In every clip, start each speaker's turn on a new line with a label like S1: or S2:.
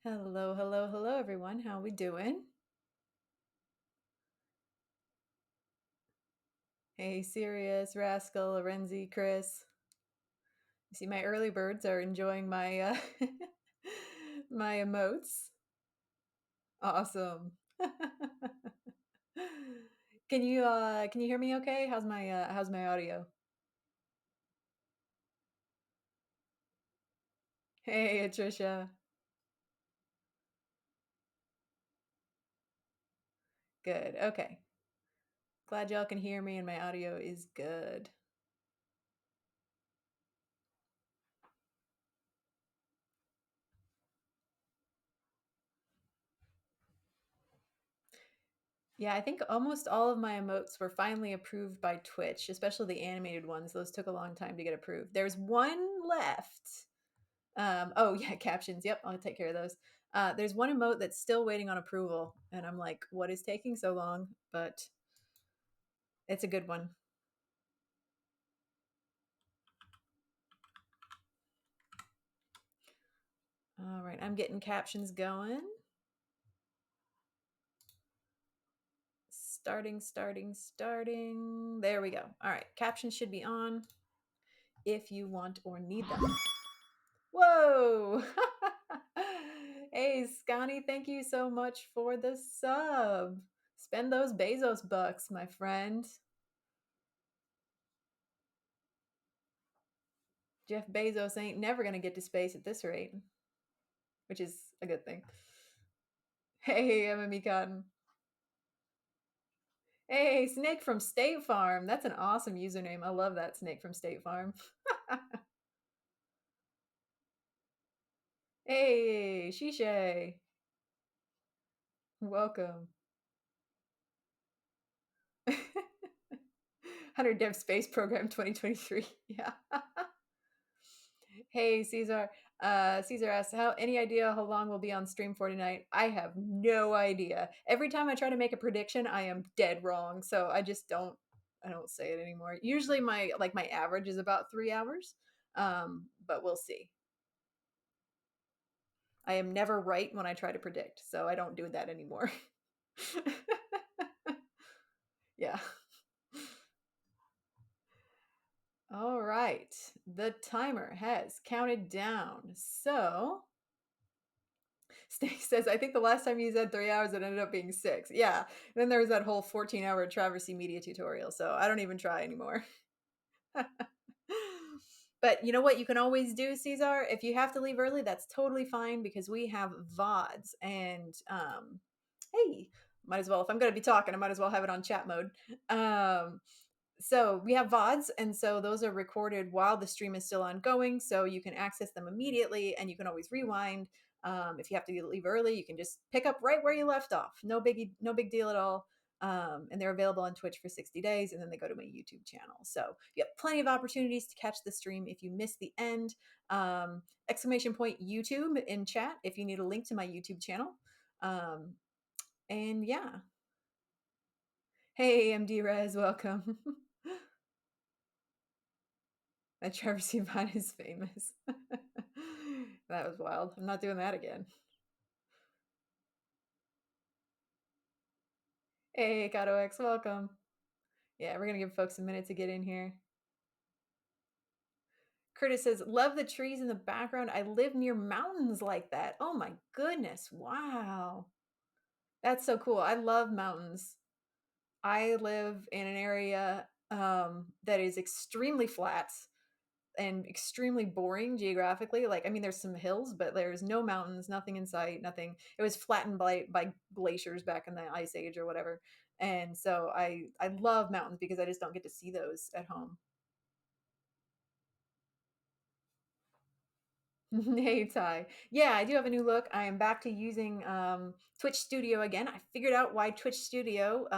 S1: Hello, hello, hello, everyone. How we doing? Hey, Sirius, Rascal, Lorenzi, Chris. You see, my early birds are enjoying my my emotes. Awesome. Can you hear me okay? How's my audio? Hey, Trisha. Good. Okay. Glad y'all can hear me and my audio is good. Yeah, I think almost all of my emotes were finally approved by Twitch, especially the animated ones. Those took a long time to get approved. There's one left. Oh yeah, captions. Yep, I'll take care of those. There's one emote that's still waiting on approval, and I'm like, what is taking so long? But it's a good one. All right, I'm getting captions going. Starting. There we go. All right, captions should be on if you want or need them. Whoa! Hey, Scotty, thank you so much for the sub. Spend those Bezos bucks, my friend. Jeff Bezos ain't never going to get to space at this rate, which is a good thing. Hey, MME Cotton. Hey, Snake from State Farm. That's an awesome username. I love that, Snake from State Farm. Hey, Shishay. Welcome. 100 Dev Space Program 2023. Yeah. Hey, Caesar. Caesar asks, "How any idea how long we'll be on stream for tonight?" I have no idea. Every time I try to make a prediction, I am dead wrong. So I just don't. I don't say it anymore. Usually, my average is about 3 hours, but we'll see. I am never right when I try to predict, so I don't do that anymore. Yeah. All right. The timer has counted down. So Snake says, I think the last time you said 3 hours, it ended up being six. Yeah. And then there was that whole 14-hour Traversy media tutorial. So I don't even try anymore. But you know what you can always do, Caesar? If you have to leave early, that's totally fine because we have VODs. And hey, might as well, if I'm going to be talking, I might as well have it on chat mode. So we have VODs, and so those are recorded while the stream is still ongoing. So you can access them immediately, and you can always rewind. If you have to leave early, you can just pick up right where you left off. No big deal at all. And they're available on Twitch for 60 days, and then they go to my YouTube channel. So you have plenty of opportunities to catch the stream if you miss the end. Exclamation point YouTube in chat if you need a link to my YouTube channel. And yeah. Hey, MD Rez, welcome. That Travis Vine is famous. That was wild. I'm not doing that again. Hey, Kato X, welcome. Yeah, we're gonna give folks a minute to get in here. Curtis says, "Love the trees in the background. I live near mountains like that. Oh my goodness! Wow, that's so cool. I love mountains. I live in an area that is extremely flat and extremely boring geographically. Like, I mean, there's some hills, but there's no mountains, nothing in sight, nothing. It was flattened by glaciers back in the ice age or whatever. And so I love mountains because I just don't get to see those at home. Hey Ty. Yeah, I do have a new look. I am back to using Twitch Studio again. I figured out why Twitch Studio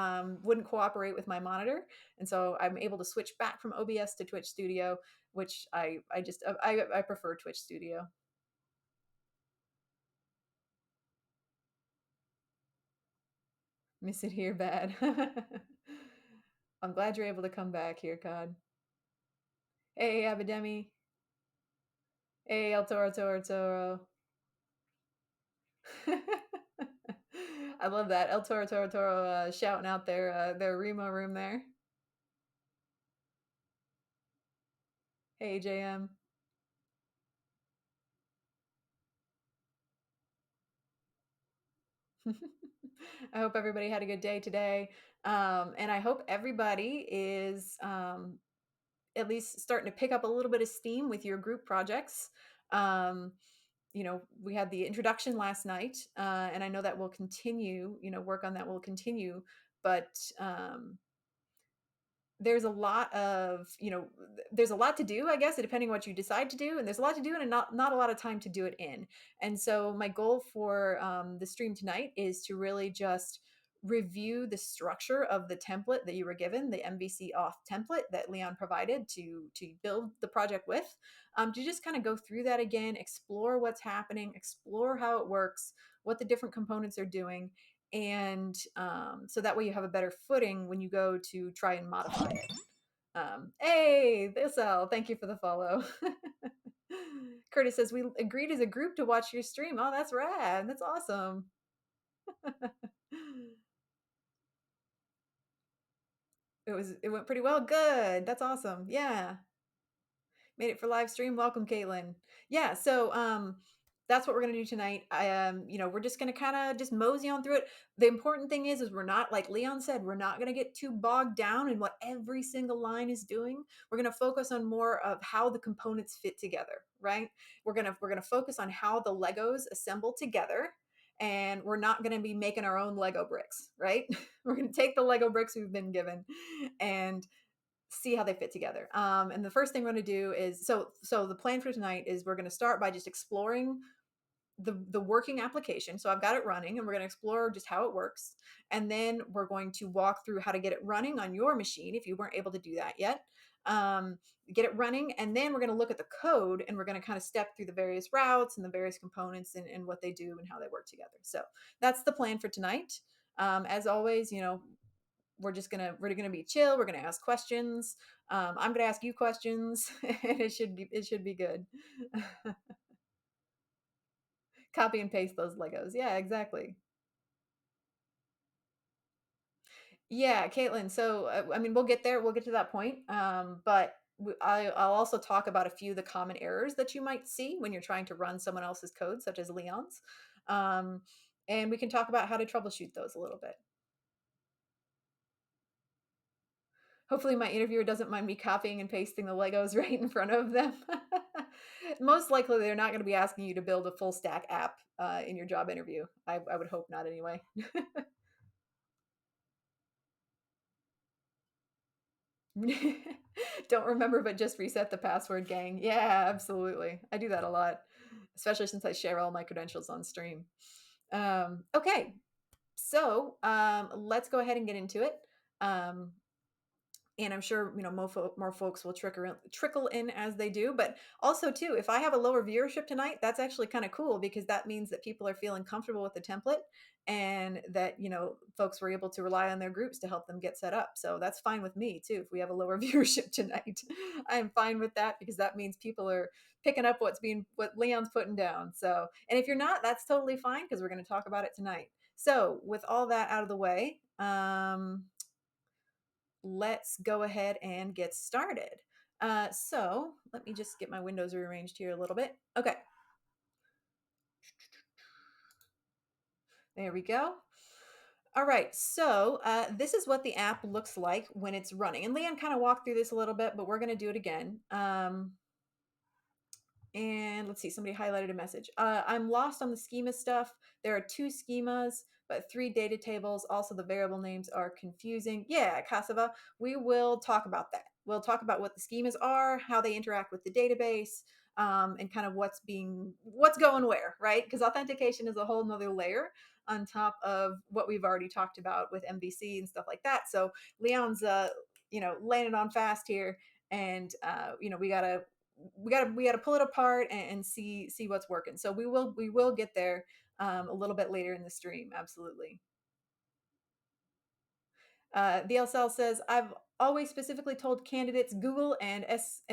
S1: wouldn't cooperate with my monitor, and so I'm able to switch back from OBS to Twitch Studio, which I prefer Twitch Studio. Miss it here bad. I'm glad you're able to come back here, Cod. Hey, Abidemi. Hey, El Toro Toro Toro. I love that. El Toro Toro Toro shouting out their Remo room there. Hey JM. I hope everybody had a good day today. And I hope everybody is at least starting to pick up a little bit of steam with your group projects. Um, we had the introduction last night, and I know that will continue, work on that will continue. But there's a lot of there's a lot to do, I guess, depending what you decide to do, and there's a lot to do and not a lot of time to do it in. And so my goal for the stream tonight is to really just review the structure of the template that you were given, the MVC auth template that Leon provided to build the project with, to just kind of go through that again, explore what's happening, explore how it works, what the different components are doing, and so that way you have a better footing when you go to try and modify it. Hey, Thisel, thank you for the follow. Curtis says we agreed as a group to watch your stream. Oh, that's rad. That's awesome. It went pretty well. Good. That's awesome. Yeah. Made it for live stream. Welcome, Caitlin. Yeah, so that's what we're gonna do tonight. We're just gonna kind of just mosey on through it. The important thing is we're not, like Leon said, we're not gonna get too bogged down in what every single line is doing. We're gonna focus on more of how the components fit together, right? We're gonna focus on how the Legos assemble together. And we're not going to be making our own Lego bricks, right? We're going to take the Lego bricks we've been given and see how they fit together. And the first thing we're going to do is so the plan for tonight is we're going to start by just exploring the working application. So I've got it running, and we're going to explore just how it works, and then we're going to walk through how to get it running on your machine if you weren't able to do that yet. Get it running, and then we're going to look at the code, and we're going to kind of step through the various routes and the various components and what they do and how they work together. So that's the plan for tonight. As always, we're gonna be chill. We're gonna ask questions. I'm gonna ask you questions, and it should be good. Copy and paste those Legos. Yeah, exactly. Yeah, Caitlin. So I mean, we'll get there. We'll get to that point. But I'll also talk about a few of the common errors that you might see when you're trying to run someone else's code, such as Leon's. Um, and we can talk about how to troubleshoot those a little bit. Hopefully my interviewer doesn't mind me copying and pasting the Legos right in front of them. Most likely they're not going to be asking you to build a full stack app in your job interview. I would hope not anyway. Don't remember, but just reset the password, gang. Yeah, absolutely. I do that a lot, especially since I share all my credentials on stream. Okay, so let's go ahead and get into it. Um, and I'm sure more folks will trickle in as they do. But also too, if I have a lower viewership tonight, that's actually kind of cool because that means that people are feeling comfortable with the template, and that folks were able to rely on their groups to help them get set up. So that's fine with me too. If we have a lower viewership tonight, I'm fine with that because that means people are picking up what Leon's putting down. So, and if you're not, that's totally fine because we're going to talk about it tonight. So with all that out of the way, let's go ahead and get started. So let me just get my windows rearranged here a little bit. Okay. There we go. All right, so this is what the app looks like when it's running. And Leon kind of walked through this a little bit, but we're going to do it again. And let's see, somebody highlighted a message. I'm lost on the schema stuff. There are 2 schemas, but 3 data tables. Also, the variable names are confusing. Yeah, Kasava, we will talk about that. We'll talk about what the schemas are, how they interact with the database, and kind of what's going where, right? Because authentication is a whole nother layer on top of what we've already talked about with MVC and stuff like that. So Leon's, laying it on fast here, and we gotta pull it apart and see what's working. So we will get there a little bit later in the stream. Absolutely. VLSL says, I've always specifically told candidates Google and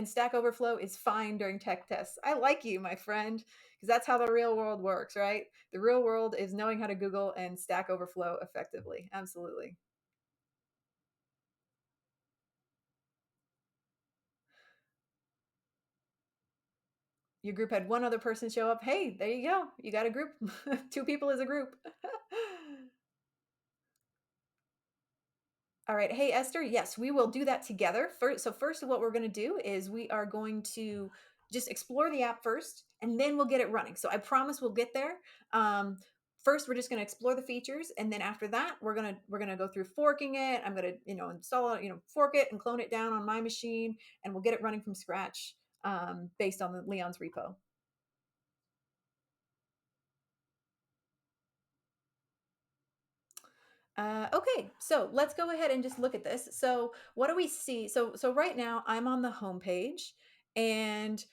S1: Stack Overflow is fine during tech tests. I like you, my friend, because that's how the real world works, right? The real world is knowing how to Google and Stack Overflow effectively. Absolutely. Your group had one other person show up. Hey, there you go. You got a group. Two people is a group. All right. Hey, Esther. Yes, we will do that together. First, what we're going to do is we are going to just explore the app first, and then we'll get it running. So I promise we'll get there. Um, First, we're just going to explore the features, and then after that, we're gonna go through forking it. I'm gonna install it, fork it and clone it down on my machine, and we'll get it running from scratch based on the Leon's repo. Okay, so let's go ahead and just look at this. So what do we see? So right now I'm on the home page, and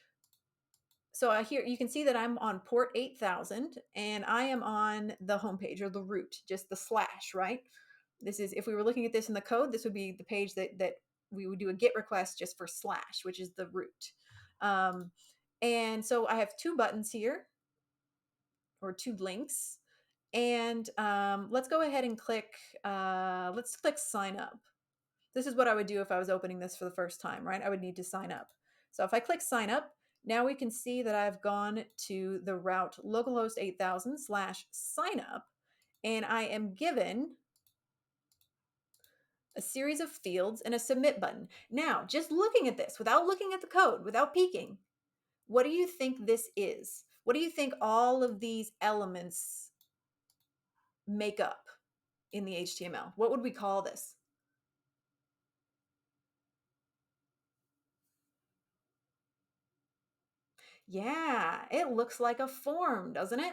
S1: so I here you can see that I'm on port 8000, and I am on the home page or the root, just the slash, right? This is, if we were looking at this in the code, this would be the page that we would do a GET request just for slash, which is the root. And so I have two buttons here, or two links. And let's go ahead and let's click sign up. This is what I would do if I was opening this for the first time, right? I would need to sign up. So if I click sign up, now we can see that I've gone to the route localhost 8000 / sign up, and I am given a series of fields and a submit button. Now, just looking at this, without looking at the code, without peeking, what do you think this is? What do you think all of these elements make up in the HTML? What would we call this? Yeah, it looks like a form, doesn't it?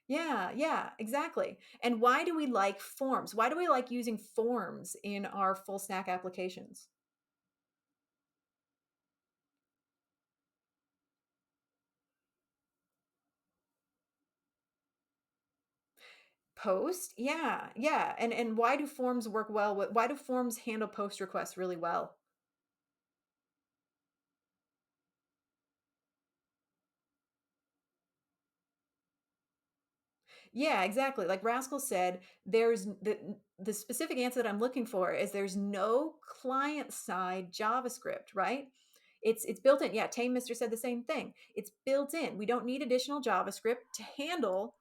S1: Yeah, yeah, exactly. And why do we like forms? Why do we like using forms in our full stack applications? Post? Yeah, yeah. And why do forms work well with, why do forms handle post requests really well? Yeah, exactly. Like Rascal said, there's the specific answer that I'm looking for is there's no client side JavaScript, right? It's built in. Yeah, Tame Mister said the same thing. It's built in. We don't need additional JavaScript to handle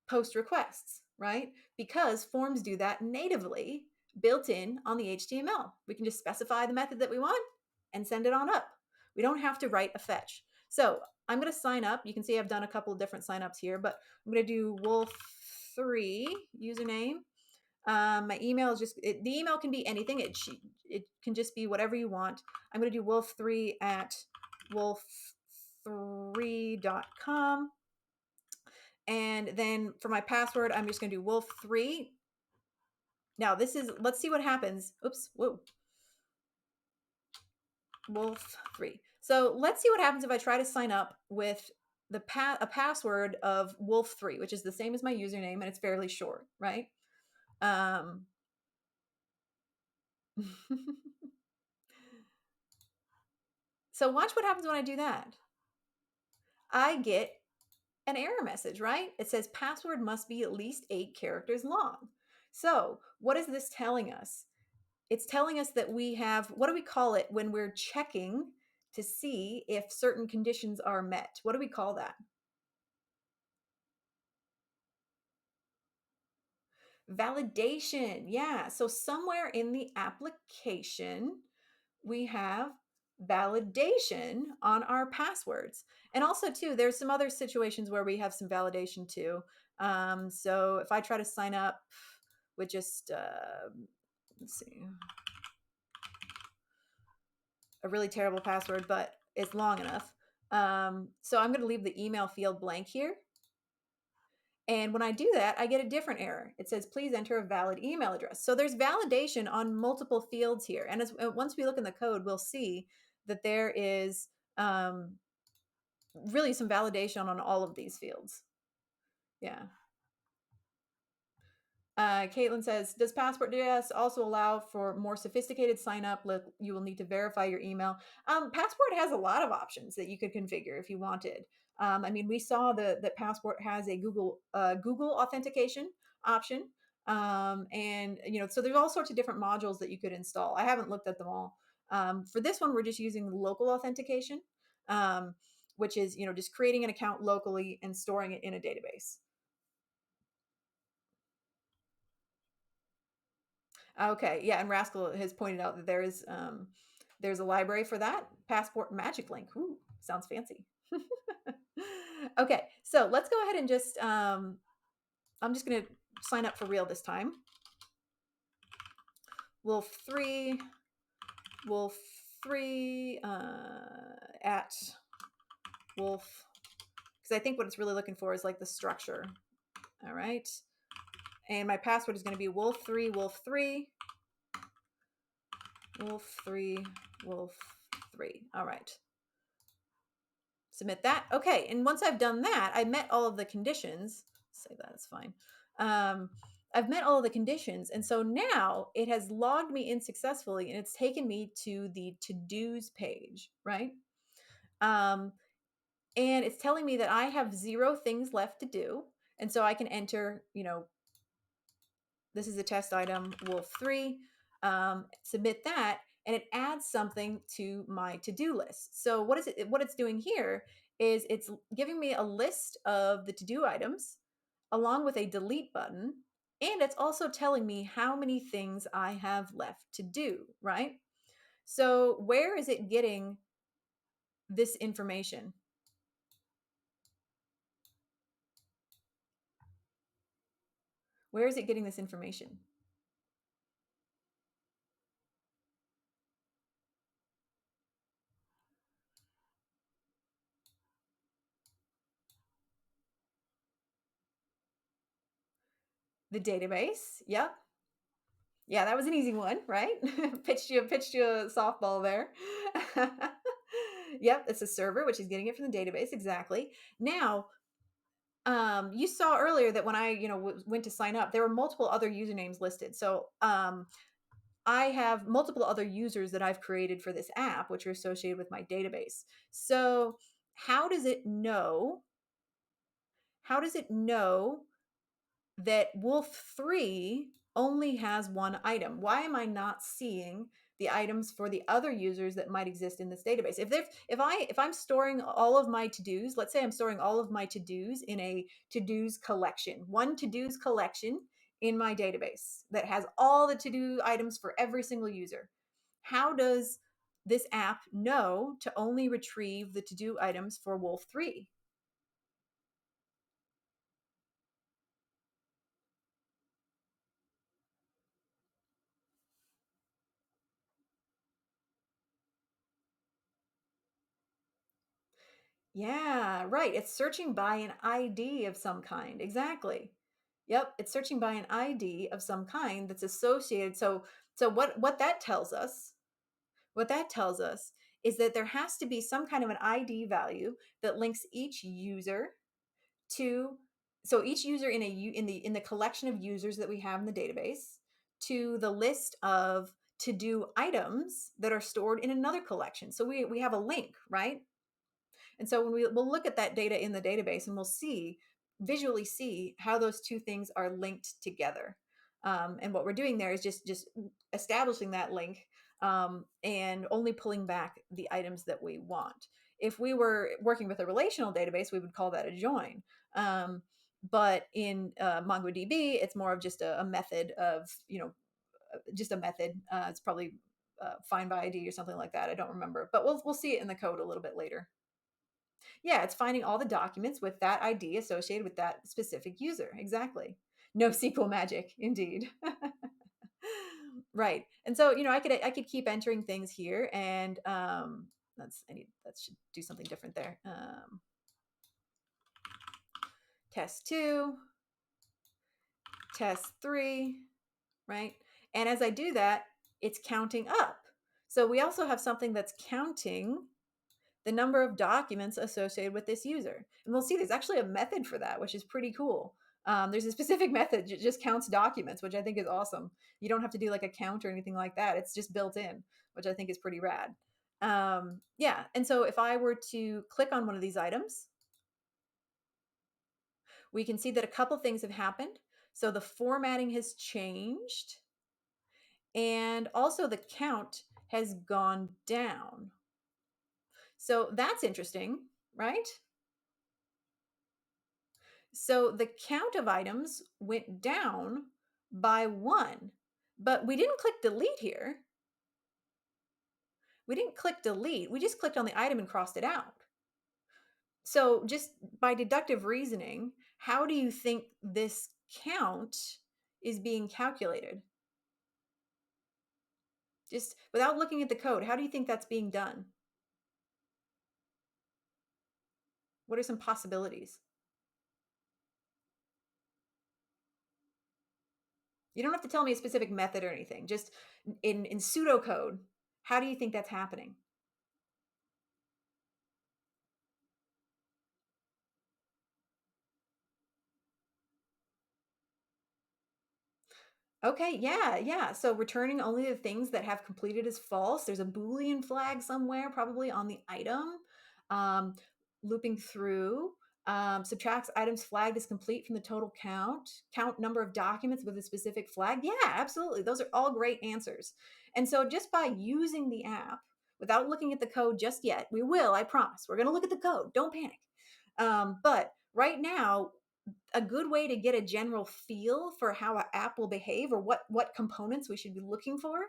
S1: post requests, right? Because forms do that natively built in on the HTML. We can just specify the method that we want and send it on up. We don't have to write a fetch. So I'm going to sign up. You can see I've done a couple of different signups here, but I'm going to do Wolf3 username. My email is the email can be anything. It can just be whatever you want. I'm going to do wolf3 at wolf3.com. And then for my password, I'm just going to do wolf3. Now this is, let's see what happens. Oops, whoa, wolf3. So let's see what happens if I try to sign up with a password of wolf3, which is the same as my username, and it's fairly short, right? Um, so watch what happens when I do that. I get an error message, right? It says password must be at least 8 characters long. So what is this telling us? It's telling us that we have, what do we call it when we're checking to see if certain conditions are met? What do we call that? Validation. Yeah. So somewhere in the application, we have validation on our passwords. And also, too, there's some other situations where we have some validation too. So if I try to sign up with just, let's see, a really terrible password, but it's long enough. So I'm going to leave the email field blank here. And when I do that, I get a different error. It says, please enter a valid email address. So there's validation on multiple fields here. And once we look in the code, we'll see that there is really some validation on all of these fields. Yeah. Caitlin says, does Passport.js also allow for more sophisticated sign up? You will need to verify your email. Passport has a lot of options that you could configure if you wanted. I mean, we saw that Passport has a Google authentication option. And so there's all sorts of different modules that you could install. I haven't looked at them all. For this one, we're just using local authentication, which is, just creating an account locally and storing it in a database. Okay, yeah, and Rascal has pointed out that there's a library for that, Passport Magic Link. Ooh, sounds fancy. Okay, so let's go ahead and just I'm just gonna sign up for real this time. Wolf3 at Wolf, because I think what it's really looking for is like the structure. All right, and my password is going to be Wolf3 Wolf3 Wolf3 Wolf3. All right. Submit that. Okay, and once I've done that, I met all of the conditions. Say that, it's fine. I've met all of the conditions, and so now it has logged me in successfully, and it's taken me to the to-dos page, right? And it's telling me that I have 0 things left to do, and so I can enter, this is a test item, Wolf3, submit that, and it adds something to my to-do list. So what it's doing here is it's giving me a list of the to-do items along with a delete button, and it's also telling me how many things I have left to do, right? So where is it getting this information? Where is it getting this information? The database. Yep. Yeah, that was an easy one, right? pitched you a softball there. Yep, it's a server, which is getting it from the database. Exactly. Now, you saw earlier that when I, went to sign up, there were multiple other usernames listed. So, I have multiple other users that I've created for this app, which are associated with my database. So, how does it know? How does it know that Wolf3 only has one item? Why am I not seeing the items for the other users that might exist in this database? If I'm storing all of my to-dos, let's say I'm storing all of my to-dos in a to-dos collection, one to-dos collection in my database that has all the to-do items for every single user. How does this app know to only retrieve the to-do items for Wolf3? Yeah, right. It's searching by an ID of some kind. Exactly. Yep, it's searching by an ID of some kind that's associated. So what that tells us, what that tells us is that there has to be some kind of an ID value that links each user to, so each user in the collection of users that we have in the database, to the list of to-do items that are stored in another collection. So we have a link, right? And so when we'll look at that data in the database, and we'll visually see how those two things are linked together. And what we're doing there is just establishing that link, and only pulling back the items that we want. If we were working with a relational database, we would call that a join. But in MongoDB, it's more of just a method of, just a method. It's probably find by ID or something like that. I don't remember, but we'll see it in the code a little bit later. Yeah, it's finding all the documents with that ID associated with that specific user. Exactly. No SQL magic, indeed. Right. And so, I could keep entering things here, and that should do something different there. Test 2, test 3, right? And as I do that, it's counting up. So we also have something that's counting the number of documents associated with this user. And we'll see there's actually a method for that, which is pretty cool. There's a specific method that just counts documents, which I think is awesome. You don't have to do like a count or anything like that. It's just built in, which I think is pretty rad. Yeah. And so if I were to click on one of these items, we can see that a couple things have happened. So the formatting has changed, and also the count has gone down. So that's interesting, right? So the count of items went down by 1, but we didn't click delete here. We didn't click delete. We just clicked on the item and crossed it out. So just by deductive reasoning, how do you think this count is being calculated? Just without looking at the code, how do you think that's being done? What are some possibilities? You don't have to tell me a specific method or anything. Just in pseudocode, how do you think that's happening? Okay, yeah, yeah. So returning only the things that have completed as false. There's a Boolean flag somewhere, probably on the item. Um, Looping through, subtracts items flagged as complete from the total count. Count number of documents with a specific flag. Yeah, absolutely. Those are all great answers. And so just by using the app without looking at the code just yet, we will, I promise. We're going to look at the code. Don't panic. But right now, a good way to get a general feel for how an app will behave or what components we should be looking for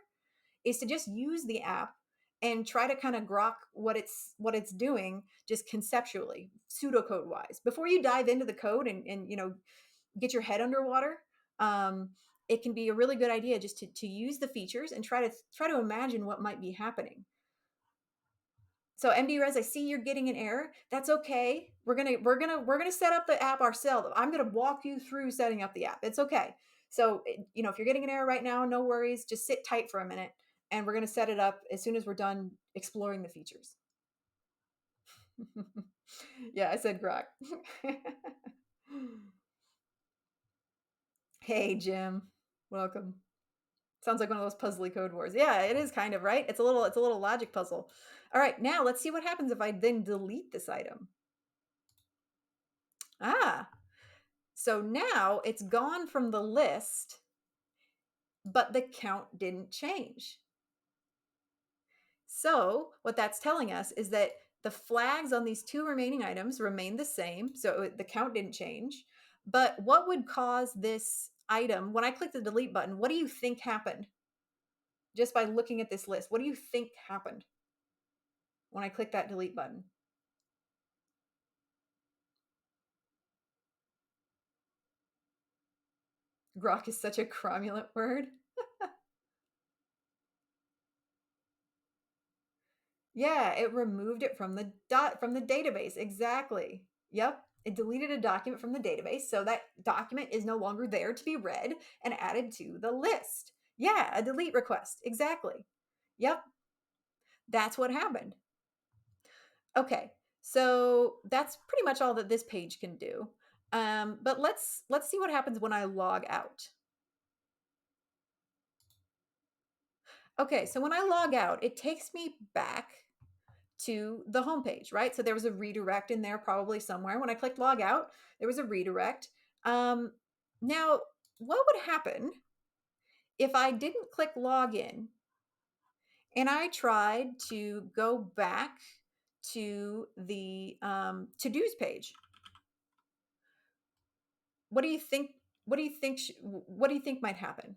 S1: is to just use the app and try to kind of grok what it's doing just conceptually, pseudocode wise, before you dive into the code and get your head underwater. um, it can be a really good idea just to use the features and try to imagine what might be happening. So MDRes, I see you're getting an error. That's okay. We're gonna set up the app ourselves. I'm gonna walk you through setting up the app. It's okay. So if you're getting an error right now, no worries. Just sit tight for a minute, and we're gonna set it up as soon as we're done exploring the features. Yeah, I said grok. Hey Jim, welcome. Sounds like one of those puzzly code wars. Yeah, it is kind of, right. It's a little logic puzzle. All right, now let's see what happens if I then delete this item. Ah, so now it's gone from the list, but the count didn't change. So what that's telling us is that the flags on these two remaining items remain the same. So the count didn't change. But what would cause this item, when I click the delete button, what do you think happened? Just by looking at this list, what do you think happened when I click that delete button? Grok is such a cromulent word. Yeah, it removed it from the database. Exactly. Yep. It deleted a document from the database, so that document is no longer there to be read and added to the list. Yeah, a delete request. Exactly. Yep. That's what happened. Okay. So that's pretty much all that this page can do. But let's see what happens when I log out. Okay, so when I log out, it takes me back to the homepage, right? So there was a redirect in there probably somewhere. When I clicked log out, there was a redirect. Um, Now, what would happen if I didn't click login and I tried to go back to the to-dos page? What do you think? What do you think? What do you think might happen?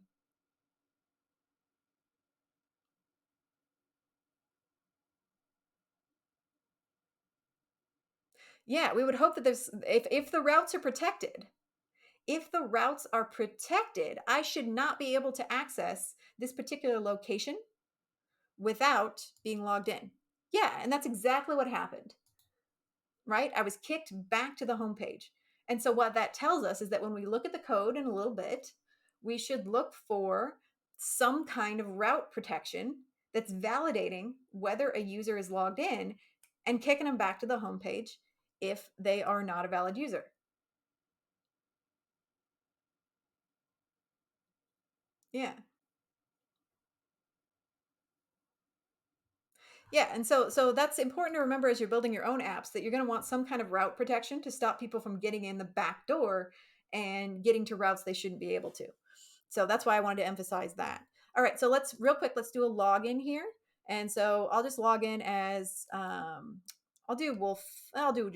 S1: Yeah, we would hope that there's if the routes are protected, if the routes are protected, I should not be able to access this particular location without being logged in. Yeah, and that's exactly what happened, right? I was kicked back to the homepage. And so what that tells us is that when we look at the code in a little bit, we should look for some kind of route protection that's validating whether a user is logged in and kicking them back to the homepage if they are not a valid user. Yeah. Yeah, and so that's important to remember as you're building your own apps that you're going to want some kind of route protection to stop people from getting in the back door and getting to routes they shouldn't be able to. So that's why I wanted to emphasize that. All right, so let's real quick, let's do a login here. And so I'll just log in as I'll do Wolf. I'll do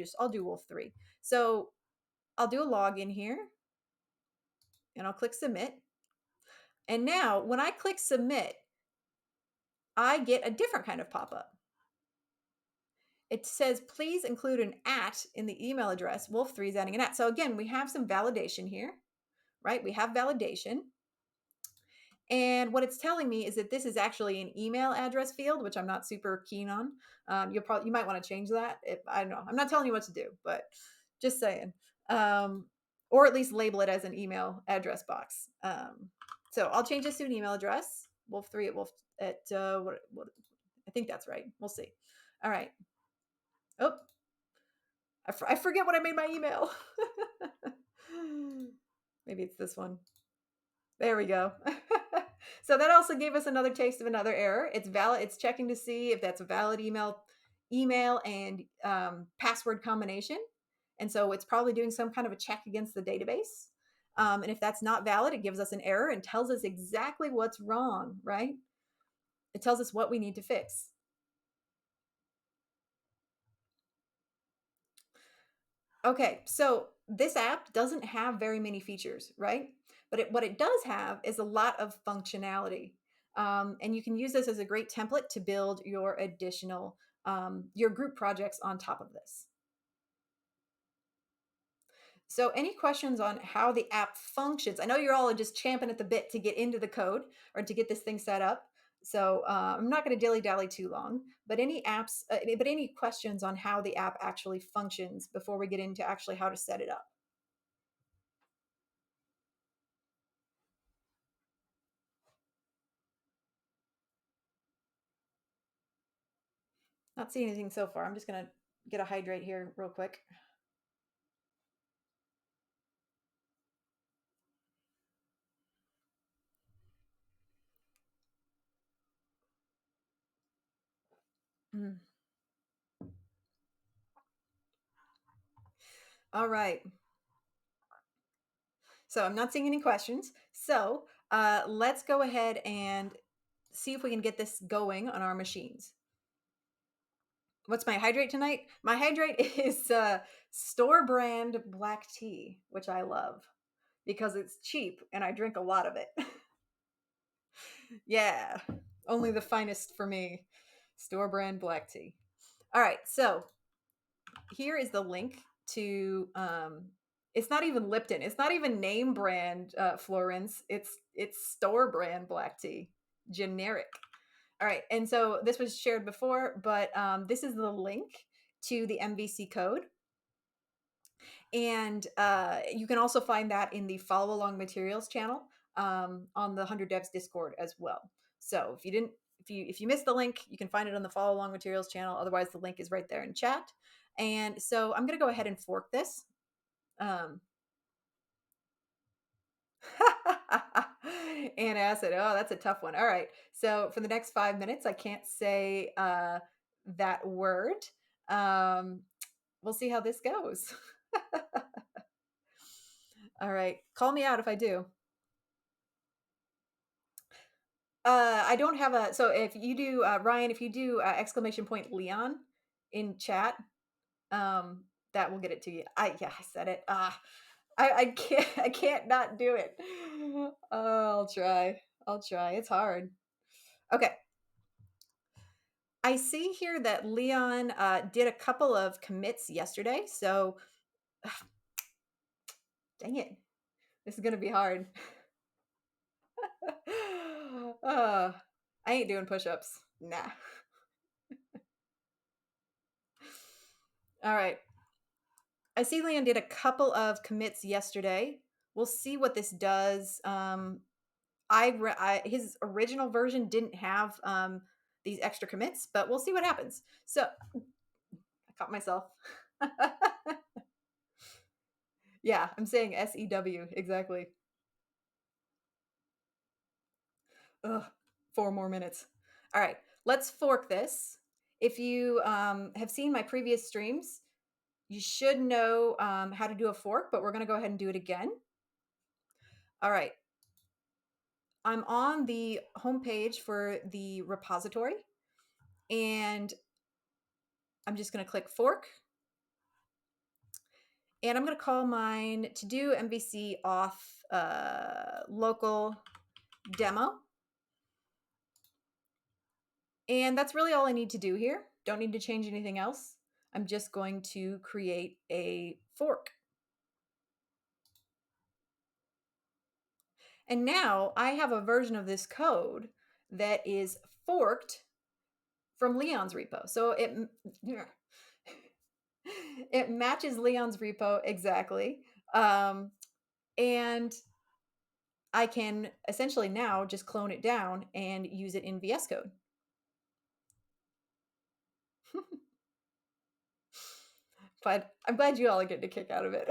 S1: Wolf 3. So I'll do a login here and I'll click submit. And now when I click submit, I get a different kind of pop-up. It says, please include an at in the email address. Wolf3 is adding an at. So again, we have some validation here, right? We have validation. And what it's telling me is that this is actually an email address field, which I'm not super keen on. You might want to change that. If I don't know, I'm not telling you what to do, but just saying, or at least label it as an email address box. So I'll change this to an email address. Wolf3 at Wolf at what I think that's right. We'll see. All right. Oh, I forget what I made my email. Maybe it's this one. There we go. So that also gave us another taste of another error. It's valid. It's checking to see if that's a valid email and password combination. And so it's probably doing some kind of a check against the database. And if that's not valid, it gives us an error and tells us exactly what's wrong, right? It tells us what we need to fix. Okay, so this app doesn't have very many features, right? But what it does have is a lot of functionality. And you can use this as a great template to build your additional, your group projects on top of this. So any questions on how the app functions? I know you're all just champing at the bit to get into the code or to get this thing set up. So I'm not going to dilly-dally too long, but any questions on how the app actually functions before we get into actually how to set it up? Not seeing anything so far. I'm just going to get a hydrate here real quick. Mm. All right. So I'm not seeing any questions. So let's go ahead and see if we can get this going on our machines. What's my hydrate tonight? My hydrate is store brand black tea, which I love because it's cheap and I drink a lot of it. Yeah, only the finest for me. Store brand black tea. All right, so here is the link to it's not even Lipton. It's not even name brand Florence. It's store brand black tea, generic. All right, and so this was shared before, but this is the link to the MVC code. And you can also find that in the follow along materials channel on the 100 Devs Discord as well. So if you missed the link, you can find it on the follow along materials channel. Otherwise, the link is right there in chat. And so I'm going to go ahead and fork this. And acid. Oh, that's a tough one. All right. So for the next 5 minutes, I can't say that word. We'll see how this goes. All right. Call me out if I do. I don't have a. So if you do, Ryan, if you do exclamation point Leon in chat, that will get it to you. I said it. I can't I can't not do it. Oh, I'll try. I'll try. It's hard. Okay. I see here that Leon did a couple of commits yesterday. So dang it. This is gonna be hard. uh, I ain't doing push-ups. Nah. All right. I see Leon did a couple of commits yesterday. We'll see what this does. His original version didn't have these extra commits, but we'll see what happens. So I caught myself. Yeah, I'm saying SEW exactly. Ugh, 4 more minutes. All right, let's fork this. If you have seen my previous streams, you should know how to do a fork, but we're going to go ahead and do it again. All right, I'm on the home page for the repository, and I'm just going to click fork. And I'm going to call mine to do MVC auth local demo. And that's really all I need to do here. Don't need to change anything else. I'm just going to create a fork. And now I have a version of this code that is forked from Leon's repo. So it matches Leon's repo exactly. And I can essentially now just clone it down and use it in VS Code. But I'm glad you all are getting a kick out of it.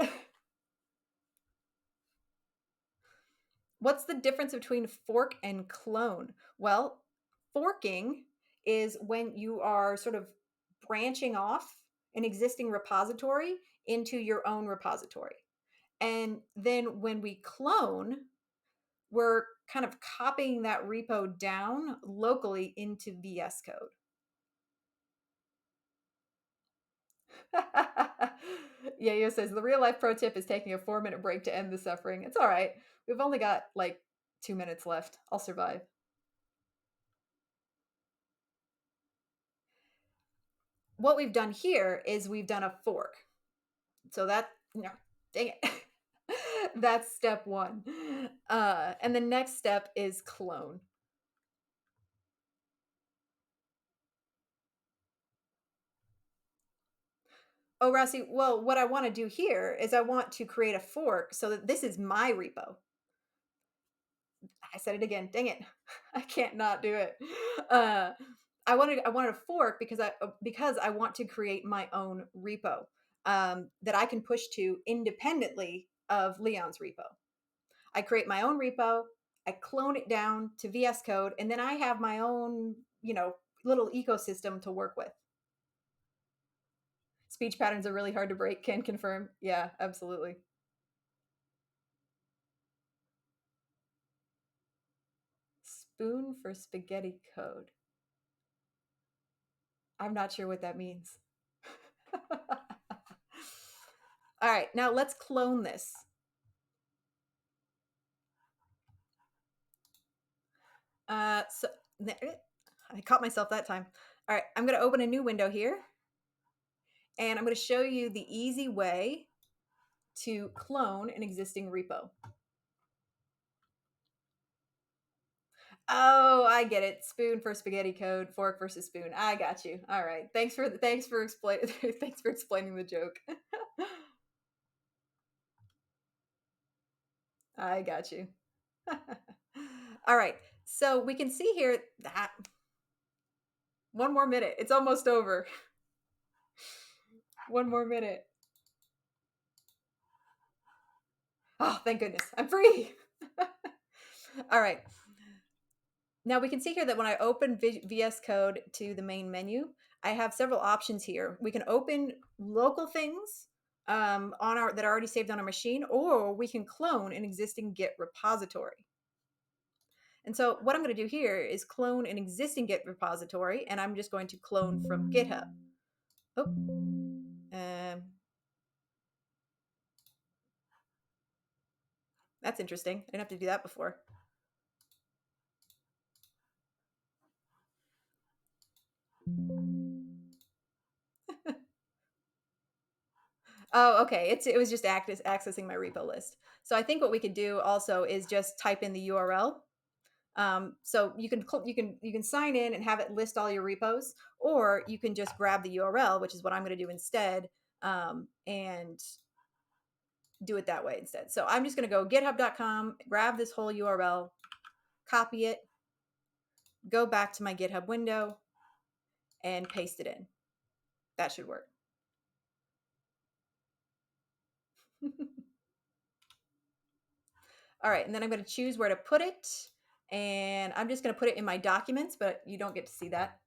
S1: What's the difference between fork and clone? Well, forking is when you are sort of branching off an existing repository into your own repository. And then when we clone, we're kind of copying that repo down locally into VS Code. Yayo says the real life pro tip is taking a 4-minute break to end the suffering. It's all right. We've only got like 2 minutes left. I'll survive. What we've done here is we've done a fork. So that, no, dang it. That's step one. And the next step is clone. Oh, Rossi, well, what I want to do here is I want to create a fork so that this is my repo. I said it again. Dang it. I can't not do it. I wanted a fork because I want to create my own repo that I can push to independently of Leon's repo. I create my own repo, I clone it down to VS Code, and then I have my own, little ecosystem to work with. Speech patterns are really hard to break, can confirm. Yeah, absolutely. Spoon for spaghetti code. I'm not sure what that means. All right, now let's clone this. So I caught myself that time. All right, I'm going to open a new window here, and I'm going to show you the easy way to clone an existing repo. Oh, I get it. Spoon for spaghetti code, fork versus spoon. I got you. All right. Thanks for explaining thanks for explaining the joke. I got you. All right. So we can see here that 1 more minute. It's almost over. 1 more minute. Oh, thank goodness. I'm free. All right. Now we can see here that when I open VS Code to the main menu, I have several options here. We can open local things that are already saved on our machine, or we can clone an existing Git repository. And so what I'm going to do here is clone an existing Git repository, and I'm just going to clone from GitHub. Oh, that's interesting. I didn't have to do that before. Oh, okay. It was just accessing my repo list. So I think what we could do also is just type in the URL. So you can sign in and have it list all your repos, or you can just grab the URL, which is what I'm going to do instead, and do it that way instead. So I'm just going to go github.com, grab this whole URL, copy it, go back to my GitHub window, and paste it in. That should work. All right, and then I'm going to choose where to put it. And I'm just going to put it in my documents, but you don't get to see that.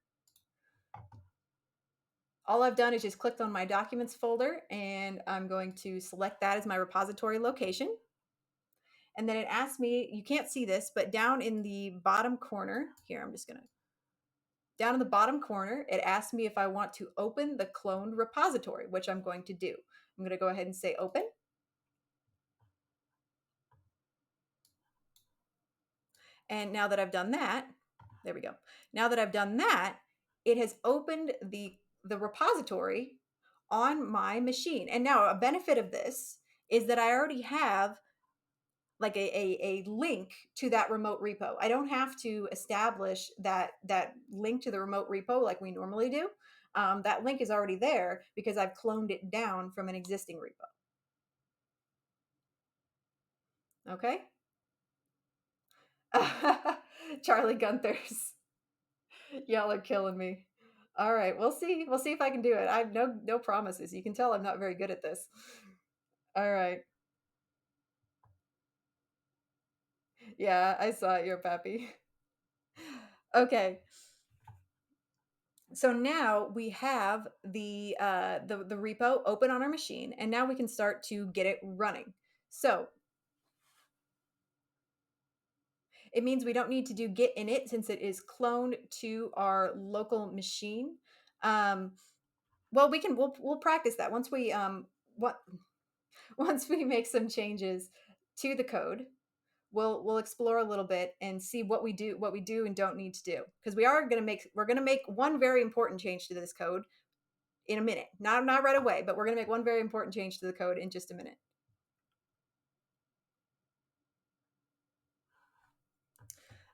S1: All I've done is just clicked on my documents folder, and I'm going to select that as my repository location. And then it asks me, you can't see this, but down in the bottom corner here, down in the bottom corner, it asks me if I want to open the cloned repository, which I'm going to do. I'm going to go ahead and say open. And now that I've done that, there we go. Now that I've done that, it has opened the repository on my machine. And now a benefit of this is that I already have like a link to that remote repo. I don't have to establish that link to the remote repo like we normally do. That link is already there because I've cloned it down from an existing repo. Okay. Charlie Gunthers. Y'all are killing me. All right, we'll see. We'll see if I can do it. I have no promises. You can tell I'm not very good at this. All right. Yeah, I saw it, your pappy. Okay. So now we have the repo open on our machine, and now we can start to get it running. So it means we don't need to do git init since it is cloned to our local machine. Well, we'll practice that once we what once we make some changes to the code. We'll explore a little bit and see what we do and don't need to do, because we're going to make one very important change to this code in a minute. Not right away, but we're going to make one very important change to the code in just a minute.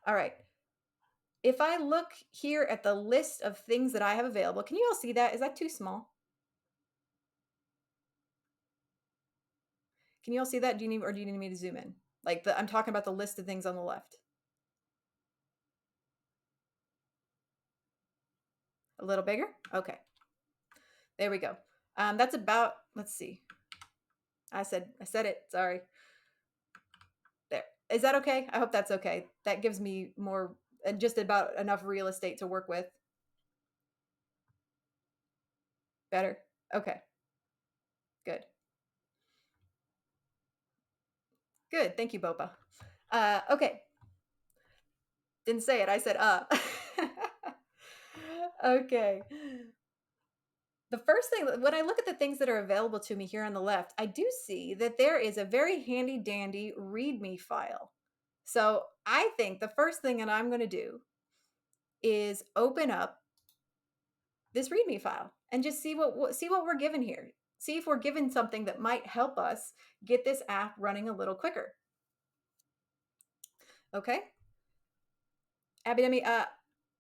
S1: All right. If I look here at the list of things that I have available, can you all see that? Is that too small? Can you all see that? Do you need me to zoom in? I'm talking about the list of things on the left. A little bigger? Okay. There we go. That's about, let's see. I said it. Sorry. There. Is that okay? I hope that's okay. That gives me more, just about enough real estate to work with. Better. Okay. Good. Good. Thank you, Bopa. Okay. Didn't say it. I said Okay. The first thing, when I look at the things that are available to me here on the left, I do see that there is a very handy dandy README file. So I think the first thing that I'm going to do is open up this README file and just see what we're given here. See if we're given something that might help us get this app running a little quicker. Okay. Abidemi,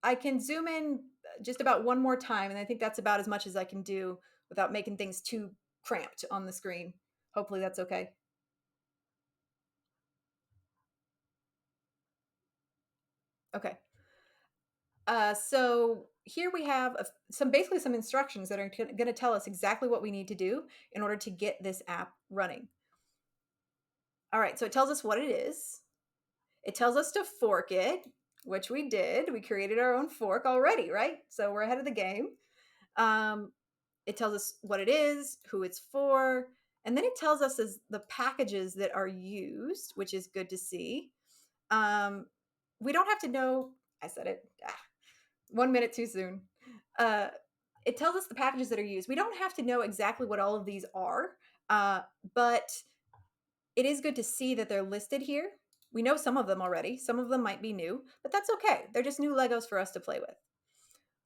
S1: I can zoom in just about one more time, and I think that's about as much as I can do without making things too cramped on the screen. Hopefully that's okay. Okay. So here we have basically some instructions that are going to tell us exactly what we need to do in order to get this app running. All right, so it tells us what it is. It tells us to fork it, which we did. We created our own fork already, right? So we're ahead of the game. It tells us what it is, who it's for, and then it tells us the packages that are used, which is good to see. We don't have to know. I said it. 1 minute too soon. It tells us the packages that are used. We don't have to know exactly what all of these are, but it is good to see that they're listed here. We know some of them already. Some of them might be new, but that's okay. They're just new Legos for us to play with.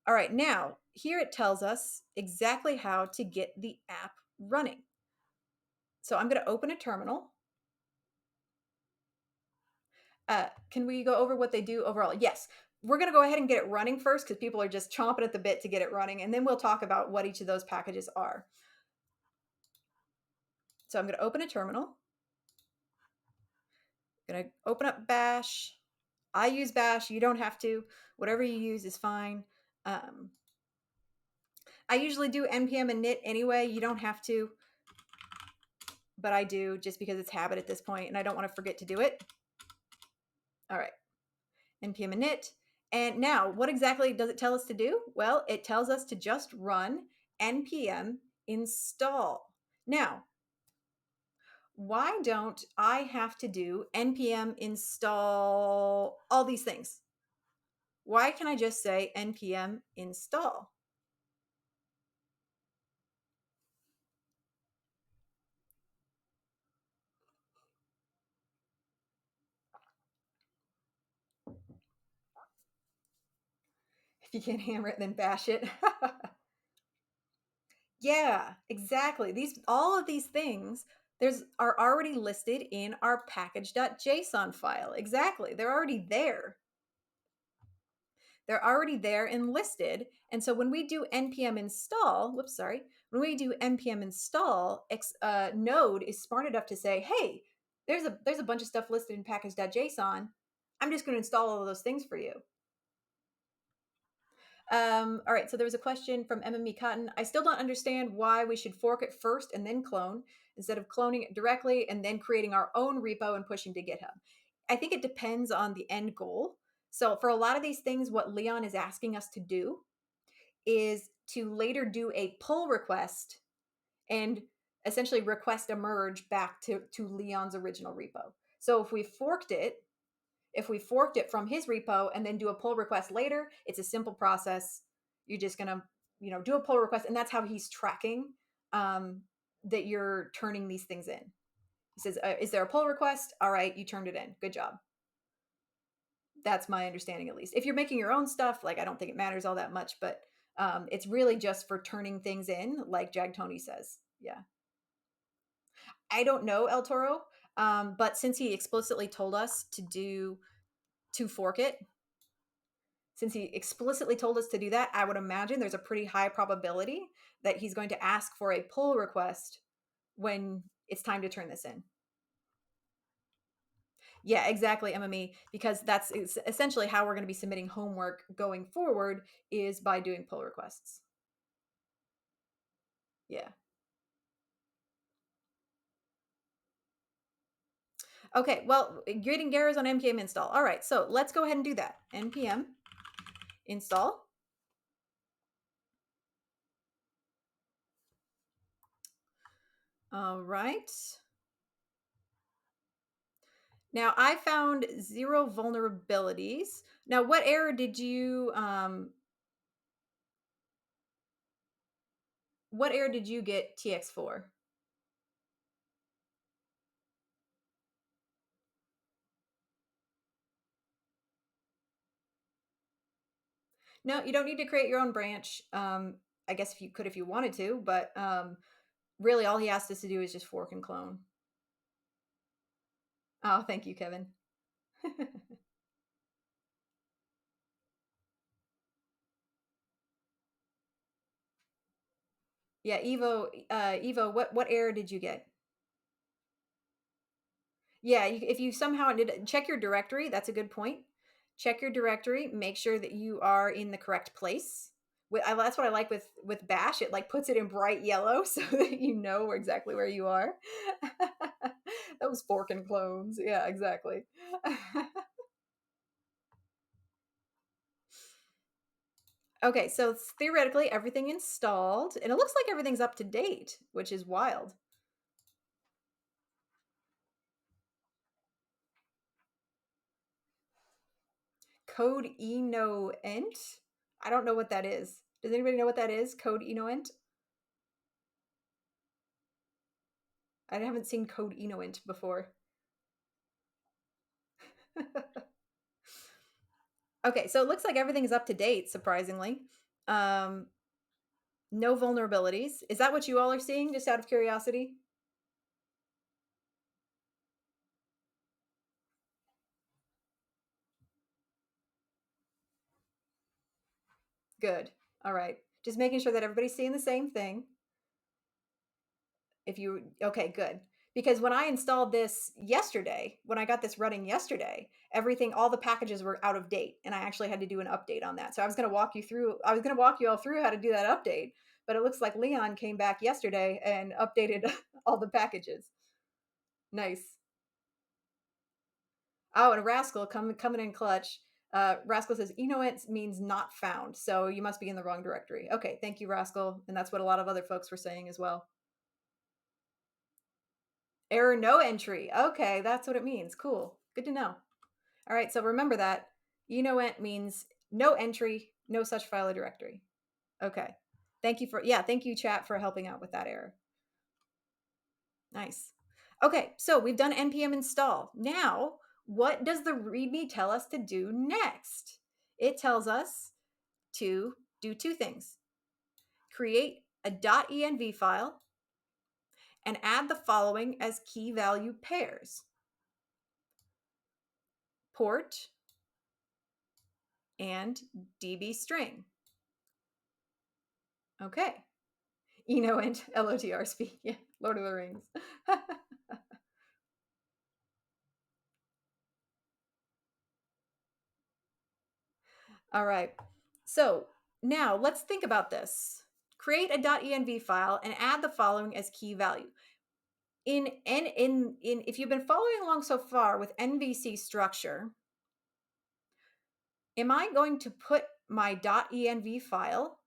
S1: All right, now here it tells us exactly how to get the app running. So I'm going to open a terminal. Can we go over what they do overall? Yes. We're going to go ahead and get it running first because people are just chomping at the bit to get it running, and then we'll talk about what each of those packages are. So I'm going to open a terminal. I'm going to open up Bash. I use Bash. You don't have to. Whatever you use is fine. I usually do npm and init anyway. You don't have to, but I do just because it's habit at this point, and I don't want to forget to do it. All right. npm init. And now, what exactly does it tell us to do? Well, it tells us to just run npm install. Now, why don't I have to do npm install all these things? Why can I just say npm install? If you can't hammer it, then bash it. Yeah, exactly. These all of these things there's are already listed in our package.json file. Exactly. They're already there. They're already there and listed. And so when we do npm install, whoops, sorry, when we do npm install, Node is smart enough to say, hey, there's a bunch of stuff listed in package.json. I'm just going to install all of those things for you. All right, so there was a question from MME Cotton. I still don't understand why we should fork it first and then clone instead of cloning it directly and then creating our own repo and pushing to GitHub. I think it depends on the end goal. So for a lot of these things, what Leon is asking us to do is to later do a pull request and essentially request a merge back to Leon's original repo. So if we forked it from his repo and then do a pull request later, it's a simple process. You're just gonna, do a pull request, and that's how he's tracking that you're turning these things in. He says, "Is there a pull request? All right, you turned it in. Good job." That's my understanding, at least. If you're making your own stuff, like I don't think it matters all that much, but it's really just for turning things in, like Jag Tony says. Yeah, I don't know El Toro, but since he explicitly told us to fork it, since he explicitly told us to do that, I would imagine there's a pretty high probability that he's going to ask for a pull request when it's time to turn this in. Yeah, exactly, MME, because that's essentially how we're going to be submitting homework going forward is by doing pull requests. Yeah. Okay, well, getting Garrus on npm install. All right, so let's go ahead and do that. npm install. All right. Now I found 0 vulnerabilities. Now, what error did you get TX4? No, you don't need to create your own branch. I guess if you could, if you wanted to, but really all he asked us to do is just fork and clone. Oh, thank you, Kevin. Yeah, Evo, what error did you get? Yeah, if you somehow did check your directory, that's a good point. Check your directory, make sure that you are in the correct place. That's what I like with Bash. It like puts it in bright yellow so that you know exactly where you are. Those fork and clones. Yeah, exactly. Okay, so theoretically everything installed, and it looks like everything's up to date, which is wild. Code enoent. I don't know what that is. Does anybody know what that is? Code enoent? I haven't seen code enoent before. Okay, so it looks like everything is up to date, surprisingly. No vulnerabilities. Is that what you all are seeing, just out of curiosity? Good. All right. Just making sure that everybody's seeing the same thing. Okay, good. Because when I installed this yesterday, when I got this running yesterday, all the packages were out of date, and I actually had to do an update on that. So I was going to walk you all through how to do that update, but it looks like Leon came back yesterday and updated all the packages. Nice. Oh, and Rascal coming in clutch. Rascal says Enoent means not found, so you must be in the wrong directory. Okay, thank you, Rascal, and that's what a lot of other folks were saying as well. Error no entry. Okay, that's what it means. Cool. Good to know. All right, so remember that. Enoent means no entry, no such file or directory. Okay. Thank you, chat, for helping out with that error. Nice. Okay, so we've done npm install. Now, what does the README tell us to do next? It tells us to do two things. Create a .env file and add the following as key value pairs. Port and db string. Okay. Eno and LOTR speak. Yeah, Lord of the Rings. All right. So now let's think about this. Create a .env file and add the following as key value. In if you've been following along so far with MVC structure, am I going to put my .env file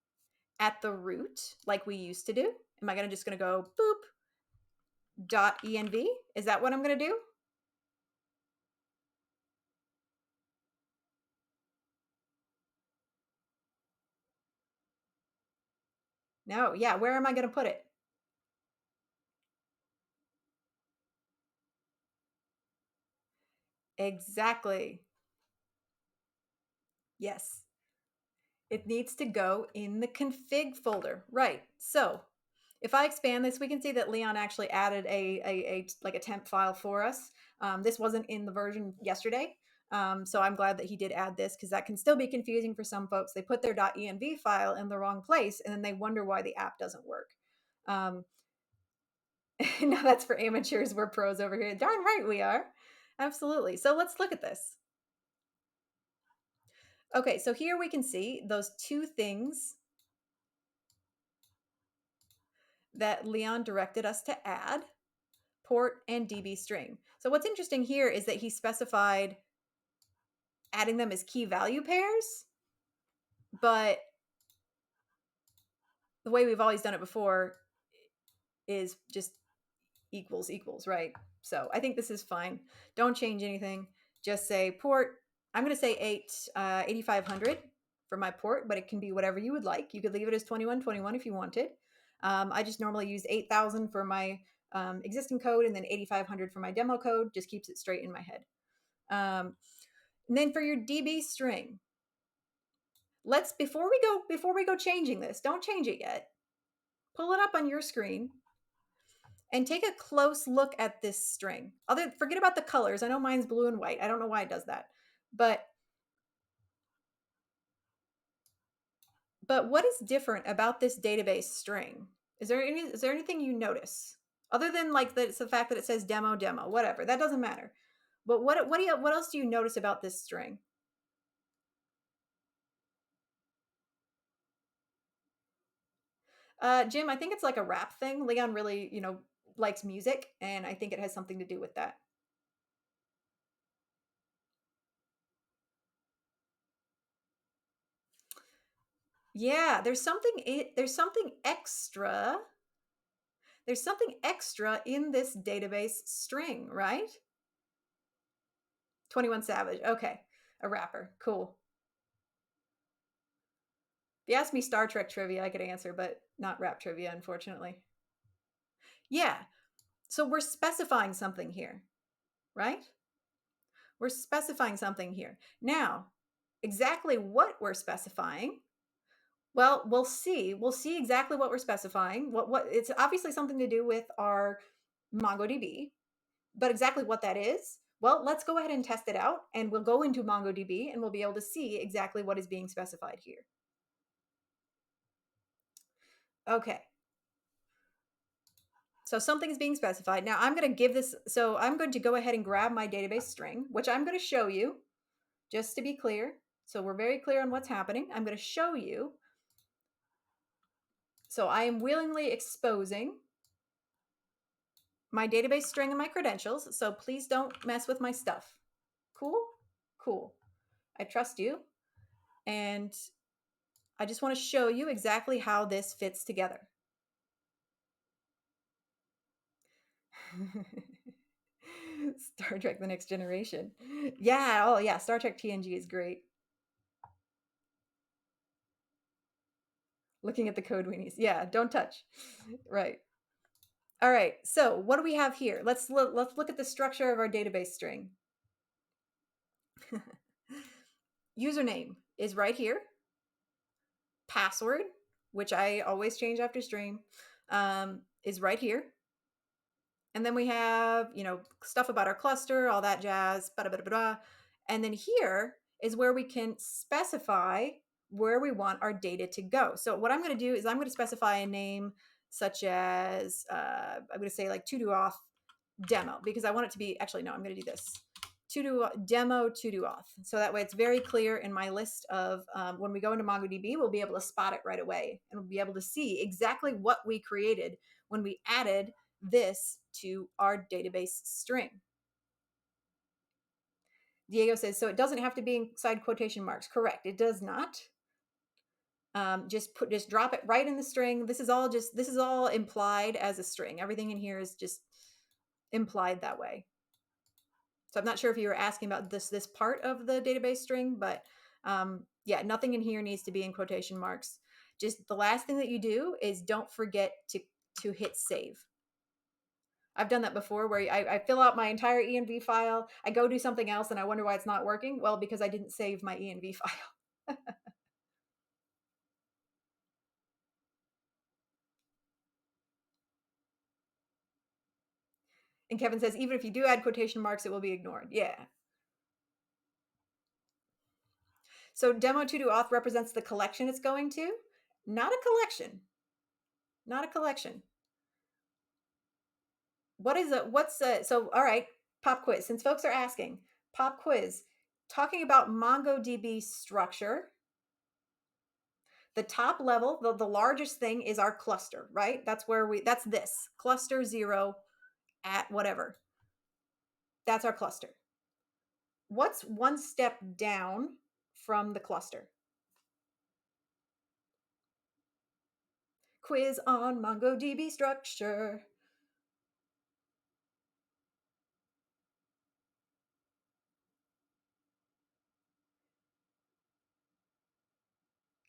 S1: at the root like we used to do? Am I just going to go boop .env? Is that what I'm going to do? No. Yeah. Where am I going to put it? Exactly. Yes. It needs to go in the config folder. Right. So if I expand this, we can see that Leon actually added a temp file for us. This wasn't in the version yesterday. So I'm glad that he did add this because that can still be confusing for some folks. They put their .env file in the wrong place and then they wonder why the app doesn't work. No, that's for amateurs. We're pros over here. Darn right we are. Absolutely. So let's look at this. Okay, so here we can see those two things that Leon directed us to add, port and db string. So what's interesting here is that he specified adding them as key value pairs, but the way we've always done it before is just equals equals, right? So I think this is fine. Don't change anything. Just say port. I'm going to say 8500 for my port, but it can be whatever you would like. You could leave it as 2121 if you wanted. I just normally use 8000 for my existing code and then 8500 for my demo code. Just keeps it straight in my head. And then for your db string, let's before we go changing this, don't change it yet. Pull it up on your screen and take a close look at this string. Forget about the colors. I know mine's blue and white. I don't know why it does that. But what is different about this database string? Is there anything you notice other than like it's the fact that it says demo, whatever? That doesn't matter. But what else do you notice about this string? Jim, I think it's like a rap thing. Leon really, likes music, and I think it has something to do with that. Yeah, there's something extra. There's something extra in this database string, right? 21 Savage. Okay. A rapper. Cool. If you asked me Star Trek trivia, I could answer, but not rap trivia, unfortunately. Yeah. So we're specifying something here, right? We're specifying something here. Now, exactly what we're specifying, well, we'll see. We'll see exactly what we're specifying. What it's obviously something to do with our MongoDB, but exactly what that is, well, let's go ahead and test it out, and we'll go into MongoDB and we'll be able to see exactly what is being specified here. Okay. So something is being specified. Now I'm going to give this, so I'm going to go ahead and grab my database string, which I'm going to show you just to be clear. So we're very clear on what's happening. I'm going to show you. So I am willingly exposing my database string and my credentials. So please don't mess with my stuff. Cool? Cool. I trust you. And I just want to show you exactly how this fits together. Star Trek The Next Generation. Yeah, oh yeah, Star Trek TNG is great. Looking at the code we need. Yeah, don't touch. Right. All right. So, what do we have here? Let's look at the structure of our database string. Username is right here. Password, which I always change after stream, is right here. And then we have, stuff about our cluster, all that jazz, blah, blah, blah, blah. And then here is where we can specify where we want our data to go. So what I'm going to do is I'm going to specify a name such as, I'm going to say like to-do-auth demo, because I want it to be, actually, no, I'm going to do this. To-do demo to-do auth. So that way it's very clear in my list of when we go into MongoDB, we'll be able to spot it right away. And we'll be able to see exactly what we created when we added this to our database string. Diego says, so it doesn't have to be inside quotation marks. Correct. It does not. Just drop it right in the string. This is all implied as a string. Everything in here is just implied that way. So I'm not sure if you were asking about this part of the database string, but yeah, nothing in here needs to be in quotation marks. Just the last thing that you do is don't forget to hit save. I've done that before where I fill out my entire env file, I go do something else, and I wonder why it's not working. Well, because I didn't save my env file. And Kevin says, even if you do add quotation marks, it will be ignored. Yeah. So demo to do auth represents the collection it's going to, not a collection. Not a collection. So all right, pop quiz. Since folks are asking, pop quiz, talking about MongoDB structure, the top level, the largest thing is our cluster, right? That's this cluster 0 at whatever. That's our cluster. What's one step down from the cluster? Quiz on MongoDB structure.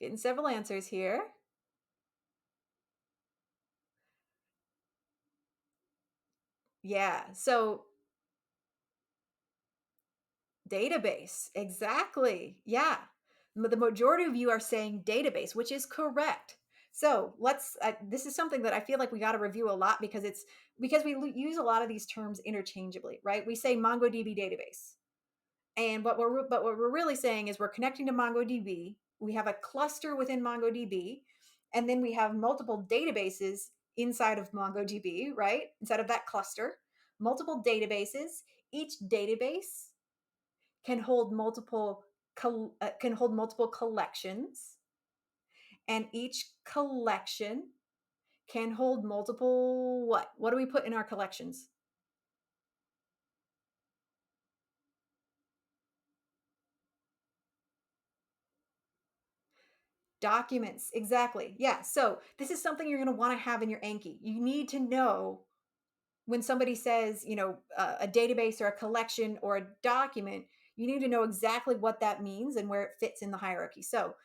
S1: Getting several answers here. Yeah, so database, exactly. Yeah, the majority of you are saying database, which is correct. So this is something that I feel like we got to review a lot because we use a lot of these terms interchangeably, right? We say MongoDB database. And what we're really saying is we're connecting to MongoDB. We have a cluster within MongoDB, and then we have multiple databases inside of MongoDB, right? Inside of that cluster, multiple databases. Each database can hold multiple collections, and each collection can hold multiple what? What do we put in our collections? Documents, exactly. Yeah. So this is something you're going to want to have in your Anki. You need to know when somebody says, a database or a collection or a document, you need to know exactly what that means and where it fits in the hierarchy. So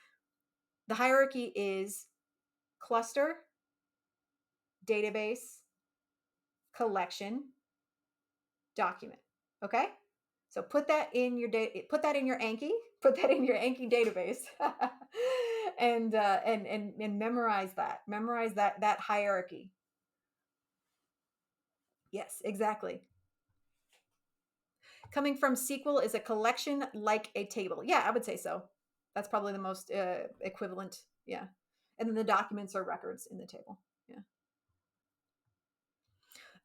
S1: the hierarchy is cluster, database, collection, document. Okay? So put that in your put that in your Anki, put that in your Anki database, and memorize that. Memorize that hierarchy. Yes, exactly. Coming from SQL is a collection like a table. Yeah, I would say so. That's probably the most equivalent. Yeah. And then the documents are records in the table. Yeah.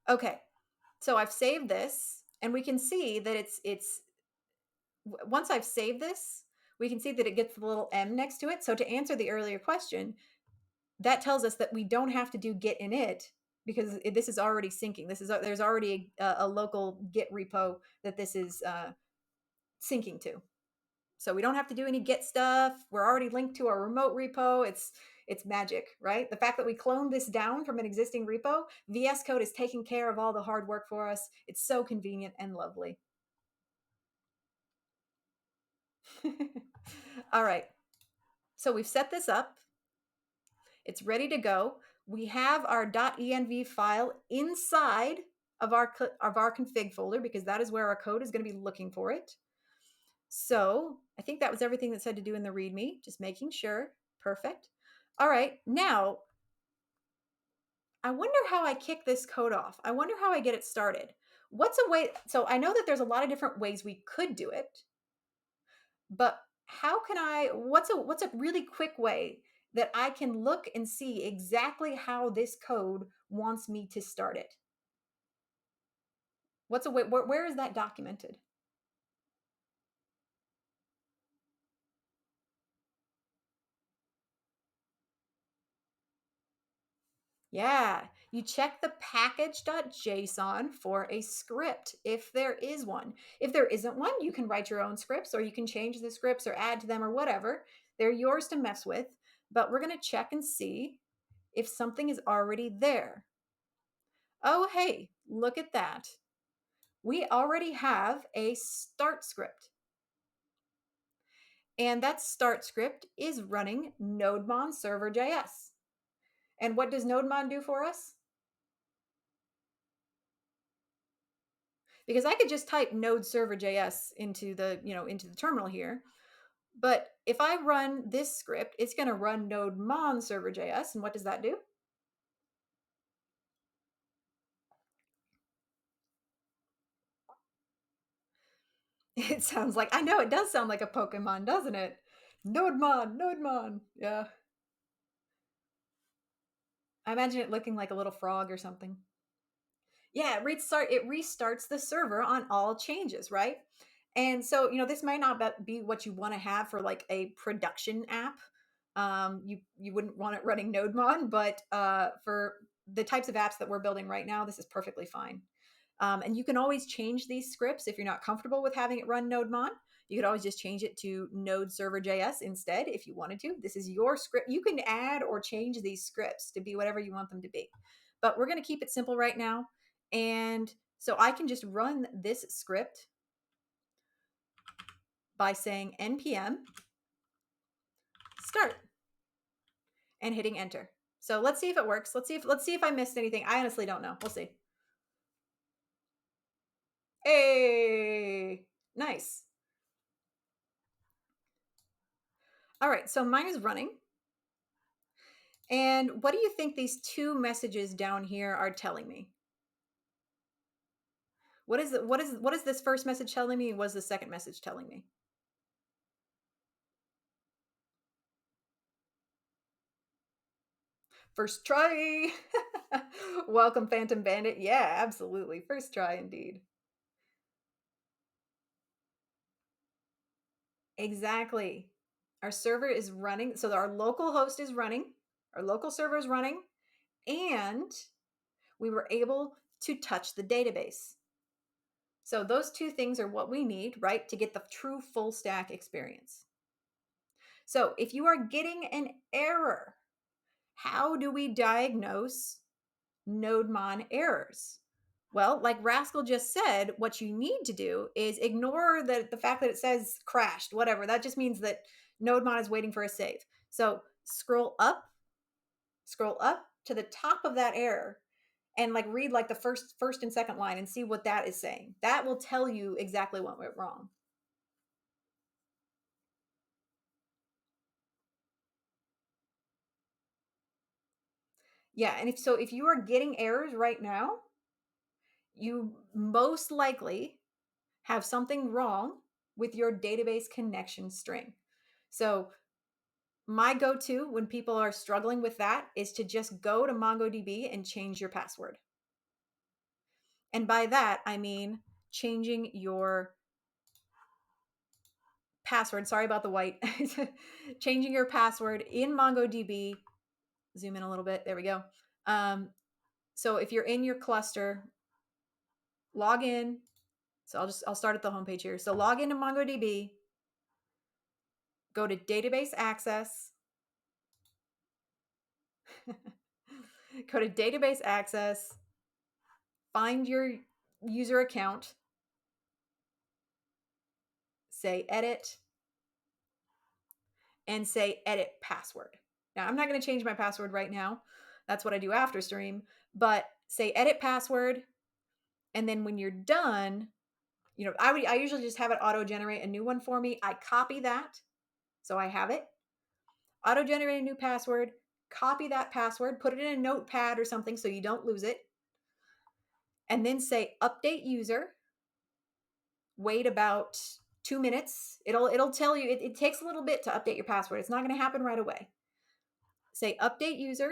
S1: Okay. So I've saved this, and we can see that it's once I've saved this, we can see that it gets the little M next to it. So to answer the earlier question, that tells us that we don't have to do git init because this is already syncing. There's already a local Git repo that this is syncing to. So we don't have to do any Git stuff. We're already linked to our remote repo. It's magic, right? The fact that we cloned this down from an existing repo, VS Code is taking care of all the hard work for us. It's so convenient and lovely. All right. So we've set this up. It's ready to go. We have our .env file inside of our config folder because that is where our code is going to be looking for it. So I think that was everything that said to do in the README, just making sure. Perfect. All right, now I wonder how I kick this code off. I wonder how I get it started. What's a way? So I know that there's a lot of different ways we could do it, but how can I? What's a really quick way that I can look and see exactly how this code wants me to start it? What's a way? Where is that documented? Yeah, you check the package.json for a script if there is one. If there isn't one, you can write your own scripts or you can change the scripts or add to them or whatever. They're yours to mess with, but we're going to check and see if something is already there. Oh, hey, look at that. We already have a start script. And that start script is running nodemon server.js. And what does nodemon do for us? Because I could just type node server.js into the terminal here. But if I run this script, it's going to run nodemon server.js. And what does that do? It sounds like, I know it does sound like a Pokemon, doesn't it? Nodemon, Nodemon. Yeah. I imagine it looking like a little frog or something. Yeah, it restarts the server on all changes, right? And so, this might not be what you want to have for like a production app. You wouldn't want it running nodemon, but for the types of apps that we're building right now, this is perfectly fine. And you can always change these scripts if you're not comfortable with having it run nodemon. You could always just change it to node server.js instead if you wanted to. This is your script. You can add or change these scripts to be whatever you want them to be. But we're going to keep it simple right now. And so I can just run this script by saying npm start and hitting enter. So let's see if it works. Let's see if I missed anything. I honestly don't know. We'll see. Hey, nice. All right, so mine is running. And what do you think these two messages down here are telling me? What is this first message telling me? What is the second message telling me? First try. Welcome, Phantom Bandit. Yeah, absolutely. First try indeed. Exactly. Our server is running. So our local host is running. Our local server is running. And we were able to touch the database. So those two things are what we need, right, to get the true full stack experience. So if you are getting an error, how do we diagnose nodemon errors? Well, like Rascal just said, what you need to do is ignore the fact that it says crashed, whatever. That just means that nodemon is waiting for a save. So scroll up to the top of that error and like read like the first and second line and see what that is saying. That will tell you exactly what went wrong. Yeah, and if you are getting errors right now, you most likely have something wrong with your database connection string. So my go-to when people are struggling with that is to just go to MongoDB and change your password. And by that, I mean changing your password. Sorry about the white. Changing your password in MongoDB. Zoom in a little bit. There we go. So if you're in your cluster, log in. So I'll start at the homepage here. So log into MongoDB, go to database access, go to database access, find your user account, say edit, and say edit password. Now, I'm not going to change my password right now. That's what I do after stream, but say edit password. And then when you're done, I usually just have it auto generate a new one for me. I copy that. So I have it. Auto generate a new password, copy that password, put it in a notepad or something so you don't lose it. And then say update user. Wait about 2 minutes. It'll tell you, it takes a little bit to update your password. It's not going to happen right away. Say update user,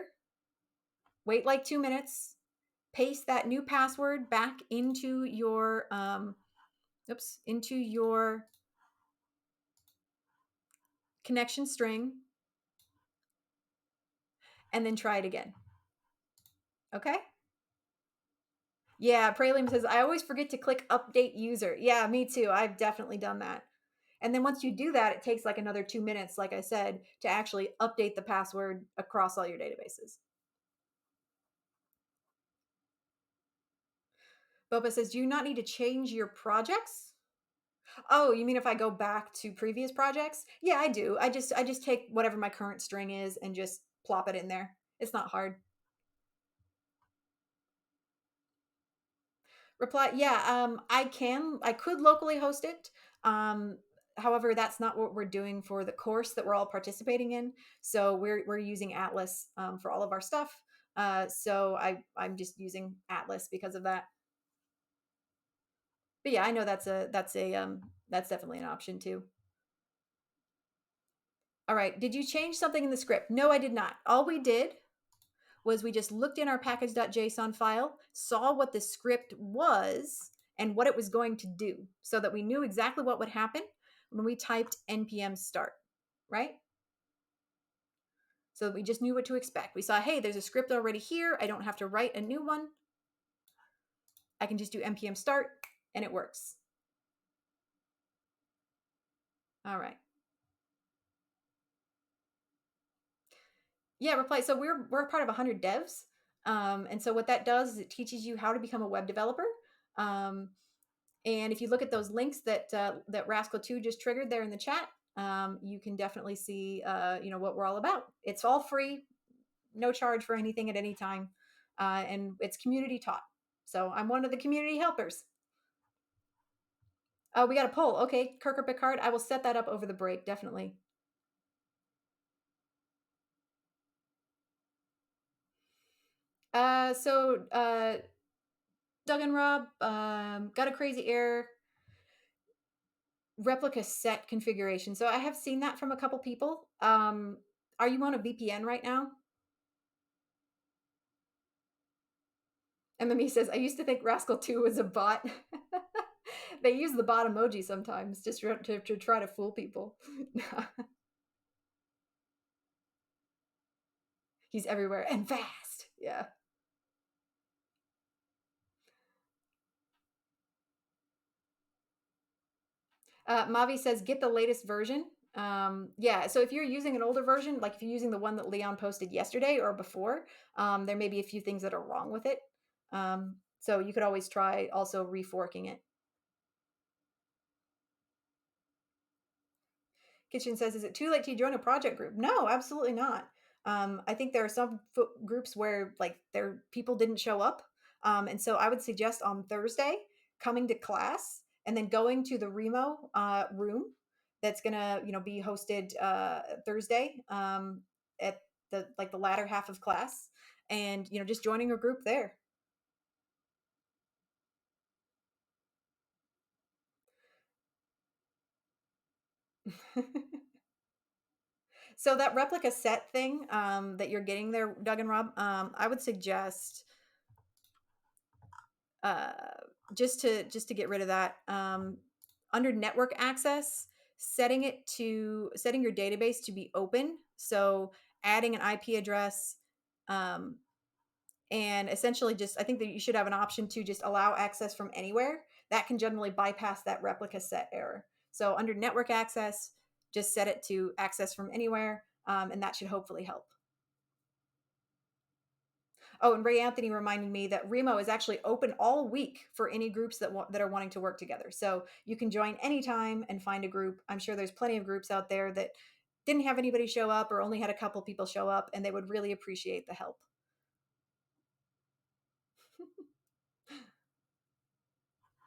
S1: wait like 2 minutes, paste that new password back into your into your connection string, and then try it again. Okay? Yeah, Praline says, I always forget to click update user. Yeah, me too. I've definitely done that. And then once you do that, it takes like another 2 minutes, like I said, to actually update the password across all your databases. Boba says, do you not need to change your projects? Oh, you mean if I go back to previous projects? Yeah, I do. I just take whatever my current string is and just plop it in there. It's not hard. Reply, yeah, I could locally host it. Um, However, that's not what we're doing for the course that we're all participating in. So we're using Atlas for all of our stuff. So I'm just using Atlas because of that. But yeah, I know that's definitely an option too. All right, did you change something in the script? No, I did not. All we did was we just looked in our package.json file, saw what the script was and what it was going to do so that we knew exactly what would happen when we typed npm start, right? So we just knew what to expect. We saw, hey, there's a script already here. I don't have to write a new one. I can just do npm start and it works. All right. Yeah, reply. So we're a part of 100 devs. And so what that does is it teaches you how to become a web developer. Um, And if you look at those links that Rascal 2 just triggered there in the chat, you can definitely see what we're all about. It's all free, no charge for anything at any time, and it's community taught. So I'm one of the community helpers. We got a poll. Okay, Kirker Picard, I will set that up over the break, definitely. Doug and Rob got a crazy error. Replica set configuration. So I have seen that from a couple people. Are you on a VPN right now? MME says, I used to think Rascal 2 was a bot. They use the bot emoji sometimes just to try to fool people. He's everywhere and fast. Yeah. Mavi says, get the latest version. Yeah, so if you're using an older version, like if you're using the one that Leon posted yesterday or before, there may be a few things that are wrong with it. So you could always try also reforking it. Kitchen says, is it too late to join a project group? No, absolutely not. I think there are some groups where like people didn't show up. And so I would suggest on Thursday coming to class and then going to the Remo room that's gonna, be hosted Thursday at the latter half of class, and just joining a group there. So that replica set thing that you're getting there, Doug and Rob, I would suggest uh, just to get rid of that. Under network access, setting your database to be open. So adding an IP address, and essentially just I think that you should have an option to just allow access from anywhere. That can generally bypass that replica set error. So under network access, just set it to access from anywhere, and that should hopefully help. Oh, and Ray Anthony reminded me that Remo is actually open all week for any groups that are wanting to work together. So you can join anytime and find a group. I'm sure there's plenty of groups out there that didn't have anybody show up or only had a couple people show up, and they would really appreciate the help.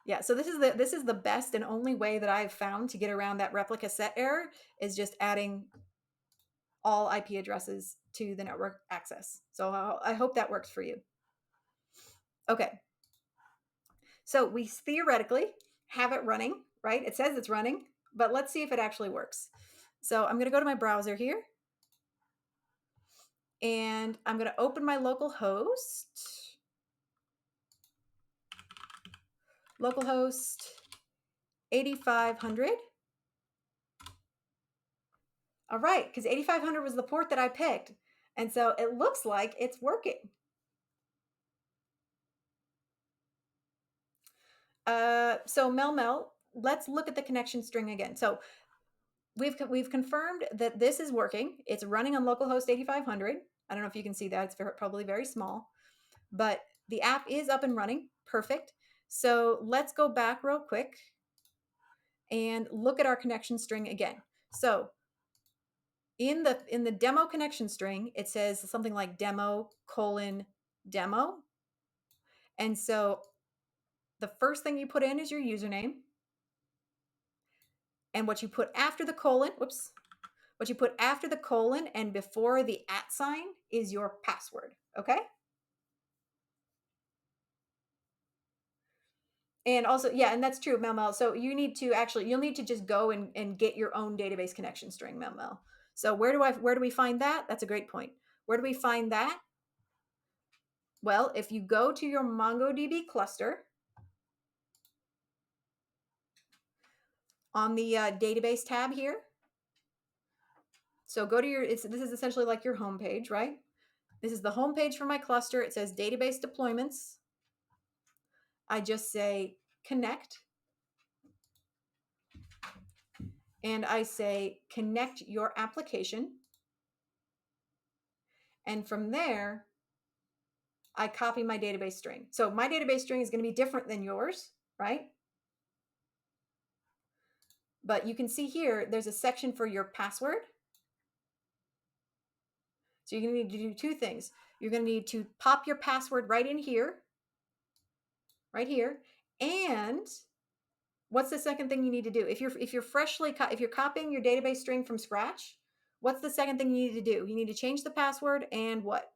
S1: Yeah, so this is the best and only way that I've found to get around that replica set error is just adding all IP addresses to the network access. So I hope that works for you. Okay, so we theoretically have it running, right? It says it's running, but let's see if it actually works. So I'm going to go to my browser here, and I'm going to open my local host. Localhost 8500. All right, because 8500 was the port that I picked. And so it looks like it's working. So Mel, let's look at the connection string again. So we've confirmed that this is working. It's running on localhost 8500. I don't know if you can see that. It's probably very small, but the app is up and running. Perfect. So let's go back real quick and look at our connection string again. So in the demo connection string, it says something like demo:\demo. And so the first thing you put in is your username. And what you put after the colon, what you put after the colon and before the @ sign is your password, okay? And also, yeah, and that's true, Mel. So you'll need to just go and get your own database connection string, Mel. So where do we find that? That's a great point. Where do we find that? Well, if you go to your MongoDB cluster on the database tab here, so go to this is essentially like your home page, right? This is the home page for my cluster. It says database deployments. I just say connect. And I say connect your application. And from there, I copy my database string. So my database string is going to be different than yours, right? But you can see here, there's a section for your password. So you're going to need to do two things. You're going to need to pop your password right in here, right here. And what's the second thing you need to do? If you're copying your database string from scratch, what's the second thing you need to do? You need to change the password and what?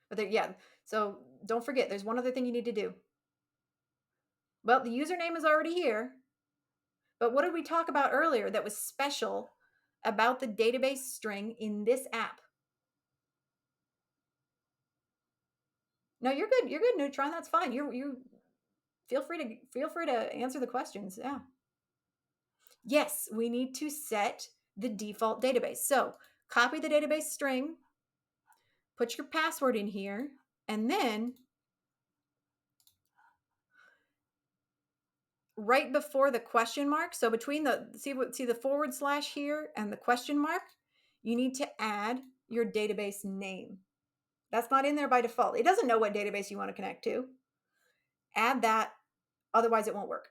S1: But yeah, so don't forget, there's one other thing you need to do. Well, the username is already here. But what did we talk about earlier that was special about the database string in this app? No, you're good. You're good, Neutron. That's fine. You feel free to answer the questions. Yeah. Yes, we need to set the default database. So copy the database string, put your password in here, and then right before the question mark, so between see the / here and the question mark, you need to add your database name. That's not in there by default. It doesn't know what database you want to connect to. Add that, otherwise it won't work.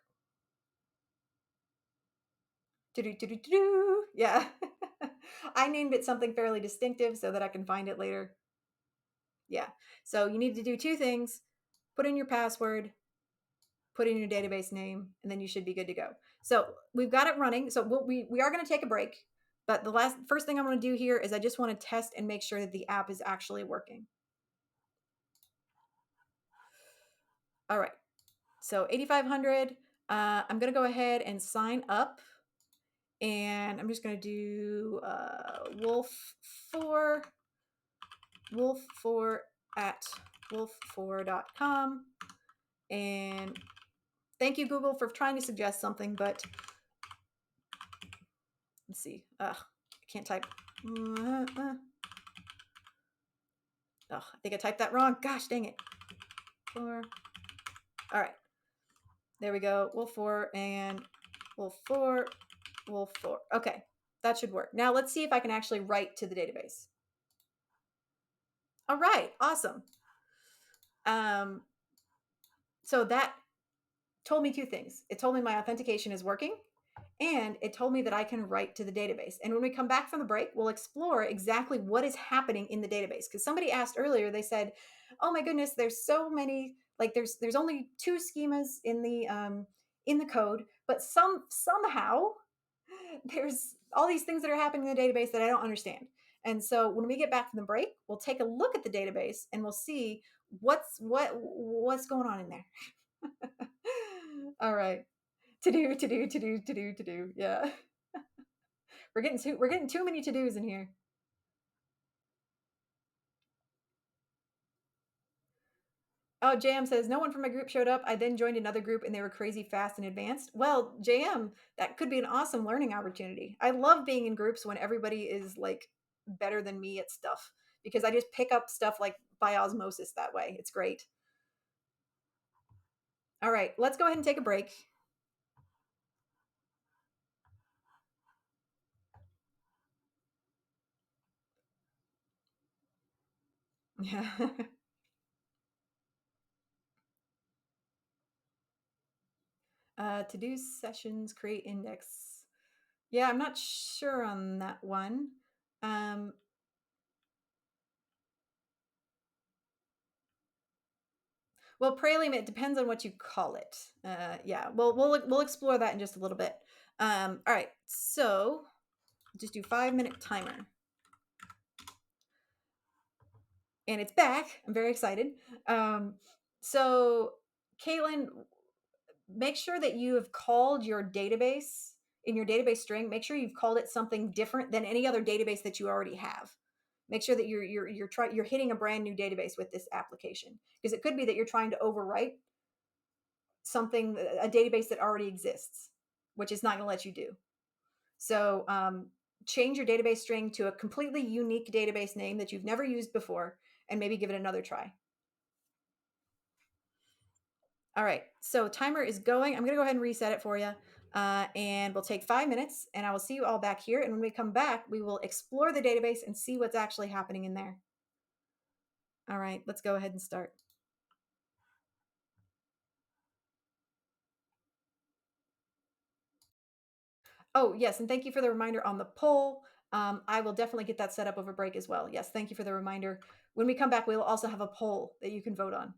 S1: Yeah. I named it something fairly distinctive so that I can find it later. Yeah. So you need to do two things. Put in your password, put in your database name, and then you should be good to go. So we've got it running. So we are going to take a break. But the first thing I'm going to do here is I just want to test and make sure that the app is actually working. All right. So 8500, I'm going to go ahead and sign up. And I'm just going to do wolf4 at wolf4.com. And thank you, Google, for trying to suggest something, but let's see. I can't type. I think I typed that wrong. Gosh, dang it. All right. There we go. Wolf 4 and Wolf 4, Wolf 4. Okay, that should work. Now let's see if I can actually write to the database. All right, awesome. Um, so that told me two things. It told me my authentication is working, and it told me that I can write to the database. And when we come back from the break, we'll explore exactly what is happening in the database. Because somebody asked earlier, they said, "Oh my goodness, there's so many. Like there's only two schemas in the code, but somehow there's all these things that are happening in the database that I don't understand." And so when we get back from the break, we'll take a look at the database and we'll see what's going on in there. All right. To do, to do, to do, to do, to do. Yeah. We're getting too many to dos in here. Oh, JM says no one from my group showed up. I then joined another group and they were crazy fast and advanced. Well, JM, that could be an awesome learning opportunity. I love being in groups when everybody is like better than me at stuff because I just pick up stuff like by osmosis that way. It's great. All right, let's go ahead and take a break. Yeah. To do sessions, create index. Yeah, I'm not sure on that one. Um, well, Praline, it depends on what you call it. Yeah, we'll explore that in just a little bit. All right, so just do 5 minute timer, and it's back. I'm very excited. Um, so, Caitlin, make sure that you have called your database in your database string. Make sure you've called it something different than any other database that you already have. Make sure that you're hitting a brand new database with this application because it could be that you're trying to overwrite something, a database that already exists, which is not going to let you do. So change your database string to a completely unique database name that you've never used before and maybe give it another try. All right, so timer is going. I'm going to go ahead and reset it for you. And we'll take 5 minutes and I will see you all back here. And when we come back, we will explore the database and see what's actually happening in there. All right, let's go ahead and start. Oh, yes, and thank you for the reminder on the poll. I will definitely get that set up over break as well. Yes, thank you for the reminder. When we come back, we'll also have a poll that you can vote on.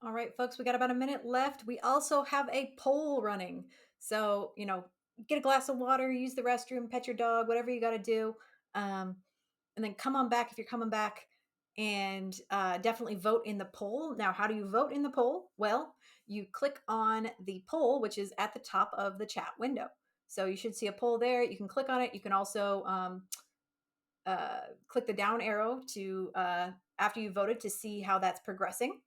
S1: All right, folks, we got about a minute left. We also have a poll running. So, get a glass of water, use the restroom, pet your dog, whatever you got to do. Um, and then come on back if you're coming back, and definitely vote in the poll. Now, how do you vote in the poll? Well, you click on the poll, which is at the top of the chat window. So you should see a poll there. You can click on it. You can also click the down arrow to after you voted to see how that's progressing.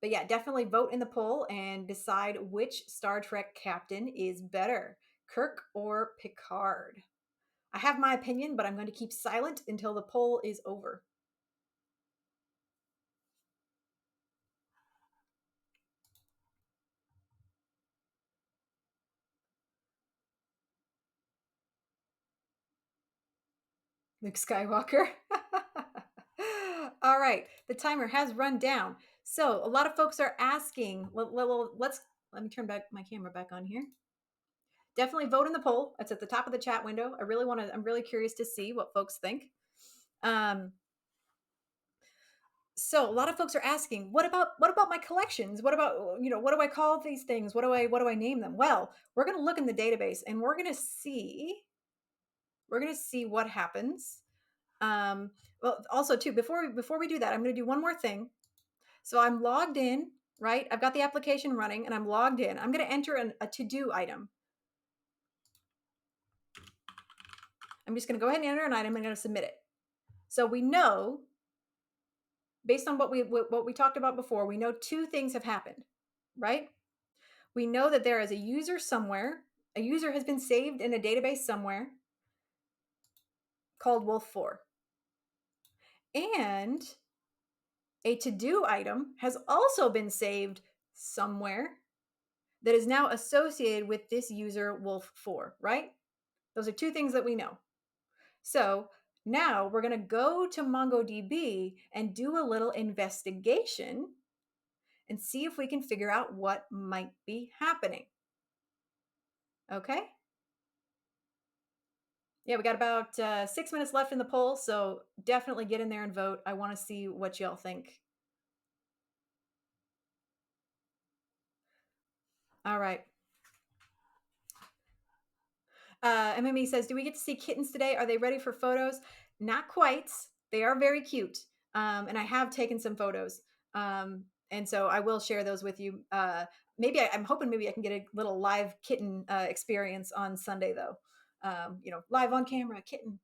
S1: But yeah, definitely vote in the poll and decide which Star Trek captain is better, Kirk or Picard. I have my opinion, but I'm going to keep silent until the poll is over. Luke Skywalker. All right, the timer has run down. So a lot of folks are asking. Let me turn back my camera back on here. Definitely vote in the poll. It's at the top of the chat window. I'm really curious to see what folks think. Um, so a lot of folks are asking, what about my collections? What about, what do I call these things? What do I name them? Well, we're going to look in the database and we're going to see what happens. Well, also too, before we do that, I'm going to do one more thing. So I'm logged in, right? I've got the application running and I'm logged in. I'm going to enter a to-do item. I'm just going to go ahead and enter an item and I'm going to submit it. So we know, based on what we talked about before, we know two things have happened, right? We know that there is a user somewhere. A user has been saved in a database somewhere called Wolf4. And a to-do item has also been saved somewhere that is now associated with this user Wolf4, right? Those are two things that we know. So now we're going to go to MongoDB and do a little investigation and see if we can figure out what might be happening. Okay? Yeah, we got about 6 minutes left in the poll, so definitely get in there and vote. I want to see what y'all think. All right. MME says, do we get to see kittens today? Are they ready for photos? Not quite. They are very cute. And I have taken some photos. And so I will share those with you. I'm hoping maybe I can get a little live kitten experience on Sunday, though. Live on camera, kitten.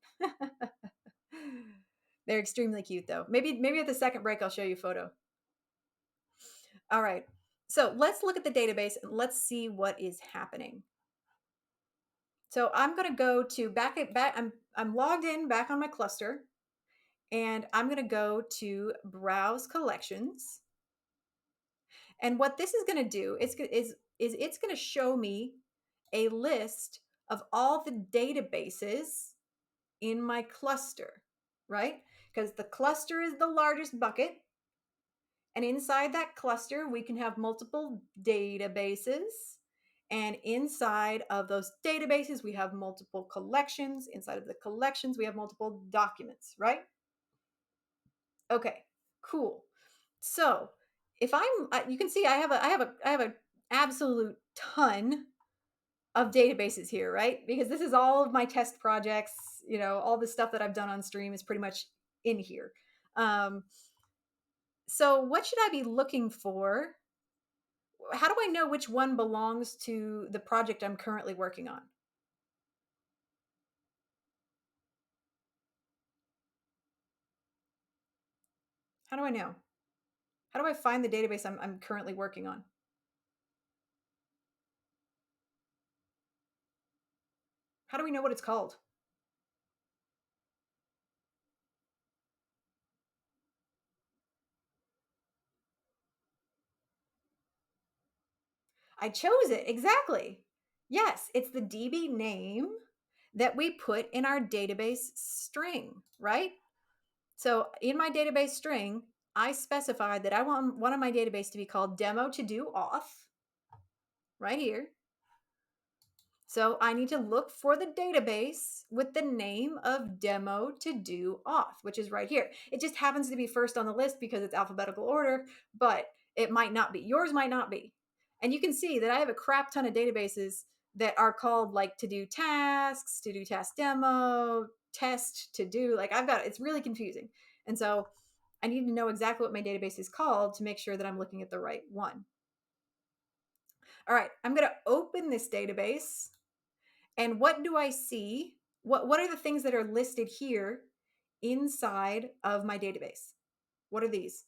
S1: They're extremely cute, though. Maybe at the second break, I'll show you a photo. All right. So let's look at the database and let's see what is happening. So I'm going to go to back. I'm logged in back on my cluster, and I'm going to go to Browse Collections. And what this is going to do is it's going to show me a list of all the databases in my cluster, right? Because the cluster is the largest bucket. And inside that cluster, we can have multiple databases. And inside of those databases, we have multiple collections. Inside of the collections, we have multiple documents, right? Okay, cool. So you can see I have an absolute ton of databases here, right? Because this is all of my test projects. All the stuff that I've done on stream is pretty much in here. So what should I be looking for? How do I know which one belongs to the project I'm currently working on? How do I know? How do I find the database I'm currently working on? How do we know what it's called? I chose it. Exactly. Yes, it's the DB name that we put in our database string, right? So in my database string, I specified that I want one of my database to be called demo to do auth right here. So I need to look for the database with the name of demo to do auth, which is right here. It just happens to be first on the list because it's alphabetical order, but it might not be. Yours might not be. And you can see that I have a crap ton of databases that are called like to do tasks, to do task demo, test to do. Like I've got, it's really confusing. And so I need to know exactly what my database is called to make sure that I'm looking at the right one. All right, I'm going to open this database. And what do I see? What are the things that are listed here inside of my database? What are these?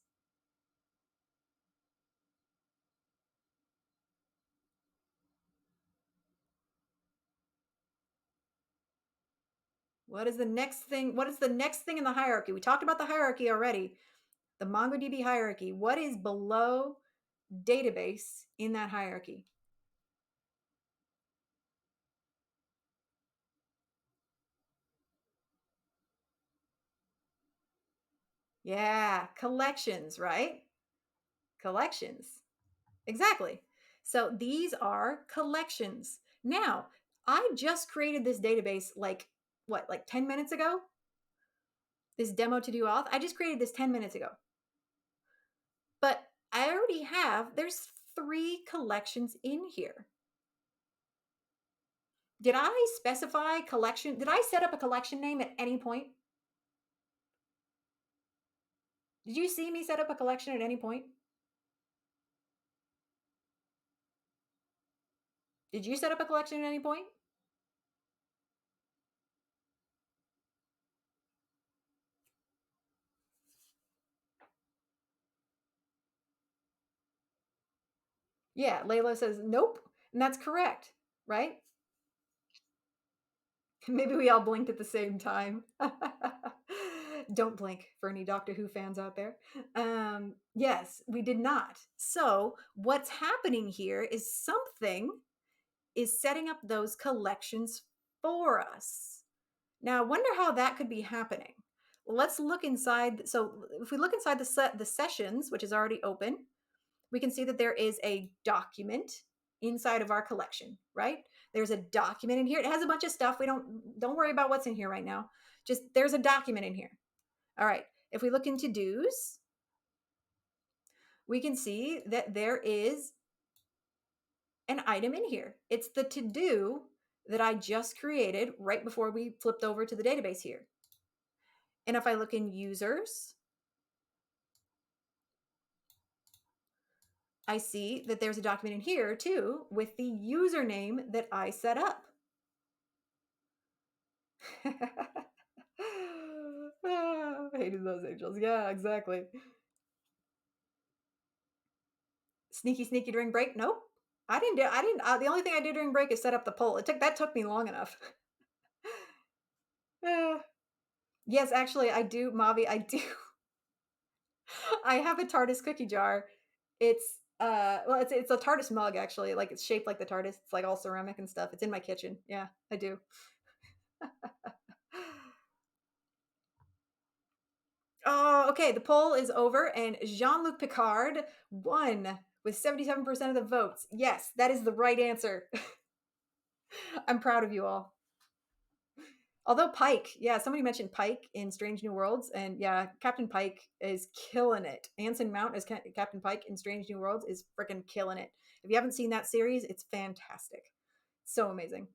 S1: What is the next thing? What is the next thing in the hierarchy? We talked about the hierarchy already. The MongoDB hierarchy. What is below database in that hierarchy? Yeah, collections, right? Collections. Exactly. So these are collections. Now, I just created this database like what, like 10 minutes ago? This demo to do auth. I just created this 10 minutes ago. But I already have, there's 3 collections in here. Did I specify collection? Did I set up a collection name at any point? Did you see me set up a collection at any point? Did you set up a collection at any point? Yeah, Layla says nope, and that's correct, right? Maybe we all blinked at the same time. Don't blink for any Doctor Who fans out there. Yes, we did not. So, what's happening here is something is setting up those collections for us. Now, I wonder how that could be happening. Let's look inside. So, if we look inside the sessions, which is already open, we can see that there is a document inside of our collection, right? There's a document in here. It has a bunch of stuff. We don't worry about what's in here right now. Just there's a document in here. All right. If we look into do's, we can see that there is an item in here. It's the to do that I just created right before we flipped over to the database here. And if I look in users, I see that there's a document in here too with the username that I set up. I hated those angels. Yeah, exactly. Sneaky, sneaky during break. Nope. I didn't. The only thing I did during break is set up the poll. That took me long enough. Uh, yes, actually, I do, Mavi. I do. I have a TARDIS cookie jar. It's well, it's a TARDIS mug actually. Like it's shaped like the TARDIS. It's like all ceramic and stuff. It's in my kitchen. Yeah, I do. Oh, okay. The poll is over, and Jean-Luc Picard won with 77% of the votes. Yes, that is the right answer. I'm proud of you all. Although Pike, yeah, somebody mentioned Pike in Strange New Worlds, and yeah, Captain Pike is killing it. Anson Mount as Captain Pike in Strange New Worlds is freaking killing it. If you haven't seen that series, it's fantastic. So amazing.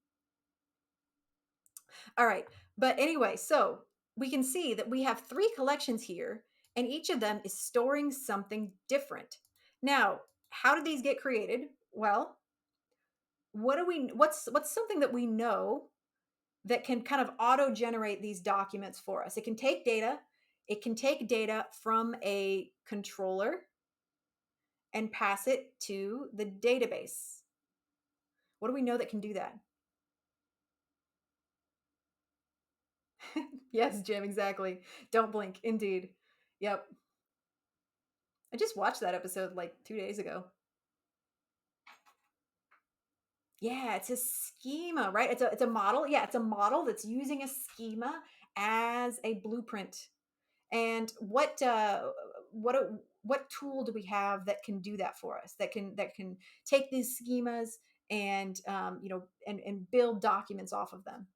S1: All right. But anyway, so we can see that we have 3 collections here, and each of them is storing something different. Now, how did these get created? Well, what's something that we know that can kind of auto generate these documents for us? It can take data. It can take data from a controller and pass it to the database. What do we know that can do that? Yes, Jim, exactly. Don't blink. Indeed. Yep. I just watched that episode like 2 days ago. Yeah, it's a schema, right? It's a model. Yeah, it's a model that's using a schema as a blueprint. And what tool do we have that can do that for us? That can take these schemas and and build documents off of them.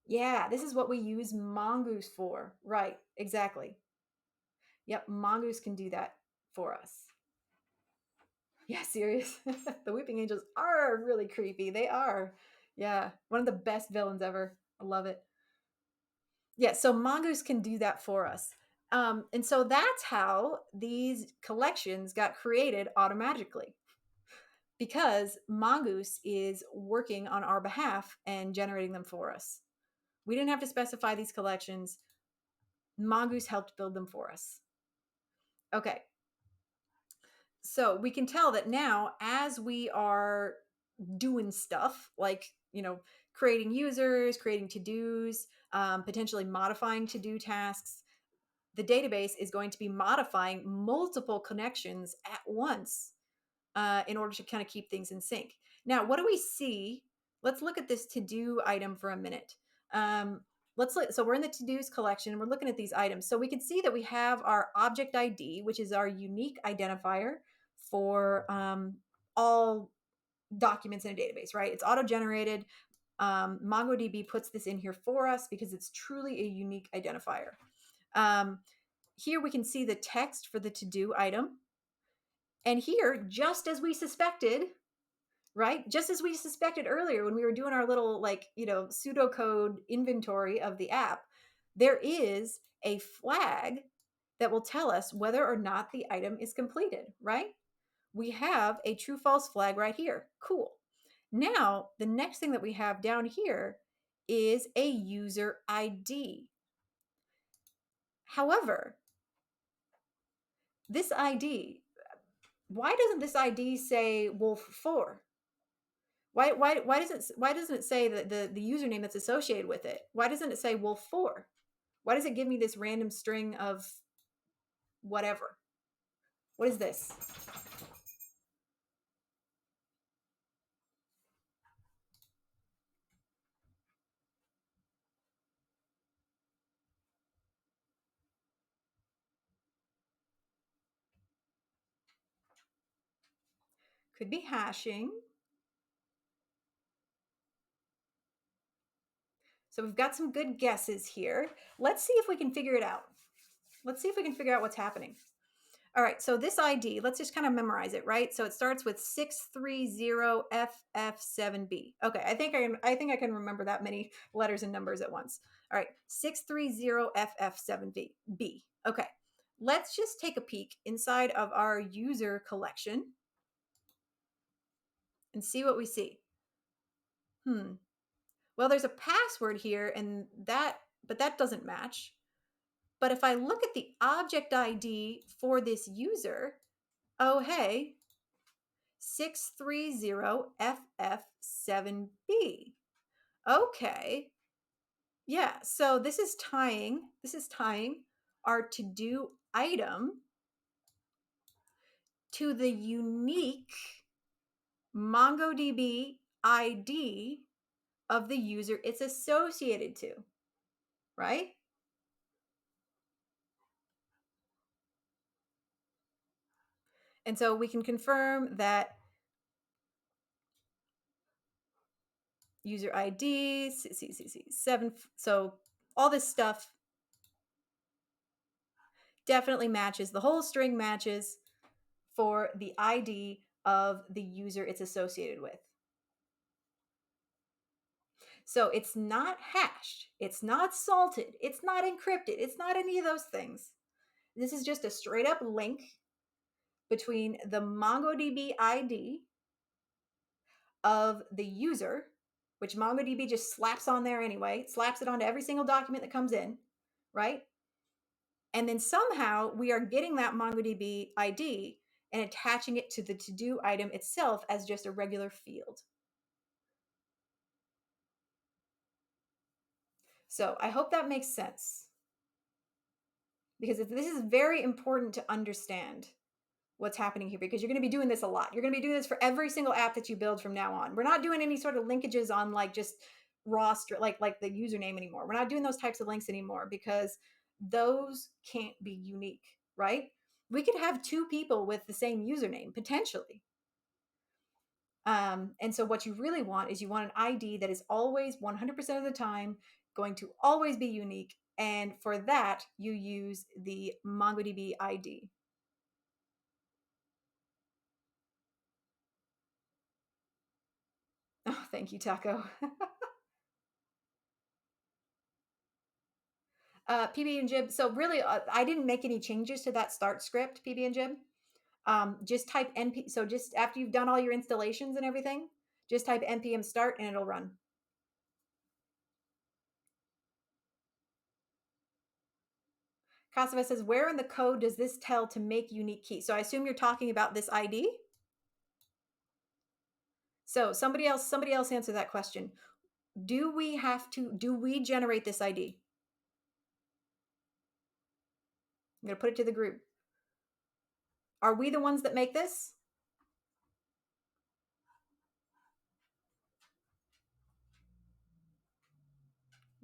S1: Yeah, this is what we use Mongoose for. Right, exactly. Yep, Mongoose can do that for us. Yeah, serious. The Weeping Angels are really creepy. They are. Yeah, one of the best villains ever. I love it. Yeah, so Mongoose can do that for us. And so that's how these collections got created automatically because Mongoose is working on our behalf and generating them for us. We didn't have to specify these collections. Mongoose helped build them for us. Okay, so we can tell that now as we are doing stuff like, creating users, creating to-dos, potentially modifying to-do tasks, the database is going to be modifying multiple connections at once in order to kind of keep things in sync. Now, what do we see? Let's look at this to-do item for a minute. Um, let's look. So we're in the to-dos collection and we're looking at these items. So we can see that we have our object ID, which is our unique identifier for all documents in a database, right? It's auto-generated. MongoDB puts this in here for us because it's truly a unique identifier. Here we can see the text for the to-do item. And here, just as we suspected, right? Just as we suspected earlier when we were doing our little pseudocode inventory of the app, there is a flag that will tell us whether or not the item is completed, right? We have a true false flag right here. Cool. Now, the next thing that we have down here is a user ID. However, this ID, why doesn't this ID say Wolf4? Why doesn't it say the username that's associated with it? Why doesn't it say Wolf4? Why does it give me this random string of whatever? What is this? Could be hashing. So we've got some good guesses here. Let's see if we can figure it out. Let's see if we can figure out what's happening. All right, so this ID, let's just kind of memorize it, right? So it starts with 630FF7B. Okay, I can remember that many letters and numbers at once. All right, 630FF7B. Okay, let's just take a peek inside of our user collection and see what we see. Well, there's a password here but that doesn't match. But if I look at the object ID for this user, oh, hey, 630FF7B. Okay. Yeah, so this is tying our to-do item to the unique MongoDB ID of the user it's associated to, right? And so we can confirm that user ID, seven. So all this stuff definitely matches. The whole string matches for the ID of the user it's associated with. So it's not hashed, it's not salted, it's not encrypted, it's not any of those things. This is just a straight up link between the MongoDB ID of the user, which MongoDB just slaps on there anyway, slaps it onto every single document that comes in, right? And then somehow we are getting that MongoDB ID and attaching it to the to-do item itself as just a regular field. So I hope that makes sense, because this is very important to understand what's happening here, because you're going to be doing this a lot. You're going to be doing this for every single app that you build from now on. We're not doing any sort of linkages on like just roster, like the username anymore. We're not doing those types of links anymore because those can't be unique. right? We could have two people with the same username potentially. And so what you really want is you want an ID that is always 100% of the time going to always be unique. And for that, you use the MongoDB ID. Oh, thank you, Taco. PB and Jib. So really, I didn't make any changes to that start script, PB and Jib. Just type np. So just after you've done all your installations and everything, just type npm start and it'll run. Kasava says, where in the code does this tell to make unique key? So I assume you're talking about this ID. So somebody else answer that question. Do we generate this ID? I'm going to put it to the group. Are we the ones that make this?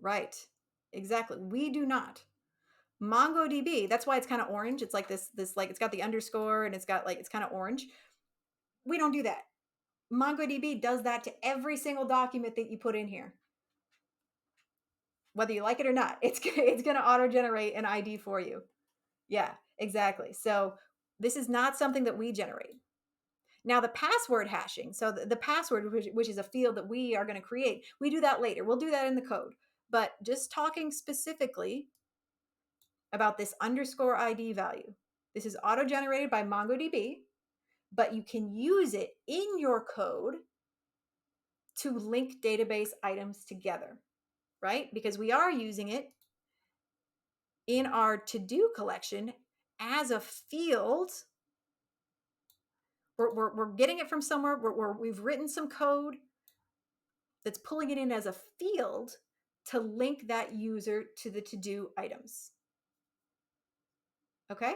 S1: Right. Exactly. We do not. MongoDB, that's why it's kind of orange. It's like this like it's got the underscore and it's got like it's kind of orange. We don't do that. MongoDB does that to every single document that you put in here. Whether you like it or not, it's going to auto generate an ID for you. Yeah, exactly. So this is not something that we generate. Now the password hashing, so the password, which is a field that we are going to create, we do that later. We'll do that in the code. But just talking specifically about this underscore ID value, this is auto-generated by MongoDB, but you can use it in your code to link database items together, right? Because we are using it in our to-do collection as a field. We're getting it from somewhere. We've written some code that's pulling it in as a field to link that user to the to-do items. Okay?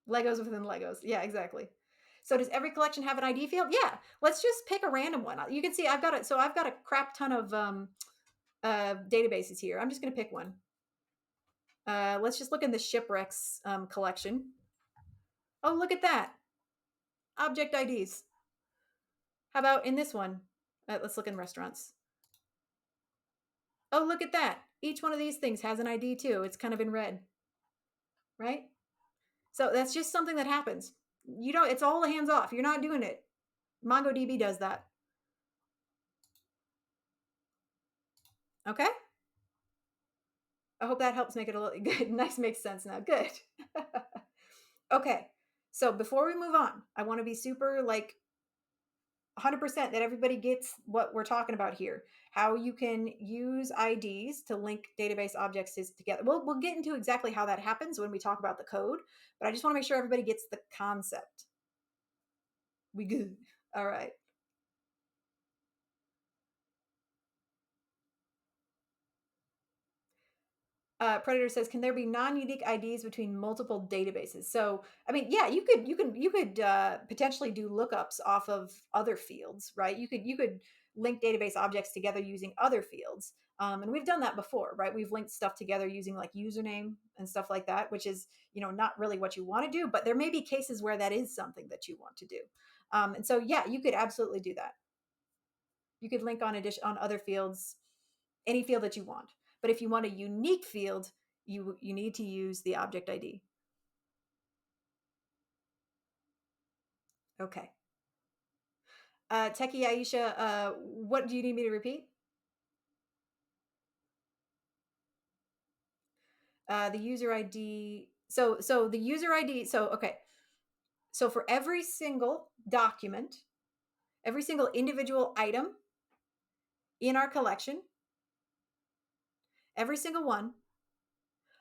S1: Legos within Legos. Yeah, exactly. So does every collection have an ID field? Yeah. Let's just pick a random one. You can see I've got it. So I've got a crap ton of databases here. I'm just going to pick one. Let's just look in the shipwrecks collection. Oh, look at that. Object IDs. How about in this one? Let's look in restaurants. Oh, look at that. Each one of these things has an ID too. It's kind of in red, right? So that's just something that happens. You know, it's all hands off. You're not doing it. MongoDB does that. Okay? I hope that helps make it a little good. Nice, makes sense now. Good. Okay. So before we move on, I want to be super like 100% that everybody gets what we're talking about here. How you can use IDs to link database objects together. We'll get into exactly how that happens when we talk about the code, but I just want to make sure everybody gets the concept. We good. All right. Predator says, "Can there be non-unique IDs between multiple databases?" So, I mean, yeah, you could potentially do lookups off of other fields, right? You could link database objects together using other fields, and we've done that before, right? We've linked stuff together using like username and stuff like that, which is not really what you want to do, but there may be cases where that is something that you want to do, and so yeah, you could absolutely do that. You could link on other fields, any field that you want. But if you want a unique field, you need to use the object ID. Okay. Techie Aisha, what do you need me to repeat? The user ID. So the user ID. So okay. So for every single document, every single individual item in our collection, every single one,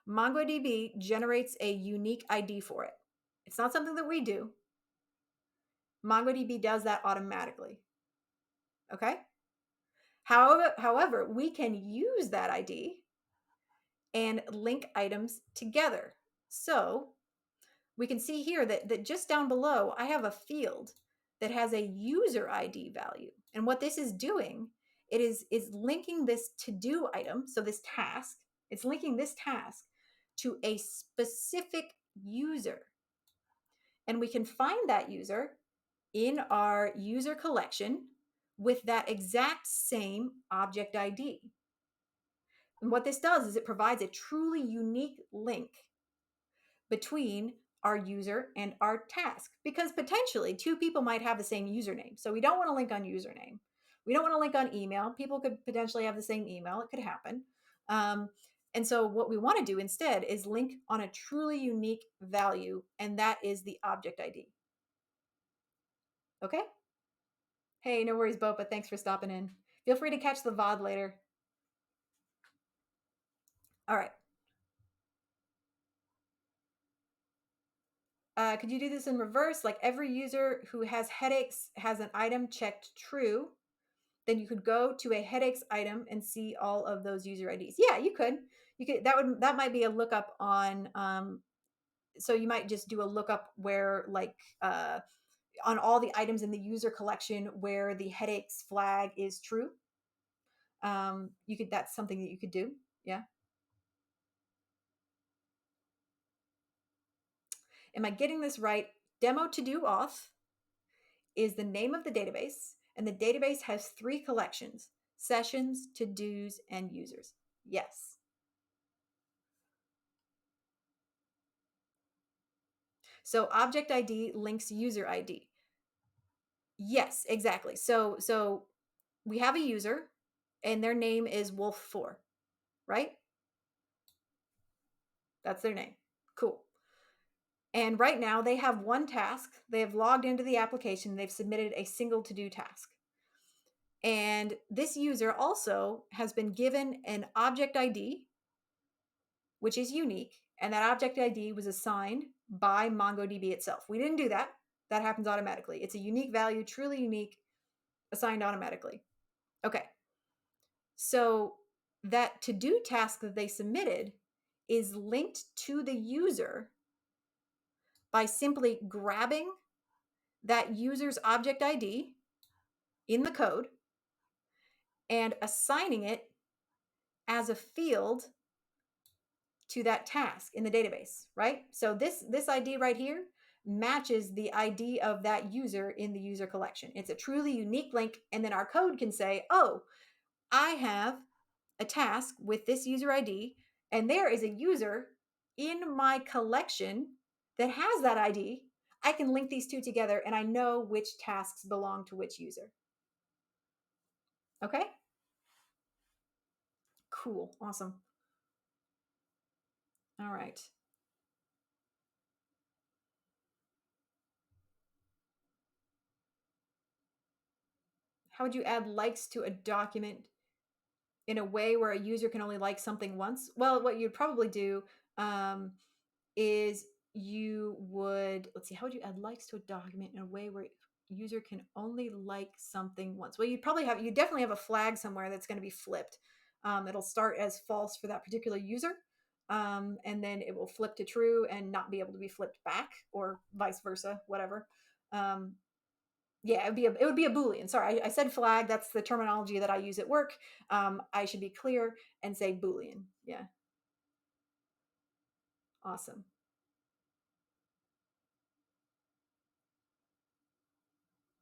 S1: MongoDB generates a unique ID for it. It's not something that we do. MongoDB does that automatically. Okay? However, we can use that ID and link items together. So we can see here that just down below, I have a field that has a user ID value. And what this is doing, is linking this to-do item, so this task, it's linking this task to a specific user. And we can find that user in our user collection with that exact same object ID. And what this does is it provides a truly unique link between our user and our task, because potentially two people might have the same username. So we don't want to link on username. We don't want to link on email. People could potentially have the same email. It could happen. And so what we want to do instead is link on a truly unique value, and that is the object ID. Okay? Hey, no worries, Bopa. Thanks for stopping in. Feel free to catch the VOD later. All right. Could you do this in reverse? Like every user who has headaches has an item checked true. Then you could go to a headaches item and see all of those user IDs. Yeah, you could. You could. That might be a lookup on. So you might just do a lookup where like on all the items in the user collection where the headaches flag is true. You could. That's something that you could do. Yeah. Am I getting this right? Demo to do auth is the name of the database, and the database has 3 collections: sessions, to dos, and users. Yes. So object ID links user ID. Yes, exactly. So we have a user and their name is Wolf4, right? That's their name. Cool. And right now they have one task. They have logged into the application. They've submitted a single to-do task. And this user also has been given an object ID, which is unique. And that object ID was assigned by MongoDB itself. We didn't do that. That happens automatically. It's a unique value, truly unique, assigned automatically. Okay. So that to-do task that they submitted is linked to the user by simply grabbing that user's object ID in the code and assigning it as a field to that task in the database, right? So this ID right here matches the ID of that user in the user collection. It's a truly unique link, and then our code can say, oh, I have a task with this user ID, and there is a user in my collection that has that ID. I can link these two together, and I know which tasks belong to which user. Okay? Cool. Awesome. All right. How would you add likes to a document in a way where a user can only like something once? Well, what you'd probably do is you would, let's see, how would you add likes to a document in a way where user can only like something once? Well, you definitely have a flag somewhere that's going to be flipped. It'll start as false for that particular user. And then it will flip to true and not be able to be flipped back, or vice versa, whatever. Yeah, it would be a Boolean. Sorry, I said flag. That's the terminology that I use at work. I should be clear and say Boolean. Yeah. Awesome.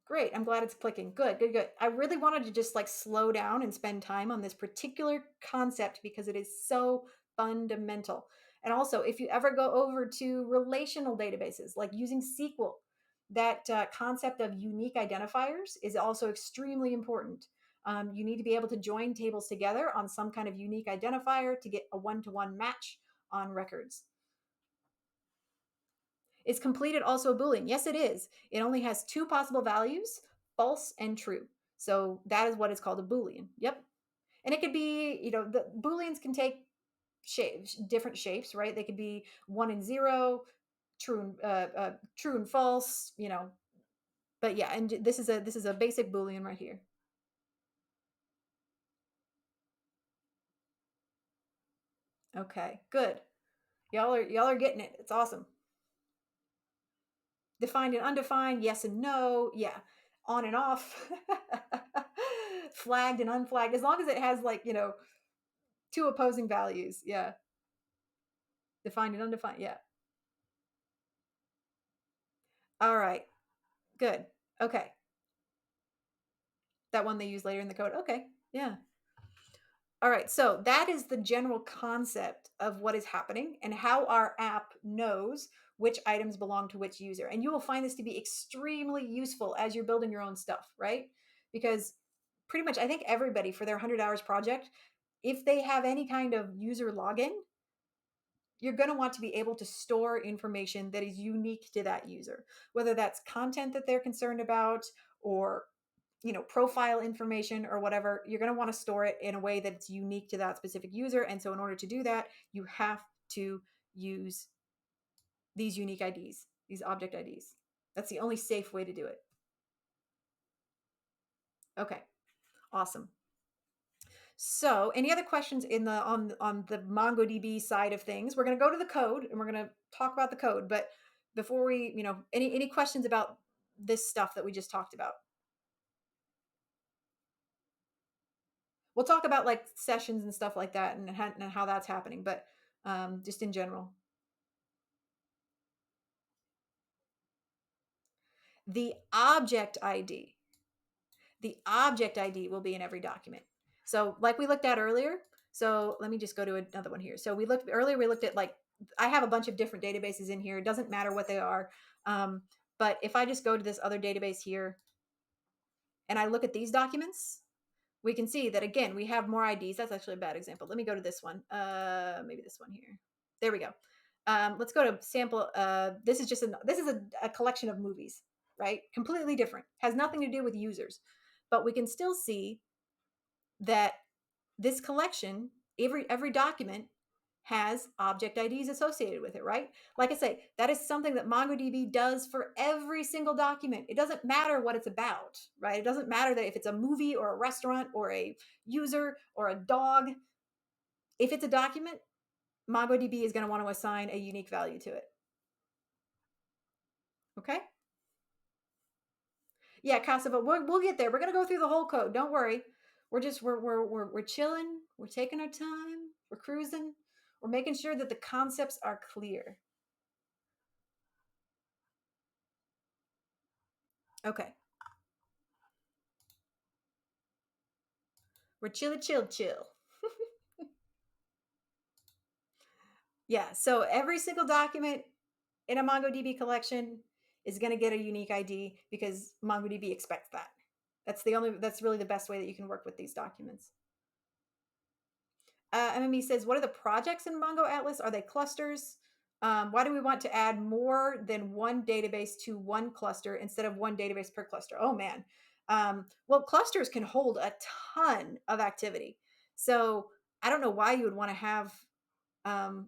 S1: Great. I'm glad it's clicking. Good, good, good. I really wanted to just like slow down and spend time on this particular concept because it is so fundamental. And also, if you ever go over to relational databases, like using SQL, that concept of unique identifiers is also extremely important. You need to be able to join tables together on some kind of unique identifier to get a one-to-one match on records. Is completed also a Boolean? Yes, it is. It only has 2 possible values, false and true. So that is what is called a Boolean. Yep. And it could be, the Booleans can take different shapes, right? They could be 1 and 0, true and false, But yeah, and this is a basic Boolean right here. Okay, good. Y'all are getting it. It's awesome. Defined and undefined, yes and no, yeah, on and off, flagged and unflagged, as long as it has like 2 opposing values. Yeah. Defined and undefined. Yeah. All right. Good. Okay. That one they use later in the code. Okay. Yeah. All right. So that is the general concept of what is happening and how our app knows which items belong to which user. And you will find this to be extremely useful as you're building your own stuff, right? Because pretty much, I think everybody for their 100 hours project, if they have any kind of user login, you're going to want to be able to store information that is unique to that user, whether that's content that they're concerned about or profile information or whatever. You're going to want to store it in a way that it's unique to that specific user. And so in order to do that, you have to use these unique IDs, these object IDs. That's the only safe way to do it. Okay, awesome. So, any other questions in the on the MongoDB side of things? We're going to go to the code and we're going to talk about the code. But before we, any questions about this stuff that we just talked about? We'll talk about like sessions and stuff like that and how that's happening. But just in general, the object ID, the object ID will be in every document. So, like we looked at earlier. So let me just go to another one here. So we looked earlier. We looked at like I have a bunch of different databases in here. It doesn't matter what they are. Um, but if I just go to this other database here and I look at these documents, we can see that again we have more IDs. That's actually a bad example. Let me go to this one. Maybe this one here. There we go. Let's go to sample. This is just a collection of movies, right? Completely different. Has nothing to do with users, but we can still see that this collection, every document has object IDs associated with it, right? Like I say, that is something that MongoDB does for every single document. It doesn't matter what it's about, right? It doesn't matter that if it's a movie or a restaurant or a user or a dog. If it's a document, MongoDB is going to want to assign a unique value to it. Okay? Yeah, Kosovo. We'll get there. We're going to go through the whole code. Don't worry. We're chilling. We're taking our time. We're cruising. We're making sure that the concepts are clear. Okay. We're chill. Yeah. So every single document in a MongoDB collection is going to get a unique ID because MongoDB expects that. That's really the best way that you can work with these documents. MME says, what are the projects in Mongo Atlas? Are they clusters? Why do we want to add more than one database to one cluster instead of one database per cluster? Oh man. Well, clusters can hold a ton of activity. So I don't know why you would want to have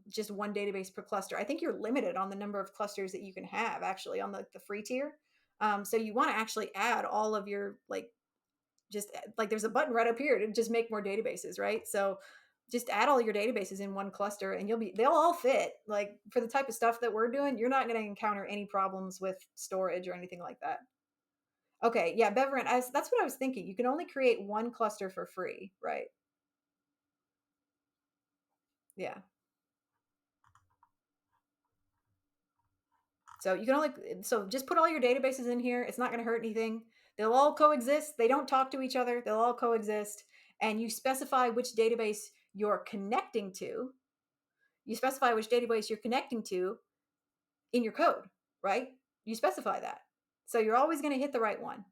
S1: just one database per cluster. I think you're limited on the number of clusters that you can have actually on the free tier. So you want to actually add all of your just like there's a button right up here to just make more databases, right? So just add all your databases in one cluster and they'll all fit. Like for the type of stuff that we're doing, you're not going to encounter any problems with storage or anything like that. Okay, yeah, Beverin, that's what I was thinking. You can only create one cluster for free, right? Yeah. So you can only just put all your databases in here. It's not going to hurt anything. They'll all coexist. They don't talk to each other. They'll all coexist. And you specify which database you're connecting to. You specify which database you're connecting to in your code, right? You specify that. So you're always going to hit the right one.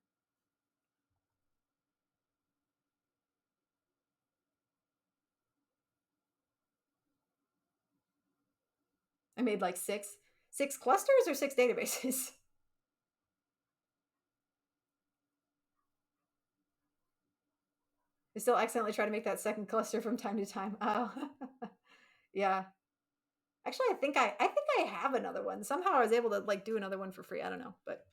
S1: I made like six clusters or six databases. I still accidentally try to make that second cluster from time to time. Oh, yeah. Actually, I think I have another one. Somehow I was able to like do another one for free. I don't know, but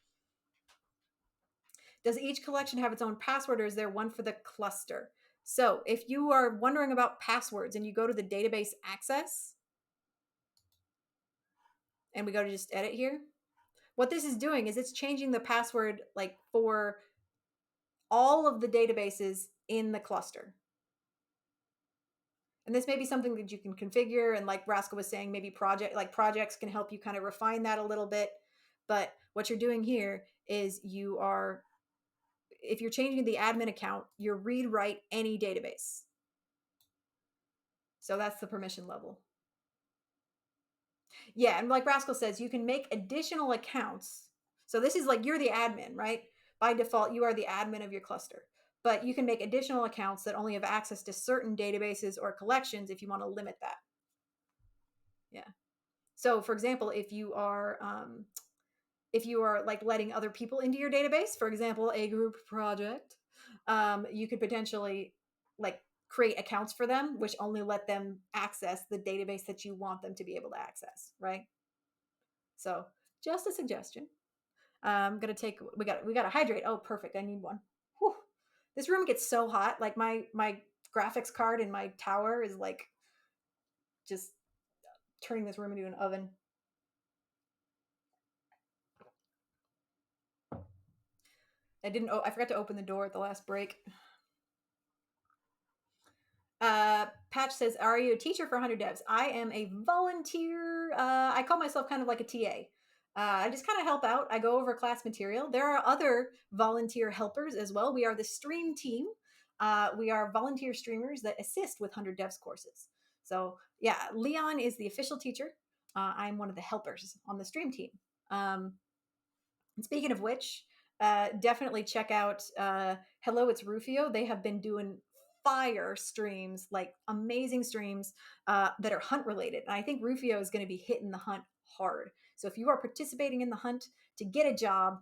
S1: does each collection have its own password or is there one for the cluster? So if you are wondering about passwords and you go to the database access and we go to just edit here, what this is doing is it's changing the password like for all of the databases in the cluster. And this may be something that you can configure. And like Rascal was saying, maybe projects can help you kind of refine that a little bit. But what you're doing here is if you're changing the admin account, you're read write any database. So that's the permission level. Yeah, and like Rascal says, you can make additional accounts. So this is like you're the admin, right? By default, you are the admin of your cluster. But you can make additional accounts that only have access to certain databases or collections if you want to limit that. Yeah. So, for example, if you are like letting other people into your database, for example, a group project, you could potentially like create accounts for them, which only let them access the database that you want them to be able to access, right? So, just a suggestion. I'm gonna take. We got to hydrate. Oh, perfect. I need one. Whew. This room gets so hot. Like my graphics card in my tower is like just turning this room into an oven. I didn't. Oh, I forgot to open the door at the last break. Patch says, "Are you a teacher for 100 devs?" I am a volunteer. I call myself kind of like a TA. I just kind of help out. I go over class material. There are other volunteer helpers as well. We are the stream team. We are volunteer streamers that assist with 100 devs courses. So yeah, Leon is the official teacher. I'm one of the helpers on the stream team. And speaking of which, definitely check out Hello, It's Rufio. They have been doing fire streams, like amazing streams that are hunt related. And I think Rufio is going to be hitting the hunt hard. So if you are participating in the hunt to get a job,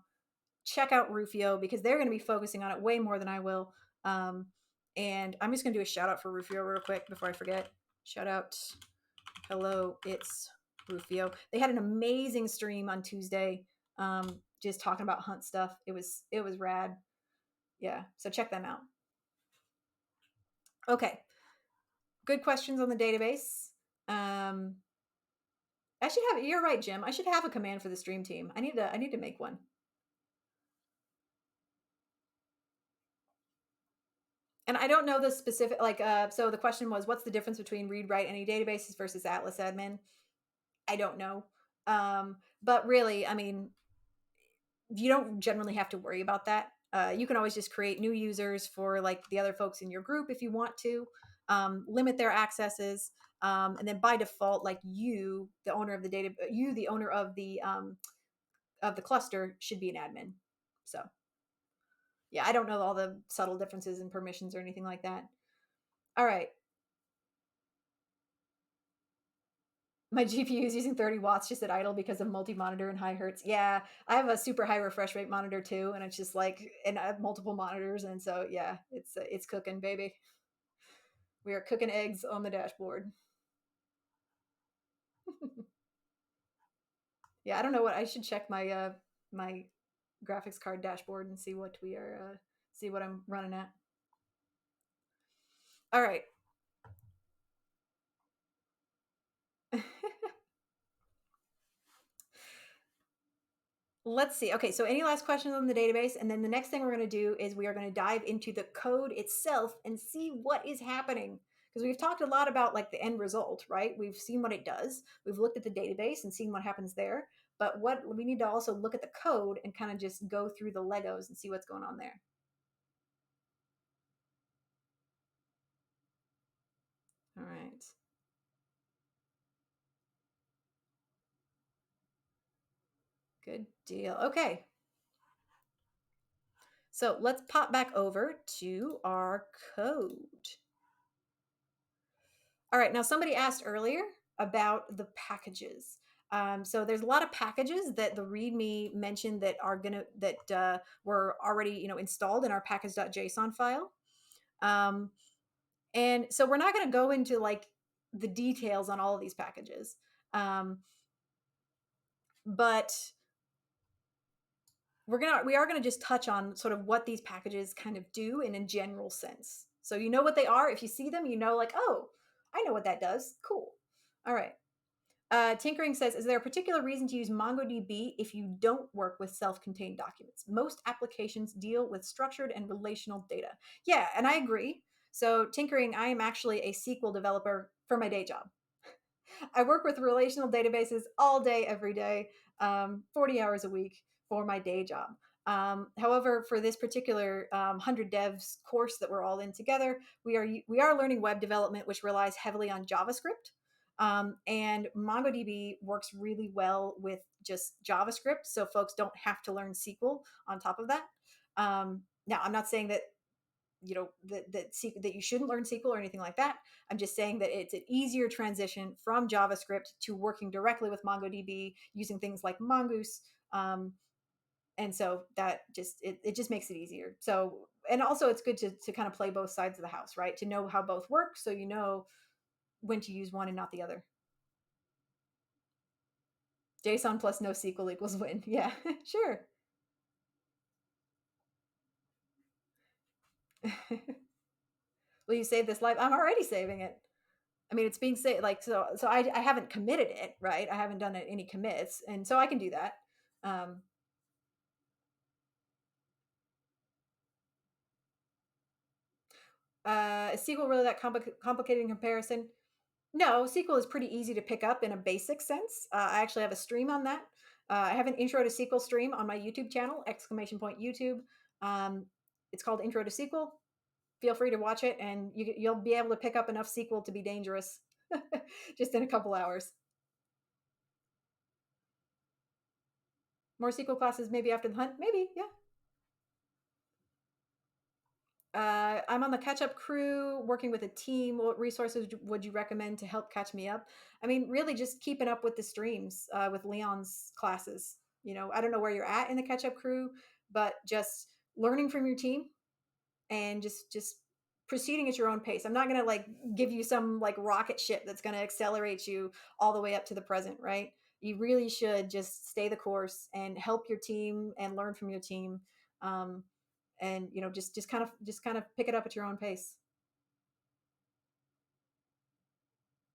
S1: check out Rufio because they're going to be focusing on it way more than I will. And I'm just going to do a shout out for Rufio real quick before I forget. Shout out, Hello, It's Rufio. They had an amazing stream on Tuesday, just talking about hunt stuff. It was rad. Yeah, so check them out. Okay, good questions on the database. I should have. You're right, Jim. I should have a command for the stream team. I need to make one. And I don't know the specific so the question was what's the difference between read write any databases versus Atlas admin? I don't know. But really, I mean, you don't generally have to worry about that. You can always just create new users for like the other folks in your group if you want to, limit their accesses, and then by default, like the owner of the data, the owner of the cluster, should be an admin. So yeah, I don't know all the subtle differences in permissions or anything like that. All right, my GPU is using 30 watts just at idle because of multi-monitor and high hertz. Yeah, I have a super high refresh rate monitor too, and it's just like, and I have multiple monitors, and so yeah, it's cooking, baby. We are cooking eggs on the dashboard. Yeah, I don't know what I should check my graphics card dashboard and see what see what I'm running at. All right. Let's see. Okay, so any last questions on the database? And then the next thing we're going to do is we are going to dive into the code itself and see what is happening. Because we've talked a lot about like the end result, right? We've seen what it does. We've looked at the database and seen what happens there. But what we need to also look at the code and kind of just go through the Legos and see what's going on there. All right. Good deal. Okay. So let's pop back over to our code. All right, now somebody asked earlier about the packages. So there's a lot of packages that the README mentioned that were already installed in our package.json file. And so we're not going to go into like the details on all of these packages, but we are gonna just touch on sort of what these packages kind of do in a general sense. So you know what they are. If you see them, like, oh, I know what that does. Cool. All right. Tinkering says, is there a particular reason to use MongoDB if you don't work with self-contained documents? Most applications deal with structured and relational data. Yeah, and I agree. So tinkering, I am actually a SQL developer for my day job. I work with relational databases all day, every day, 40 hours a week for my day job. However, for this particular 100 devs course that we're all in together, we are learning web development, which relies heavily on JavaScript. And MongoDB works really well with just JavaScript, so folks don't have to learn SQL on top of that. Now, I'm not saying that that you shouldn't learn SQL or anything like that. I'm just saying that it's an easier transition from JavaScript to working directly with MongoDB using things like Mongoose. And so that it just makes it easier. So, and also it's good to kind of play both sides of the house, right? To know how both work, so you know when to use one and not the other. JSON plus no SQL equals win. Yeah, sure. Will you save this live? I'm already saving it. I mean, it's being saved, like, so I haven't committed it, right? I haven't done any commits, and so I can do that. Um, is SQL really that complicated in comparison? No, SQL is pretty easy to pick up in a basic sense. I actually have a stream on that. I have an intro to SQL stream on my YouTube channel, exclamation point YouTube. Um, it's called Intro to SQL. Feel free to watch it, and you'll be able to pick up enough SQL to be dangerous just in a couple hours. More SQL classes maybe after the hunt? Maybe, yeah. I'm on the catch up crew, working with a team. What resources would you recommend to help catch me up? I mean, really just keeping up with the streams with Leon's classes. I don't know where you're at in the catch up crew, but just learning from your team and just proceeding at your own pace. I'm not going to like give you some like rocket ship that's going to accelerate you all the way up to the present, right? You really should just stay the course and help your team and learn from your team. Um, and just kind of pick it up at your own pace.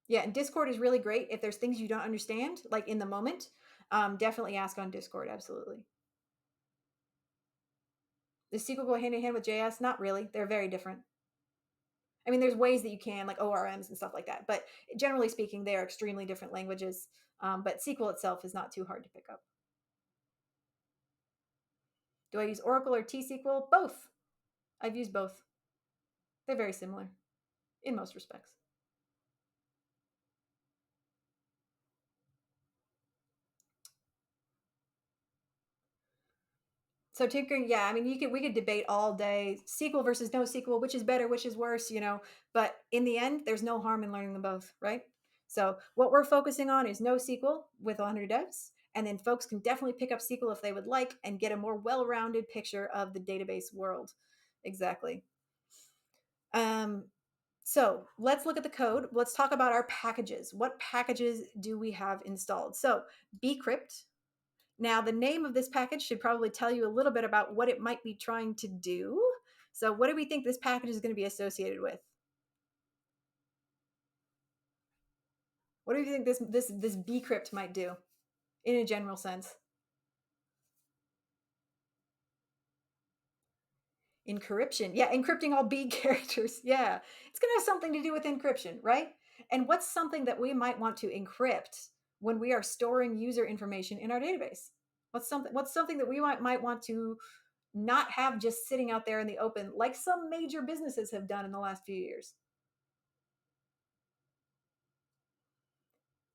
S1: Yeah, and Discord is really great if there's things you don't understand, like in the moment. Definitely ask on Discord. Absolutely. Does SQL go hand in hand with JS? Not really. They're very different. I mean, there's ways that you can, like ORMs and stuff like that, but generally speaking, they are extremely different languages. But SQL itself is not too hard to pick up. Do I use Oracle or T-SQL? Both. I've used both. They're very similar in most respects. So tinkering, yeah, I mean, we could debate all day SQL versus no SQL, which is better, which is worse. But in the end, there's no harm in learning them both, right? So what we're focusing on is no SQL with 100 devs, and then folks can definitely pick up SQL if they would like and get a more well-rounded picture of the database world. Exactly. Um, so let's look at the code. Let's talk about our packages. What packages do we have installed? So bcrypt. Now, the name of this package should probably tell you a little bit about what it might be trying to do. So what do we think this package is going to be associated with? What do you think this bcrypt might do in a general sense? Encryption. Yeah, encrypting all B characters. Yeah. It's going to have something to do with encryption, right? And what's something that we might want to encrypt when we are storing user information in our database? What's something that we might want to not have just sitting out there in the open like some major businesses have done in the last few years?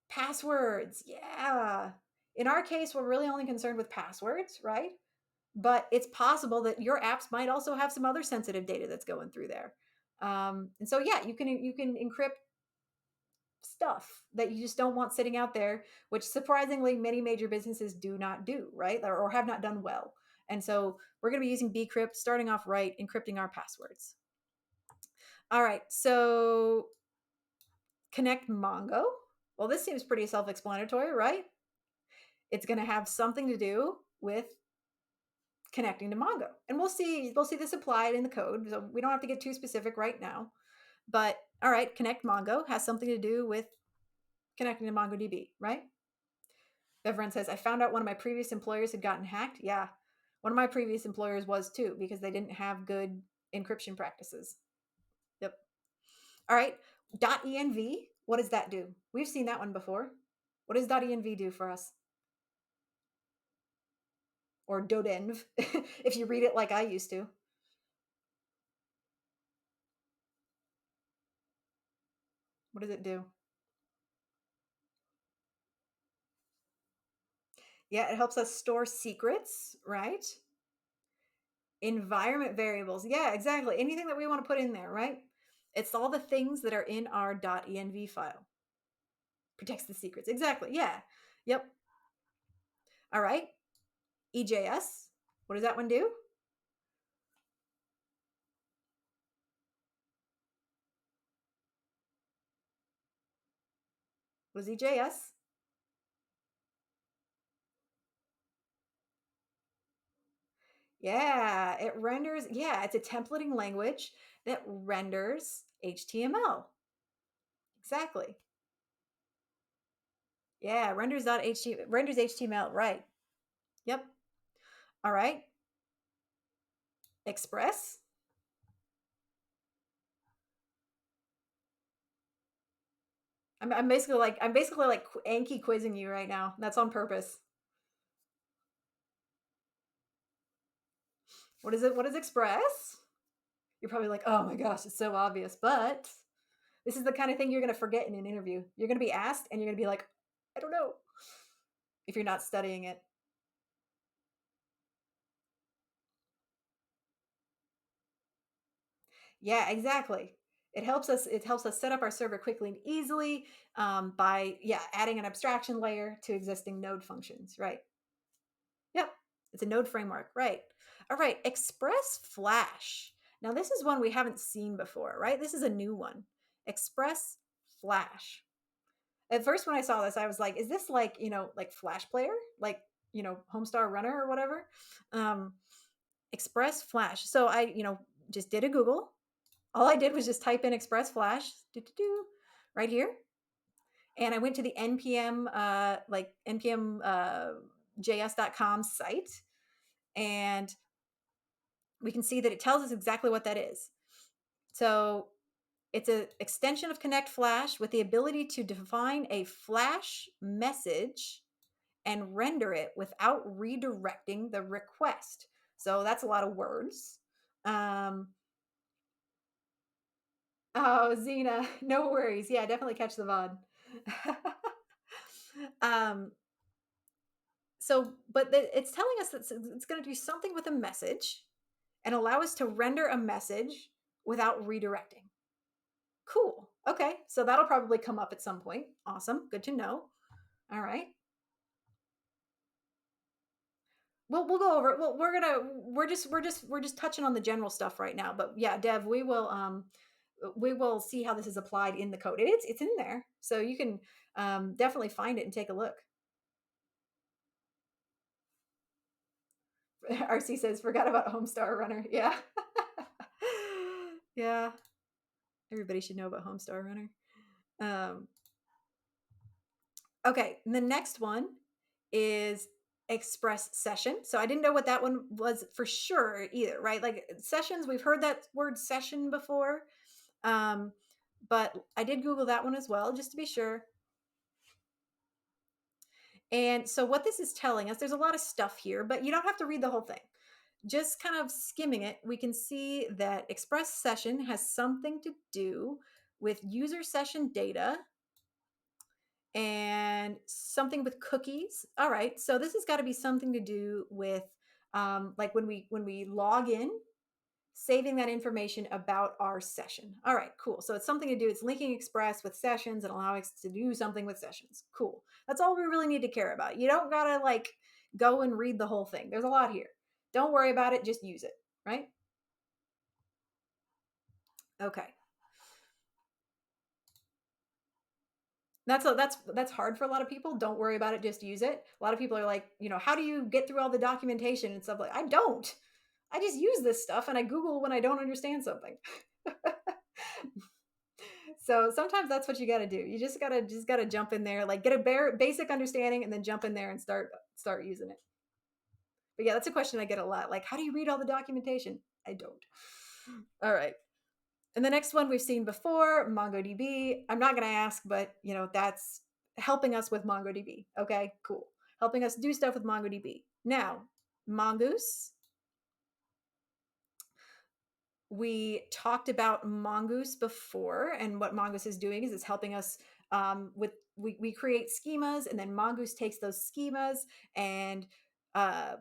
S1: Passwords. Yeah. In our case, we're really only concerned with passwords, right? But it's possible that your apps might also have some other sensitive data that's going through there. And so, yeah, you can encrypt stuff that you just don't want sitting out there, which surprisingly many major businesses do not do, right? Or have not done well. And so we're going to be using bcrypt, starting off right, encrypting our passwords. All right, so connect Mongo. Well, this seems pretty self-explanatory, right? It's going to have something to do with connecting to Mongo. And we'll see this applied in the code. So we don't have to get too specific right now. But all right, connect Mongo has something to do with connecting to MongoDB, right? Everyone says, I found out one of my previous employers had gotten hacked. Yeah. One of my previous employers was too, because they didn't have good encryption practices. Yep. All right. .env, what does that do? We've seen that one before. What does .env do for us? Or .dodenv, if you read it like I used to. What does it do? Yeah, it helps us store secrets, right? Environment variables. Yeah, exactly. Anything that we want to put in there, right? It's all the things that are in our .env file. Protects the secrets. Exactly. Yeah. Yep. All right. EJS. What does that one do? What is EJS? Yeah, it renders, yeah, it's a templating language that renders HTML. Exactly. Yeah, renders HTML, right. Yep. All right. Express. I'm basically like Anki quizzing you right now. That's on purpose. What is it? What is Express? You're probably like, oh my gosh, it's so obvious. But this is the kind of thing you're going to forget in an interview. You're going to be asked and you're going to be like, I don't know, if you're not studying it. Yeah, exactly. It helps us set up our server quickly and easily, by, yeah, adding an abstraction layer to existing node functions. Right. Yep. It's a node framework. Right. All right. Express Flash. Now, this is one we haven't seen before, right? This is a new one. Express Flash. At first, when I saw this, I was like, is this like, like Flash Player? Like, Homestar Runner or whatever? Um, Express Flash. So I, just did a Google. All I did was just type in Express Flash right here. And I went to the npm, like npm, js.com site, and we can see that it tells us exactly what that is. So it's an extension of Connect Flash with the ability to define a Flash message and render it without redirecting the request. So that's a lot of words. Um, oh, Xena, no worries. Yeah, definitely catch the VOD. um, but it's telling us that it's going to do something with a message and allow us to render a message without redirecting. Cool. Okay, so that'll probably come up at some point. Awesome. Good to know. All right. We'll go over it. Well, we're just touching on the general stuff right now. But yeah, Dev, we will see how this is applied in the code. It's in there, so you can, definitely find it and take a look. RC says, forgot about Homestar Runner. Yeah. Yeah. Everybody should know about Homestar Runner. Um, okay. And the next one is Express Session. So I didn't know what that one was for sure either, right? Like sessions, we've heard that word session before. Um, but I did Google that one as well, just to be sure. And so what this is telling us, there's a lot of stuff here, but you don't have to read the whole thing. Just kind of skimming it, we can see that Express Session has something to do with user session data and something with cookies. All right, so this has got to be something to do with, like when we log in, saving that information about our session. All right, cool. So it's something to do. It's linking Express with sessions and allowing us to do something with sessions. Cool. That's all we really need to care about. You don't gotta like go and read the whole thing. There's a lot here. Don't worry about it. Just use it. Right. Okay. That's hard for a lot of people. Don't worry about it, just use it. A lot of people are like, how do you get through all the documentation and stuff? Like, I don't. I just use this stuff and I Google when I don't understand something. So sometimes that's what you got to do. You just gotta jump in there, like get a basic understanding, and then jump in there and start using it. But yeah, that's a question I get a lot. Like, how do you read all the documentation? I don't. All right. And the next one we've seen before, MongoDB. I'm not going to ask, but that's helping us with MongoDB. Okay, cool. Helping us do stuff with MongoDB. Now, Mongoose. We talked about Mongoose before, and what Mongoose is doing is it's helping us with we create schemas, and then Mongoose takes those schemas and uh,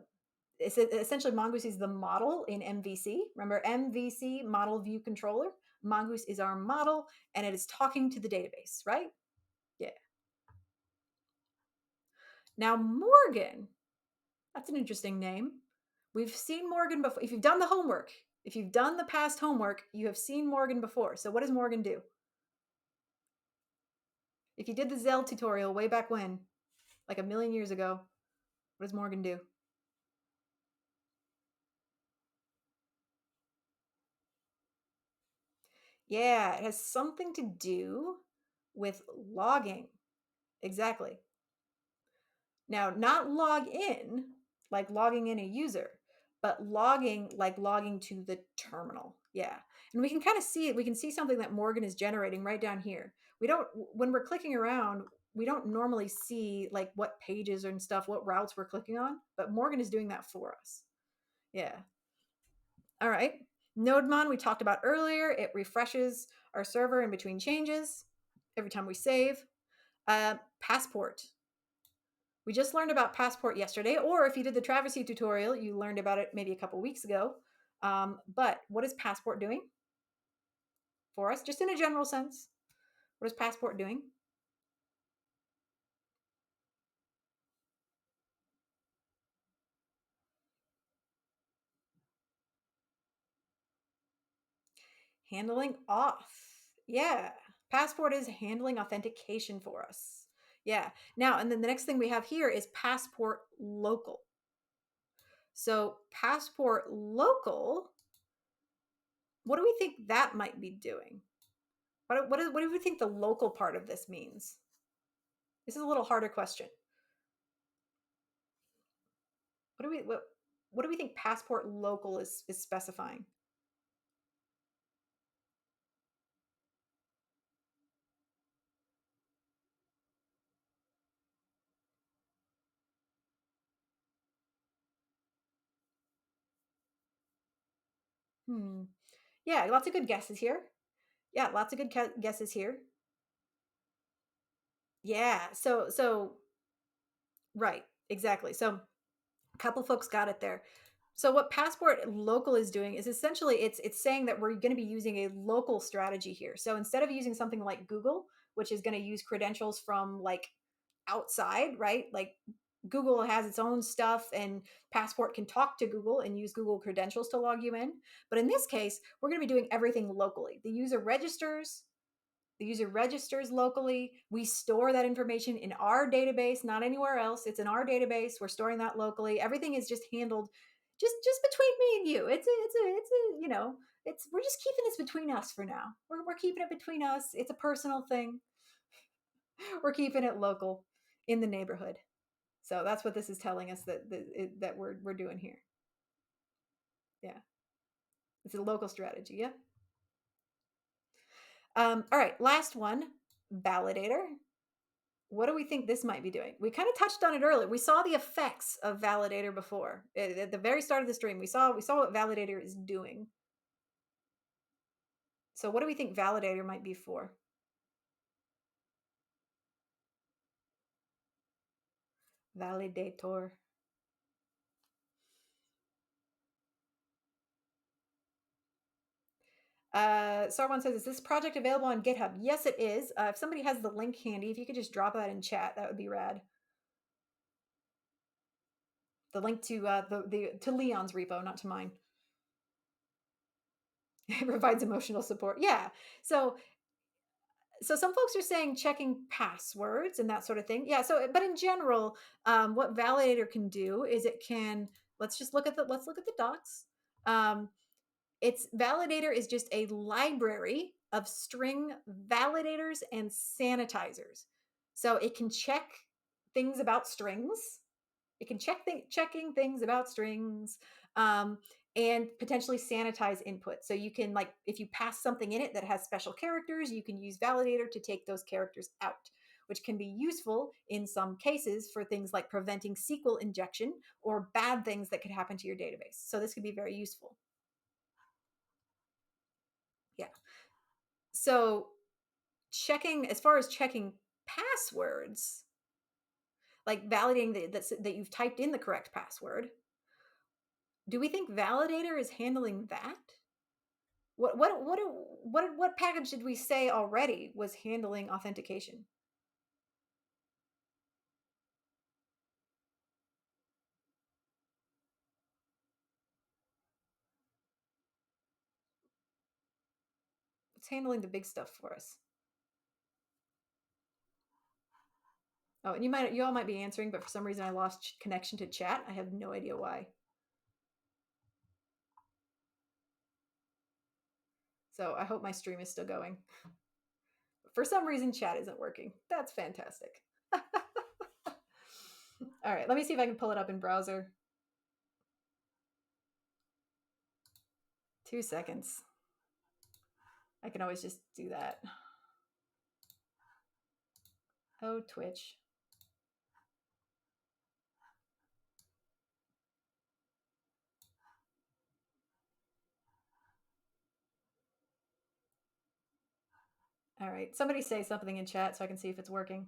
S1: essentially Mongoose is the model in MVC. Remember MVC, model view controller. Mongoose is our model, and it is talking to the database, right? Yeah. Now Morgan, that's an interesting name. We've seen Morgan before. If you've done the homework, if you've done the past homework, you have seen Morgan before. So what does Morgan do? If you did the Zell tutorial way back when, like a million years ago, what does Morgan do? Yeah, it has something to do with logging. Exactly. Now, not log in like logging in a user, but logging like logging to the terminal. Yeah. And we can kind of see it. We can see something that Morgan is generating right down here. We don't, when we're clicking around, we don't normally see like what pages and stuff, what routes we're clicking on, but Morgan is doing that for us. Yeah. All right. NodeMon we talked about earlier. It refreshes our server in between changes every time we save. Passport. We just learned about Passport yesterday, or if you did the Travesty tutorial, you learned about it maybe a couple weeks ago. But what is Passport doing for us, just in a general sense? What is Passport doing? Handling auth. Yeah. Passport is handling authentication for us. Yeah. Now, and then the next thing we have here is Passport Local. So, Passport Local, what do we think that might be doing? What do we think the local part of this means? This is a little harder question. What do we think Passport Local is specifying? Hmm. Yeah, lots of good guesses here. Yeah, lots of good guesses here. Yeah. So right, exactly. So a couple folks got it there. So what Passport Local is doing is essentially it's saying that we're going to be using a local strategy here. So instead of using something like Google, which is going to use credentials from like outside, right? Like Google has its own stuff and Passport can talk to Google and use Google credentials to log you in. But in this case, we're going to be doing everything locally. The user registers locally. We store that information in our database, not anywhere else. It's in our database. We're storing that locally. Everything is just handled just between me and you. It's we're just keeping this between us for now. We're keeping it between us. It's a personal thing. We're keeping it local in the neighborhood. So that's what this is telling us that we're doing here. Yeah, it's a local strategy. Yeah. All right, last one, validator. What do we think this might be doing? We kind of touched on it earlier. We saw the effects of validator before. At the very start of the stream, we saw what validator is doing. So what do we think validator might be for? Validator. Sarwan says, is this project available on GitHub? Yes, it is. If somebody has the link handy, if you could just drop that in chat, that would be rad. The link to to Leon's repo, not to mine. It provides emotional support. Yeah. So some folks are saying checking passwords and that sort of thing. Yeah. So, but in general, what validator can do is it can let's look at the docs. Um, its validator is just a library of string validators and sanitizers. So it can check things about strings. It can checking things about strings, um, and potentially sanitize input. So you can, like, if you pass something in it that has special characters, you can use validator to take those characters out, which can be useful in some cases for things like preventing SQL injection or bad things that could happen to your database. So this could be very useful. Yeah. So checking, as far as checking passwords, like validating that you've typed in the correct password, do we think validator is handling that? What package did we say already was handling authentication? It's handling the big stuff for us. Oh, and you all might be answering, but for some reason I lost connection to chat. I have no idea why. So I hope my stream is still going. For some reason, chat isn't working. That's fantastic. All right, let me see if I can pull it up in browser. 2 seconds. I can always just do that. Oh, Twitch. All right, somebody say something in chat so I can see if it's working.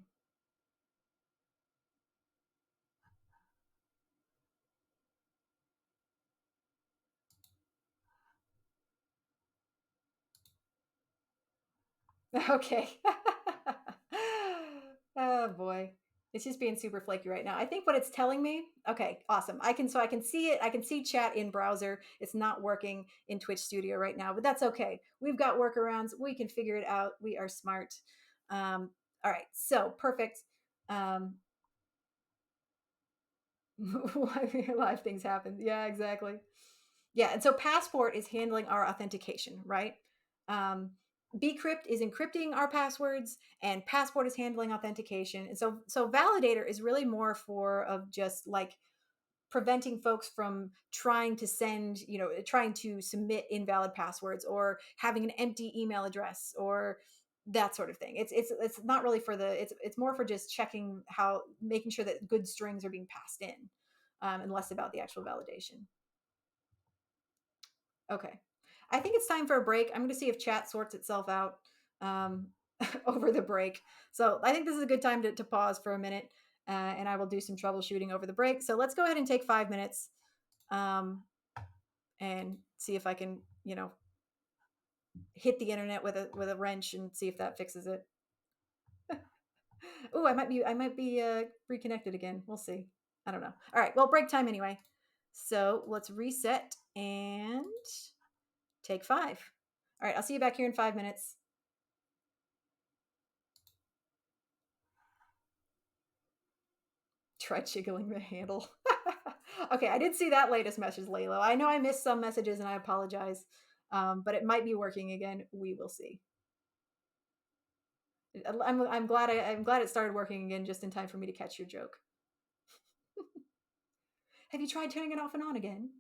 S1: Okay. Oh boy. It's just being super flaky right now. I think what it's telling me, okay, awesome. I can see it. I can see chat in browser. It's not working in Twitch Studio right now, but that's okay. We've got workarounds. We can figure it out. We are smart. All right. So perfect. Um, live things happen. Yeah, exactly. Yeah, and so Passport is handling our authentication, right? Um, Bcrypt is encrypting our passwords, and Passport is handling authentication. And so Validator is really more for of just like preventing folks from trying to send, trying to submit invalid passwords or having an empty email address or that sort of thing. It's not really for the it's more for just checking how making sure that good strings are being passed in, and less about the actual validation. Okay. I think it's time for a break. I'm going to see if chat sorts itself out um, over the break. So I think this is a good time to pause for a minute, and I will do some troubleshooting over the break. So let's go ahead and take 5 minutes, and see if I can, hit the internet with a wrench and see if that fixes it. Oh, I might be reconnected again. We'll see. I don't know. All right. Well, break time anyway. So let's reset and take 5. All right. I'll see you back here in 5 minutes. Try jiggling the handle. Okay, I did see that latest message, Laylo. I know I missed some messages and I apologize, but it might be working again. We will see. I'm glad it started working again just in time for me to catch your joke. Have you tried turning it off and on again?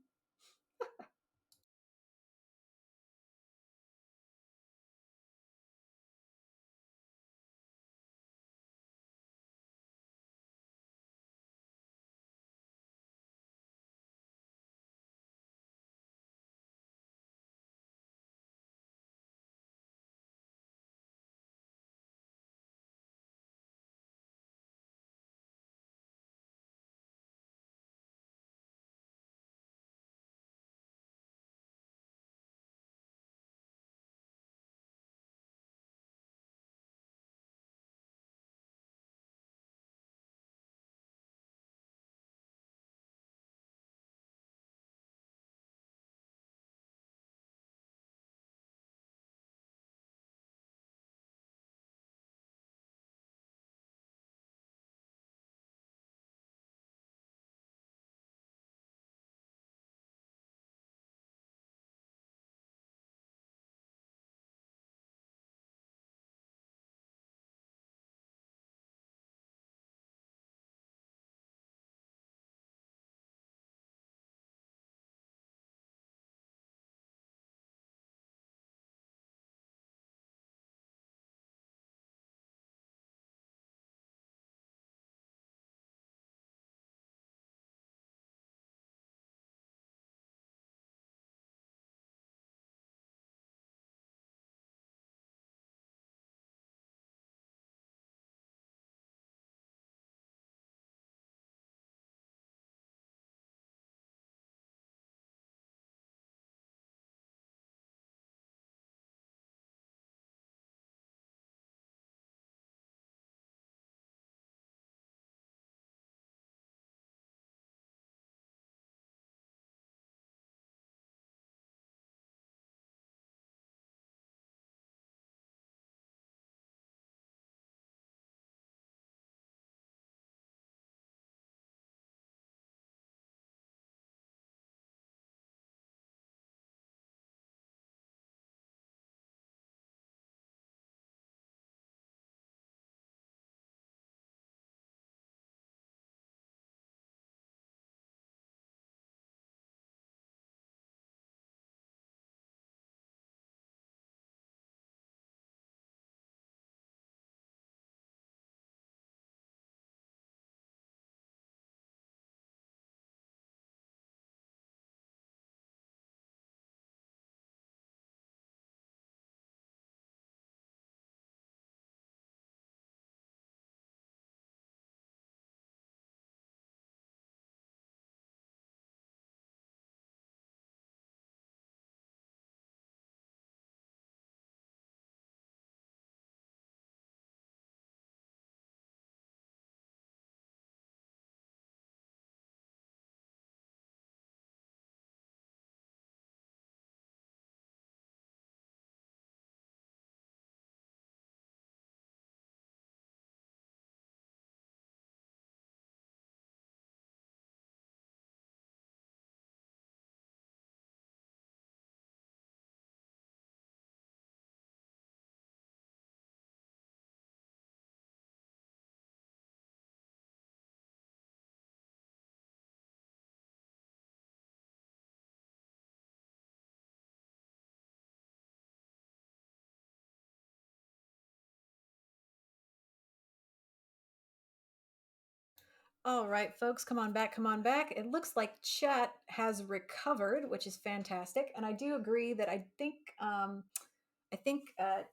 S1: All right, folks, come on back, come on back. It looks like chat has recovered, which is fantastic. And I do agree that I think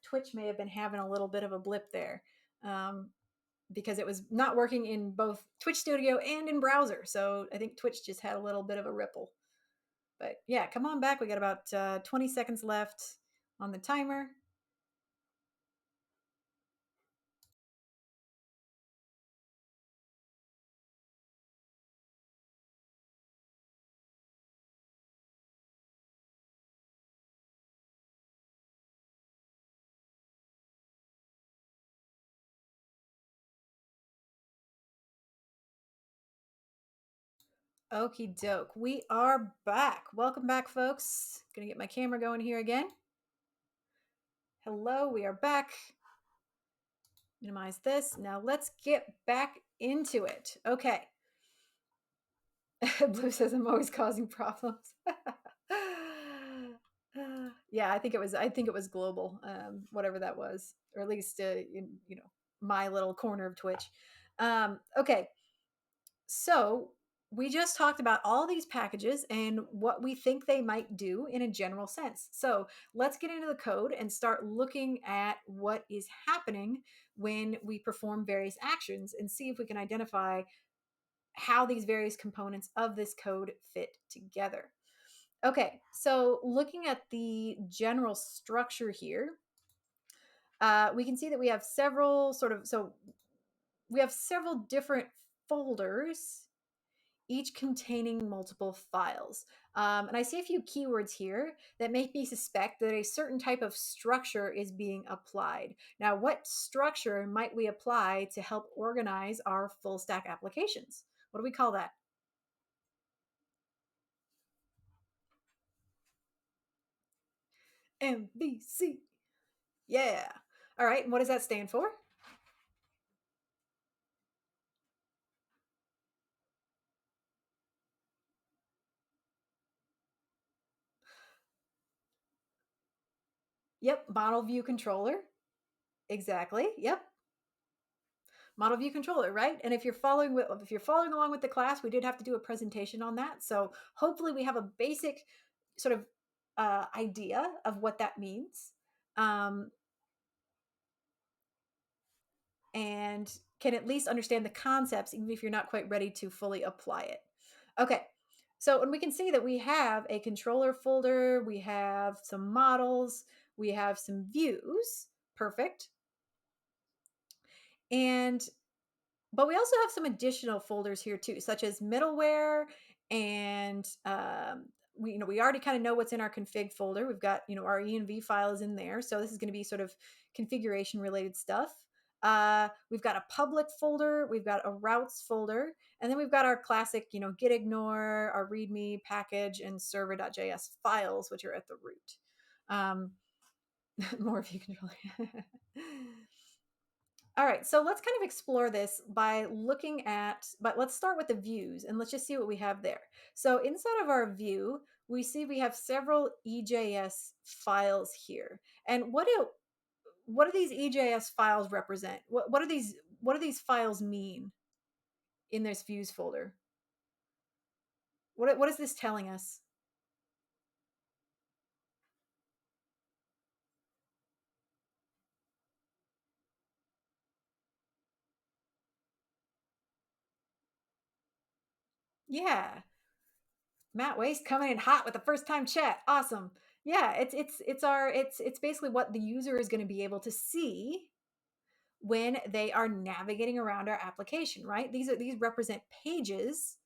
S1: Twitch may have been having a little bit of a blip there, um, because it was not working in both Twitch Studio and in browser. So I think Twitch just had a little bit of a ripple. But yeah, come on back. We got about 20 seconds left on the timer. Okie doke. We are back. Welcome back, folks. Gonna get my camera going here again. Hello, we are back. Minimize this. Now let's get back into it. Okay. Blue says I'm always causing problems. Yeah, I think it was global, whatever that was, or at least in my little corner of Twitch. Okay, so we just talked about all these packages and what we think they might do in a general sense. So let's get into the code and start looking at what is happening when we perform various actions and see if we can identify how these various components of this code fit together. Okay, so looking at the general structure here, we can see that we have several different folders, each containing multiple files. And I see a few keywords here that make me suspect that a certain type of structure is being applied. Now, what structure might we apply to help organize our full stack applications? What do we call that? MVC. Yeah. All right. And what does that stand for? Yep. Model view controller. Exactly. Yep. Model view controller, right? And if you're following along with the class, we did have to do a presentation on that. So hopefully we have a basic sort of idea of what that means, um, and can at least understand the concepts, even if you're not quite ready to fully apply it. Okay. So, and we can see that we have a controller folder, we have some models, we have some views. Perfect. And but we also have some additional folders here too, such as middleware, and we already kind of know what's in our config folder. We've got our env files in there, so this is going to be sort of configuration related stuff. We've got a public folder, we've got a routes folder, and then we've got our classic git ignore, our readme package, and server.js files, which are at the root. More view control. All right, so let's kind of explore this by but let's start with the views and let's just see what we have there. So inside of our view, we see we have several EJS files here. And what do these EJS files represent? What do these files mean in this views folder? What is this telling us? Yeah, Matt Waste coming in hot with the first time chat. Awesome. Yeah, it's basically what the user is going to be able to see when they are navigating around our application, right? These represent pages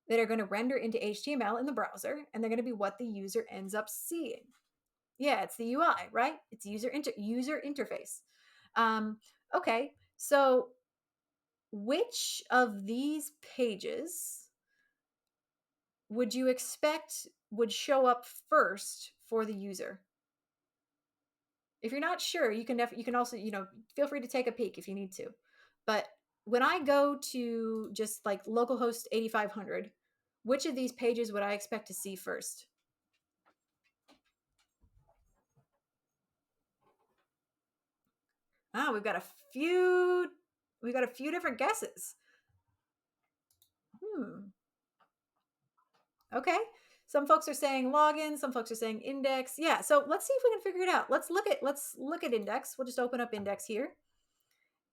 S1: that are going to render into HTML in the browser, and they're going to be what the user ends up seeing. Yeah, it's the UI, right? It's user interface. Um, okay, so which of these pages would you expect would show up first for the user? If you're not sure, you can also feel free to take a peek if you need to. But when I go to just like localhost 8500, which of these pages would I expect to see first? Ah, we've got a few different guesses. Hmm. Okay. Some folks are saying login, some folks are saying index. Yeah, so let's see if we can figure it out. Let's look at index. We'll just open up index here.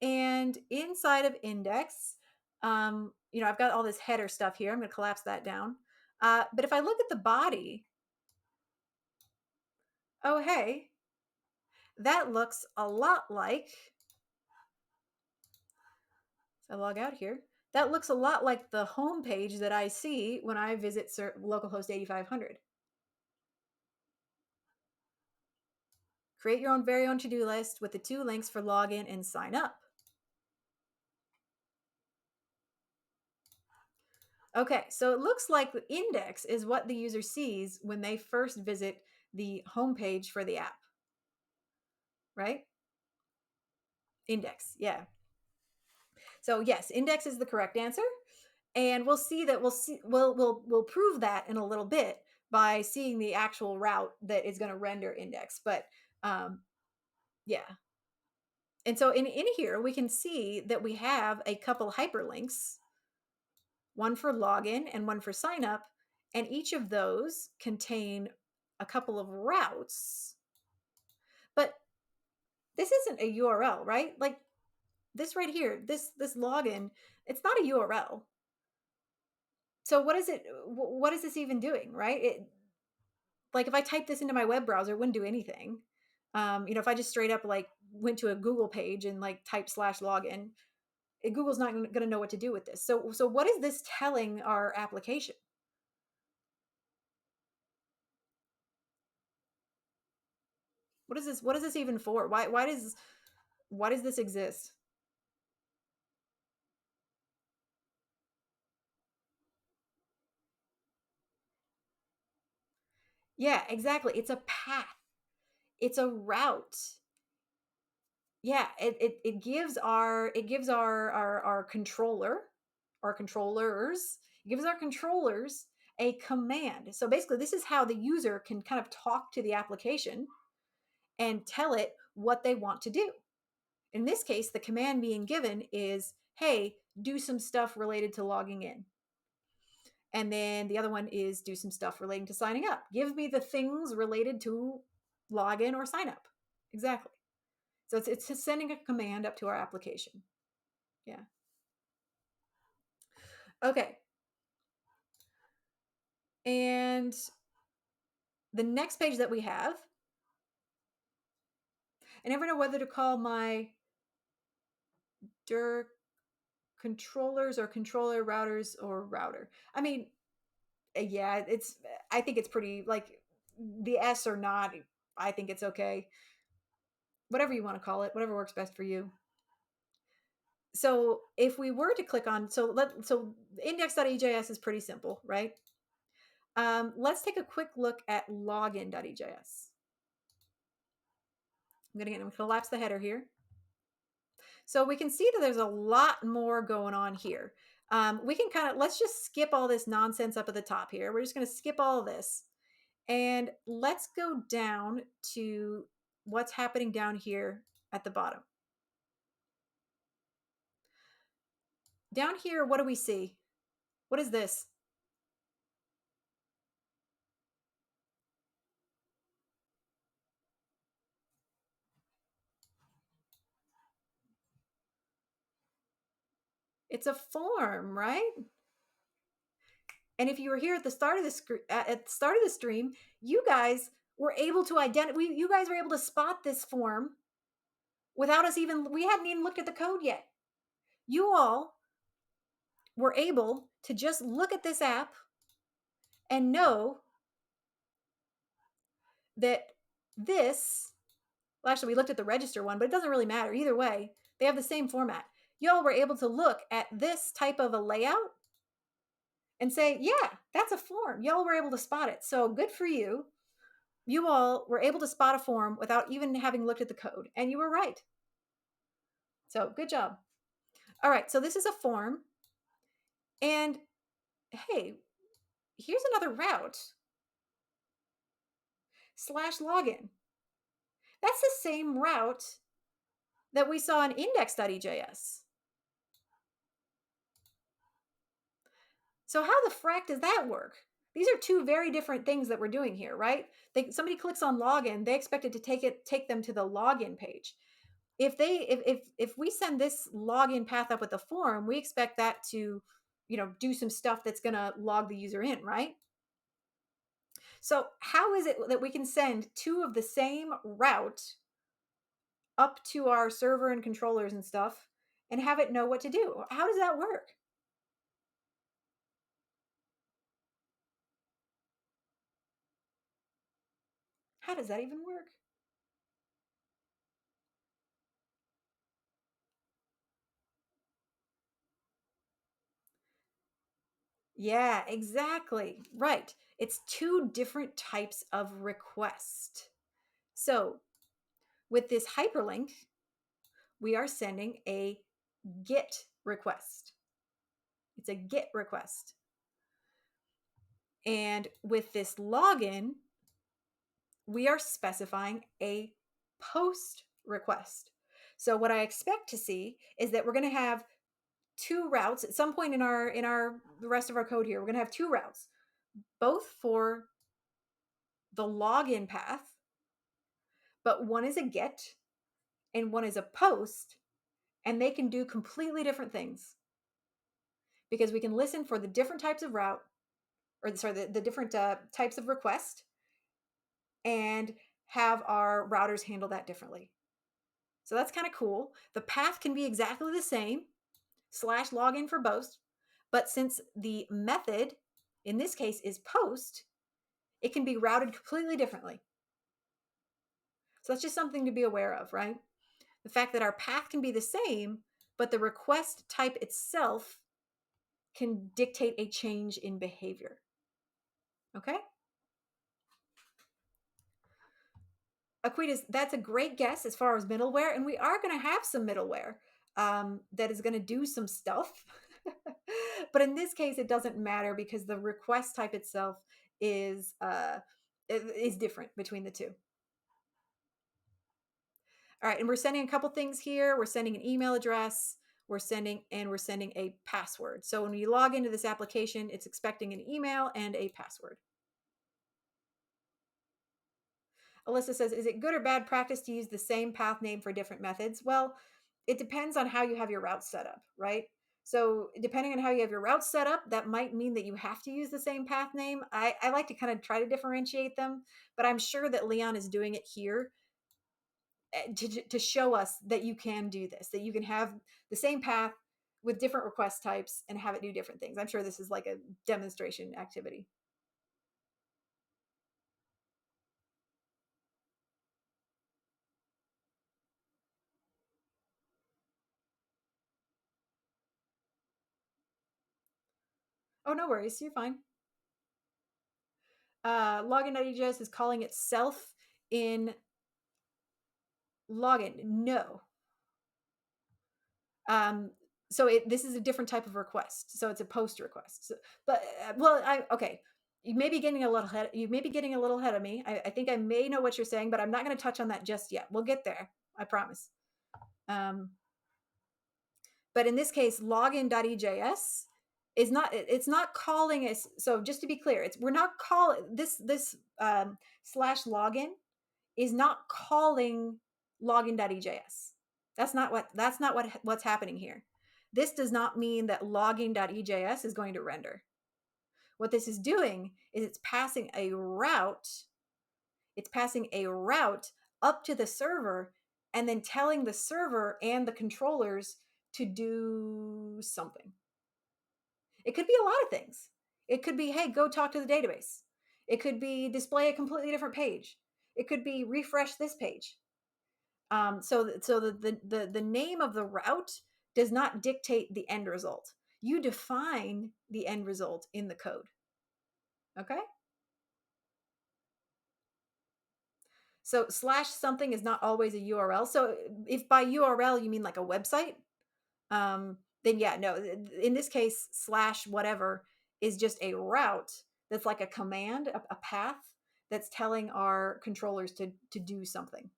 S1: And inside of index, I've got all this header stuff here. I'm going to collapse that down. But if I look at the body, oh, hey, that looks a lot like, if I log out here, that looks a lot like the home page that I see when I visit localhost 8500. Create your own very own to-do list with the 2 links for login and sign up. Okay, so it looks like the index is what the user sees when they first visit the homepage for the app, right? Index, yeah. So yes, index is the correct answer, and we'll prove that in a little bit by seeing the actual route that is going to render index. But um, yeah, and so in here we can see that we have a couple hyperlinks, one for login and one for sign up, and each of those contain a couple of routes. But this isn't a URL, right? Like this right here, this login, it's not a URL. So what is this even doing, right? Like if I type this into my web browser, it wouldn't do anything. If I just straight up like went to a Google page and like type /login, Google's not going to know what to do with this. So what is this telling our application? What is this even for? Why does this exist? Yeah, exactly. It's a path. It's a route. Yeah, it gives our controller, our controllers, it gives our controllers a command. So basically, this is how the user can kind of talk to the application and tell it what they want to do. In this case, the command being given is, hey, do some stuff related to logging in. And then the other one is do some stuff relating to signing up. Give me the things related to login or sign up. Exactly. So it's just sending a command up to our application. Yeah. Okay. And the next page that we have, I never know whether to call my dir controllers or controller routers or router. I mean, yeah, I think it's pretty like the S or not. I think it's okay. Whatever you want to call it, whatever works best for you. So if we were to click on, so index.ejs is pretty simple, right? Let's take a quick look at login.ejs. I'm going to collapse the header here. So we can see that there's a lot more going on here. We can let's just skip all this nonsense up at the top here. We're just going to skip all of this. And let's go down to what's happening down here at the bottom. Down here, what do we see? What is this? It's a form, right? And if you were here at the start of the stream, you guys were able to you guys were able to spot this form without we hadn't even looked at the code yet. You all were able to just look at this app and know that well, actually, we looked at the register one, but it doesn't really matter. Either way, they have the same format. Y'all were able to look at this type of a layout and say, yeah, that's a form. Y'all were able to spot it. So good for you. You all were able to spot a form without even having looked at the code. And you were right. So good job. All right. So this is a form. And hey, here's another route /login. That's the same route that we saw in index.ejs. So how the frack does that work? These are two very different things that we're doing here, right? Somebody clicks on login, they expect it to take them to the login page. If we send this login path up with a form, we expect that to, do some stuff that's going to log the user in, right? So how is it that we can send two of the same route up to our server and controllers and stuff and have it know what to do? How does that work? How does that even work? Yeah, exactly. Right. It's two different types of request. So with this hyperlink, we are sending a GET request. It's a GET request. And with this login, we are specifying a POST request. So what I expect to see is that we're going to have two routes at some point in our the rest of our code here. We're going to have two routes, both for the login path, but one is a GET and one is a POST, and they can do completely different things because we can listen for the different types of route, or sorry, the different types of request, and have our routers handle that differently. So that's kind of cool. The path can be exactly the same, slash login for both, but since the method in this case is post, it can be routed completely differently. So that's just something to be aware of, right? The fact that our path can be the same, but the request type itself can dictate a change in behavior. Okay? Aquitas, that's a great guess as far as middleware, and we are going to have some middleware that is going to do some stuff. But in this case, it doesn't matter because the request type itself is different between the two. All right, and we're sending a couple things here. We're sending an email address. We're sending a password. So when you log into this application, it's expecting an email and a password. Alyssa says, is it good or bad practice to use the same path name for different methods? Well, it depends on how you have your route set up, right? So depending on how you have your route set up, that might mean that you have to use the same path name. I like to kind of try to differentiate them, but I'm sure that Leon is doing it here to show us that you can do this, that you can have the same path with different request types and have it do different things. I'm sure this is like a demonstration activity. Oh, no worries. You're fine. Login.ejs is calling itself in login. No. Um, so this is a different type of request. So it's a post request. So, but okay. You may be getting a little head. You may be getting a little ahead of me. I think I may know what you're saying, but I'm not going to touch on that just yet. We'll get there. I promise. Um, but in this case, login.ejs is not. It's not calling us. So just to be clear, we're not calling this slash login is not calling login.ejs. What's happening here. This does not mean that login.ejs is going to render. What this is doing is it's passing a route. It's passing a route up to the server and then telling the server and the controllers to do something. It could be a lot of things. It could be, hey, go talk to the database. It could be display a completely different page. It could be refresh this page. So the name of the route does not dictate the end result. You define the end result in the code. Okay? So slash something is not always a URL. So if by URL you mean like a website, then yeah, no. In this case, slash whatever is just a route that's like a command, a path that's telling our controllers to do something.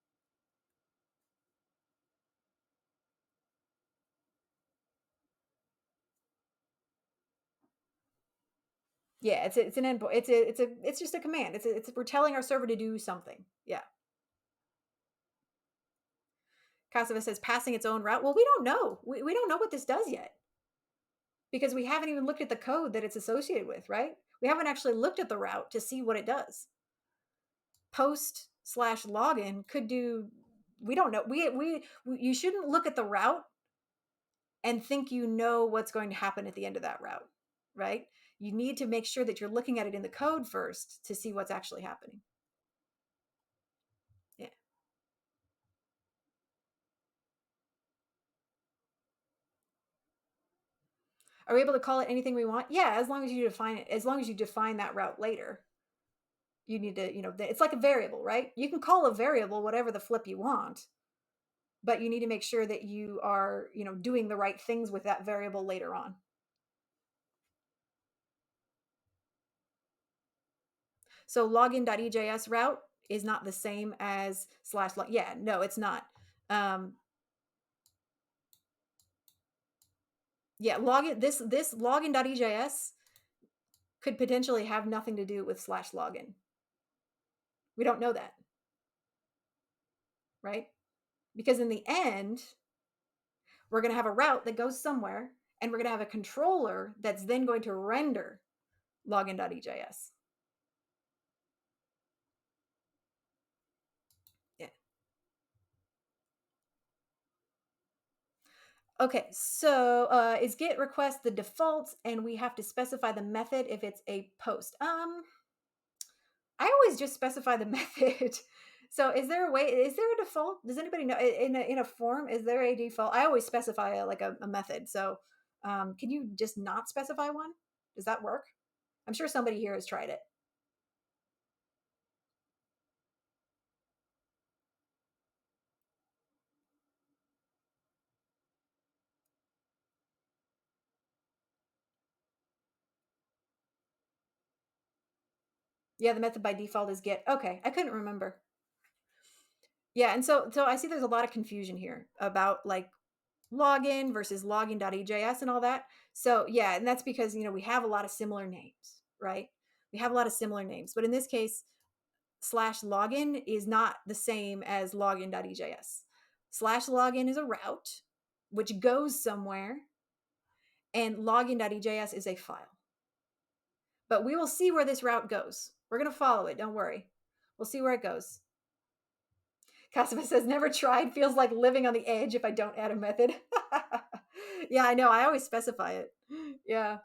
S1: Yeah, it's an endpoint. It's just a command. We're telling our server to do something. Yeah. Casava says passing its own route. Well, we don't know. We don't know what this does yet because we haven't even looked at the code that it's associated with, right? We haven't actually looked at the route to see what it does. Post slash login could do, we don't know. You shouldn't look at the route and think you know what's going to happen at the end of that route, right? You need to make sure that you're looking at it in the code first to see what's actually happening. Yeah. Are we able to call it anything we want? Yeah, as long as you define it, as long as you define that route later. You need to, it's like a variable, right? You can call a variable whatever the flip you want, but you need to make sure that you are, doing the right things with that variable later on. So login.ejs route is not the same as slash log. Yeah, no, it's not. Yeah, login this login.ejs could potentially have nothing to do with slash login. We don't know that, right? Because in the end, we're going to have a route that goes somewhere, and we're going to have a controller that's then going to render login.ejs. Yeah. Okay, so is get request the default, and we have to specify the method if it's a post. I always just specify the method. So is there a way, is there a default? Does anybody know in a form, is there a default? I always specify a method. So can you just not specify one? Does that work? I'm sure somebody here has tried it. Yeah, the method by default is get. Okay, I couldn't remember. Yeah, and so I see there's a lot of confusion here about like login versus login.ejs and all that. So yeah, and that's because we have a lot of similar names, right? We have a lot of similar names, but in this case, slash login is not the same as login.ejs. Slash login is a route which goes somewhere, and login.ejs is a file. But we will see where this route goes. We're going to follow it. Don't worry. We'll see where it goes. Kasima says, never tried. Feels like living on the edge if I don't add a method. Yeah, I know. I always specify it. Yeah.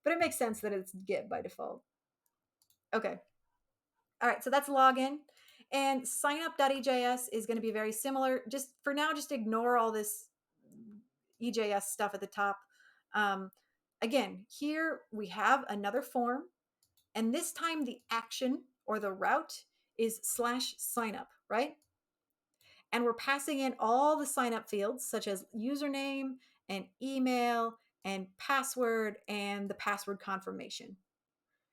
S1: But it makes sense that it's get by default. Okay. All right. So that's login. And signup.ejs is going to be very similar. Just for now, just ignore all this EJS stuff at the top. Um, Again, here we have another form. And this time the action or the route is slash signup, right? And we're passing in all the sign up fields such as username and email and password and the password confirmation.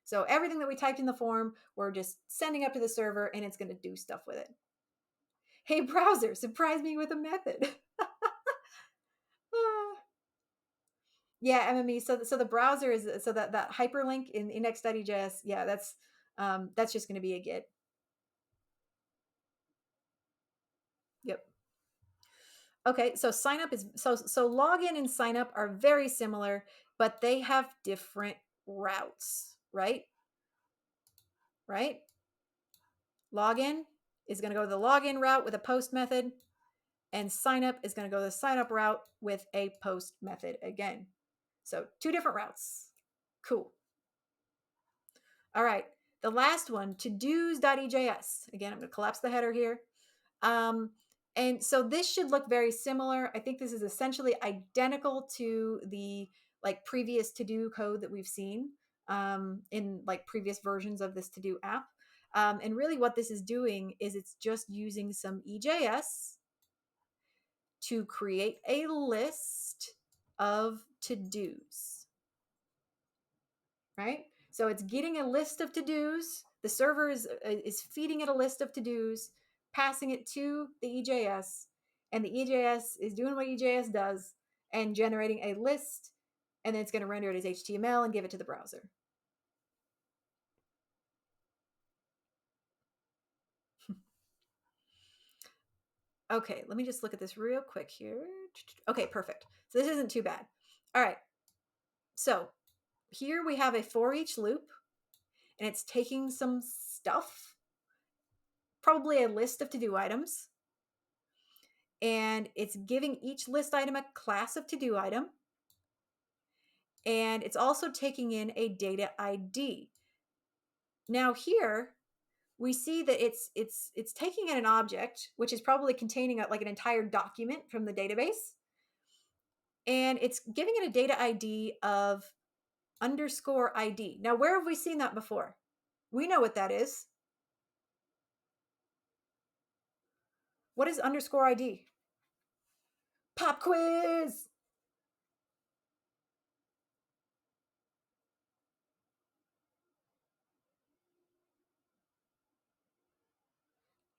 S1: So everything that we typed in the form, we're just sending up to the server and it's going to do stuff with it. Hey, browser, surprise me with a method. Yeah, MME. So the browser is so that hyperlink in index.ejs. Yeah, that's just going to be a get. Yep. Okay, so sign up is so login and sign up are very similar, but they have different routes, right? Right? Login is going to go the login route with a post method, and sign up is going to go the sign up route with a post method again. So two different routes. Cool. All right. The last one, todos.ejs. Again, I'm going to collapse the header here. And so this should look very similar. I think this is essentially identical to the like previous to-do code that we've seen in like previous versions of this to-do app. And really what this is doing is it's just using some EJS to create a list of to-dos, right? So it's getting a list of to-dos. The server is feeding it a list of to-dos, passing it to the EJS, and the EJS is doing what EJS does and generating a list, and then it's going to render it as HTML and give it to the browser. Okay, let me just look at this real quick here. Okay, perfect. So this isn't too bad. All right. So here we have a for each loop, and it's taking some stuff, probably a list of to-do items, and it's giving each list item a class of to-do item, and it's also taking in a data ID. Now here we see that it's taking in an object, which is probably containing like an entire document from the database, and it's giving it a data ID of underscore ID. Now, where have we seen that before? We know what that is. What is underscore ID? Pop quiz.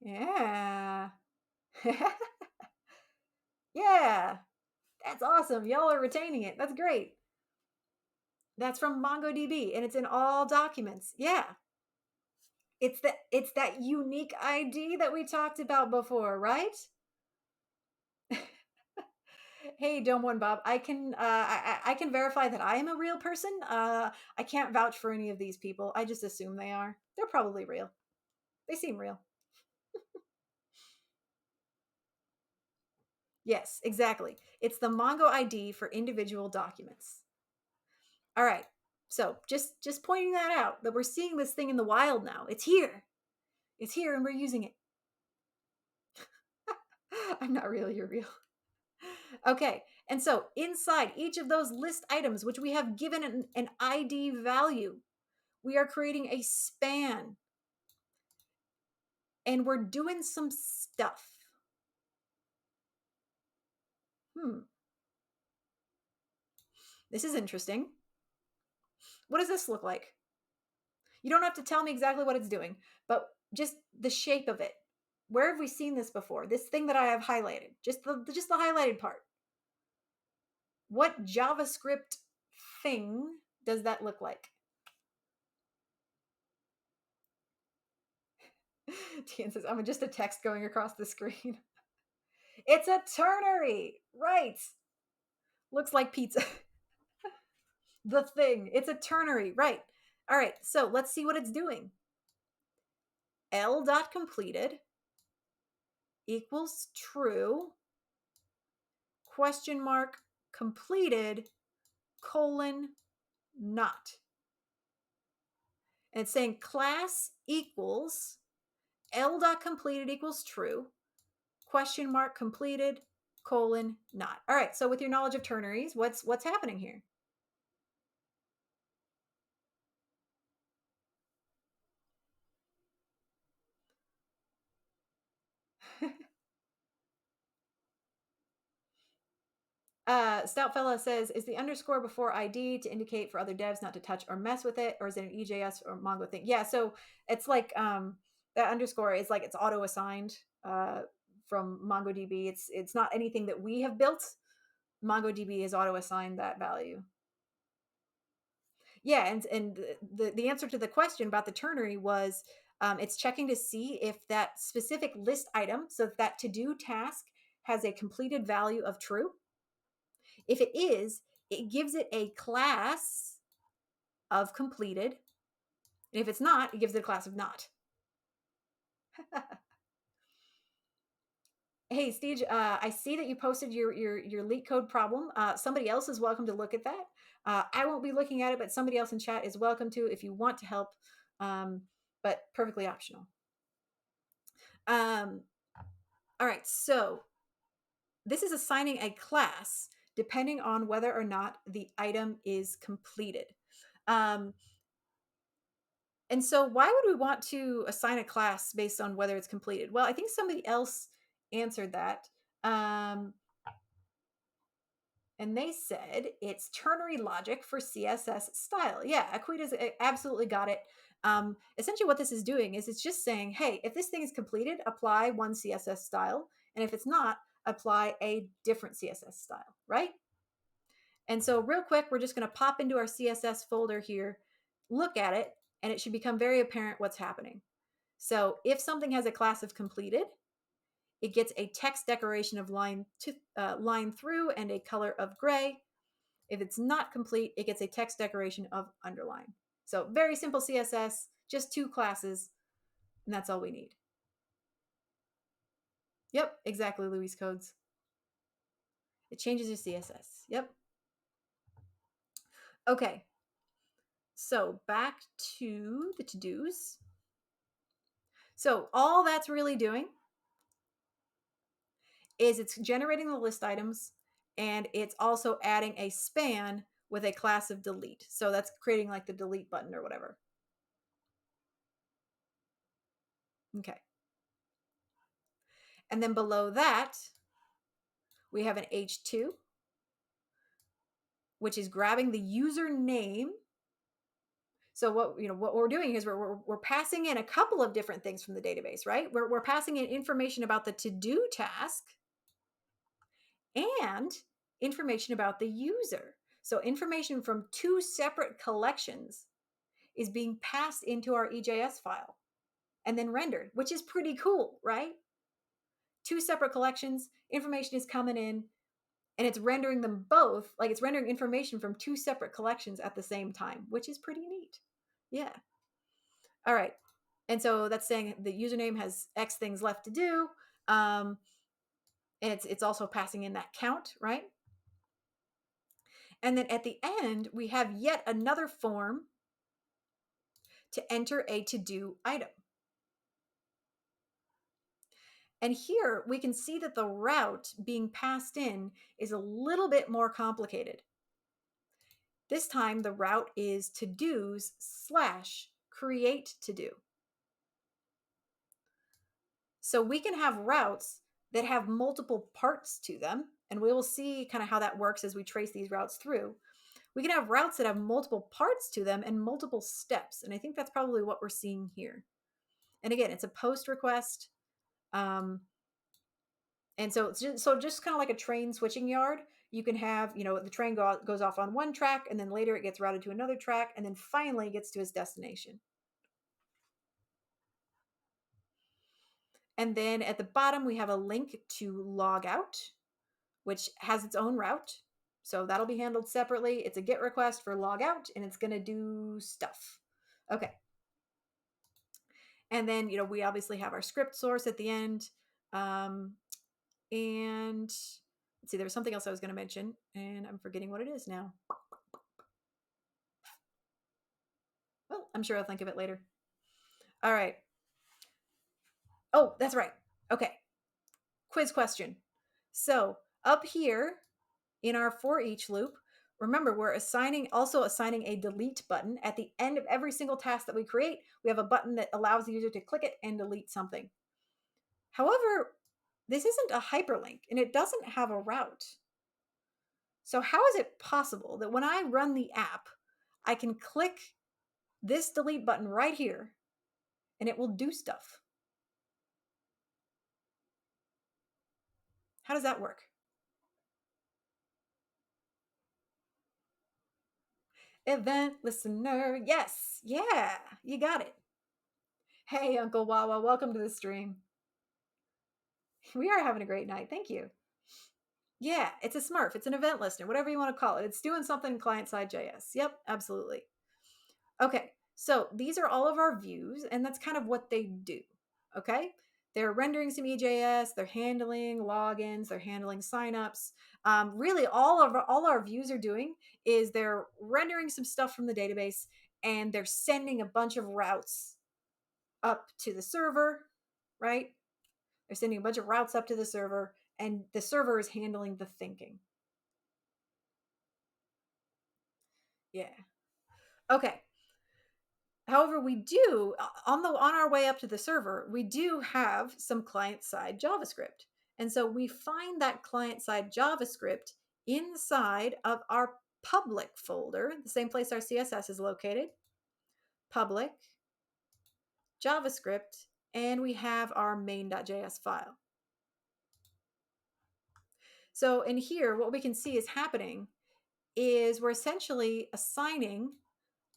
S1: Yeah. Yeah. That's awesome. Y'all are retaining it. That's great. That's from MongoDB and it's in all documents. Yeah. It's that unique ID that we talked about before, right? Hey, Dome One Bob, I can verify that I am a real person. I can't vouch for any of these people. I just assume they are. They're probably real. They seem real. Yes, exactly. It's the Mongo ID for individual documents. All right. So just pointing that out that we're seeing this thing in the wild now. It's here. It's here and we're using it. I'm not real, you're real. Okay. And so inside each of those list items, which we have given an ID value, we are creating a span and we're doing some stuff. This is interesting. What does this look like? You don't have to tell me exactly what it's doing, but just the shape of it. Where have we seen this before? This thing that I have highlighted, just the highlighted part. What JavaScript thing does that look like? Tian says, I'm just a text going across the screen. It's a ternary, right? Looks like pizza. The thing. It's a ternary, right? All right, so let's see what it's doing. L.completed equals true, question mark, completed, colon, not. And it's saying class equals L.completed equals true, question mark, completed, colon, not. All right, so with your knowledge of ternaries, what's happening here? Stout Fella says, is the underscore before ID to indicate for other devs not to touch or mess with it, or is it an EJS or Mongo thing? Yeah, so it's like that underscore is like it's auto assigned from MongoDB. It's not anything that we have built. MongoDB has auto assigned that value. Yeah, and the answer to the question about the ternary was it's checking to see if that specific list item, so if that to do task has a completed value of true. If it is, it gives it a class of completed. And if it's not, it gives it a class of not. Hey, Steve, I see that you posted your leak code problem. Somebody else is welcome to look at that. I won't be looking at it, but somebody else in chat is welcome to if you want to help, but perfectly optional. All right, so this is assigning a class depending on whether or not the item is completed. And so why would we want to assign a class based on whether it's completed? Well, I think somebody else answered that. And they said it's ternary logic for CSS style. Yeah, Aquita's absolutely got it. Essentially what this is doing is it's just saying, hey, if this thing is completed, apply one CSS style. And if it's not, apply a different CSS style, right? And so real quick, we're just going to pop into our CSS folder here, look at it, and it should become very apparent what's happening. So if something has a class of completed, it gets a text decoration of line through and a color of gray. If it's not complete, it gets a text decoration of underline. So very simple CSS, just 2 classes, and that's all we need. Yep, exactly, Louise Codes. It changes your CSS. Yep. Okay. So back to the to-dos. So all that's really doing is it's generating the list items, and it's also adding a span with a class of delete. So that's creating like the delete button or whatever. Okay. And then below that, we have an H2, which is grabbing the username. So what we're doing is we're passing in a couple of different things from the database, right? We're passing in information about the to-do task and information about the user. So information from 2 separate collections is being passed into our EJS file and then rendered, which is pretty cool, right? 2 separate collections, information is coming in, and it's rendering them both, like it's rendering information from 2 separate collections at the same time, which is pretty neat. Yeah. All right. And so that's saying the username has X things left to do. And it's also passing in that count, right? And then at the end, we have yet another form to enter a to-do item. And here we can see that the route being passed in is a little bit more complicated. This time the route is to-dos / create to-do. So we can have routes that have multiple parts to them, and we will see kind of how that works as we trace these routes through. We can have routes that have multiple parts to them and multiple steps, and I think that's probably what we're seeing here. And again, it's a post request. And so it's just kind of like a train switching yard. You can have, the train goes off on one track, and then later it gets routed to another track, and then finally gets to its destination. And then at the bottom, we have a link to log out, which has its own route. So that'll be handled separately. It's a GET request for log out, and it's going to do stuff. Okay. And then, we obviously have our script source at the end. And let's see, there was something else I was going to mention, and I'm forgetting what it is now. Well, I'm sure I'll think of it later. All right. Oh, that's right. Okay. Quiz question. So up here in our for each loop, remember we're also assigning a delete button. At the end of every single task that we create, we have a button that allows the user to click it and delete something. However, this isn't a hyperlink and it doesn't have a route. So how is it possible that when I run the app, I can click this delete button right here and it will do stuff? How does that work? Event listener. Yes. Yeah, you got it. Hey, Uncle Wawa, welcome to the stream. We are having a great night. Thank you. Yeah, it's a Smurf. It's an event listener, whatever you want to call it. It's doing something client-side JS. Yep, absolutely. Okay, so these are all of our views, and that's kind of what they do. Okay, they're rendering some EJS, they're handling logins, they're handling signups. Really, all our views are doing is they're rendering some stuff from the database, and they're sending a bunch of routes up to the server, right? They're sending a bunch of routes up to the server, and the server is handling the thinking. Yeah. Okay. However, we do on our way up to the server, we do have some client-side JavaScript. And so we find that client-side JavaScript inside of our public folder, the same place our CSS is located. Public JavaScript, and we have our main.js file. So in here, what we can see is happening is we're essentially assigning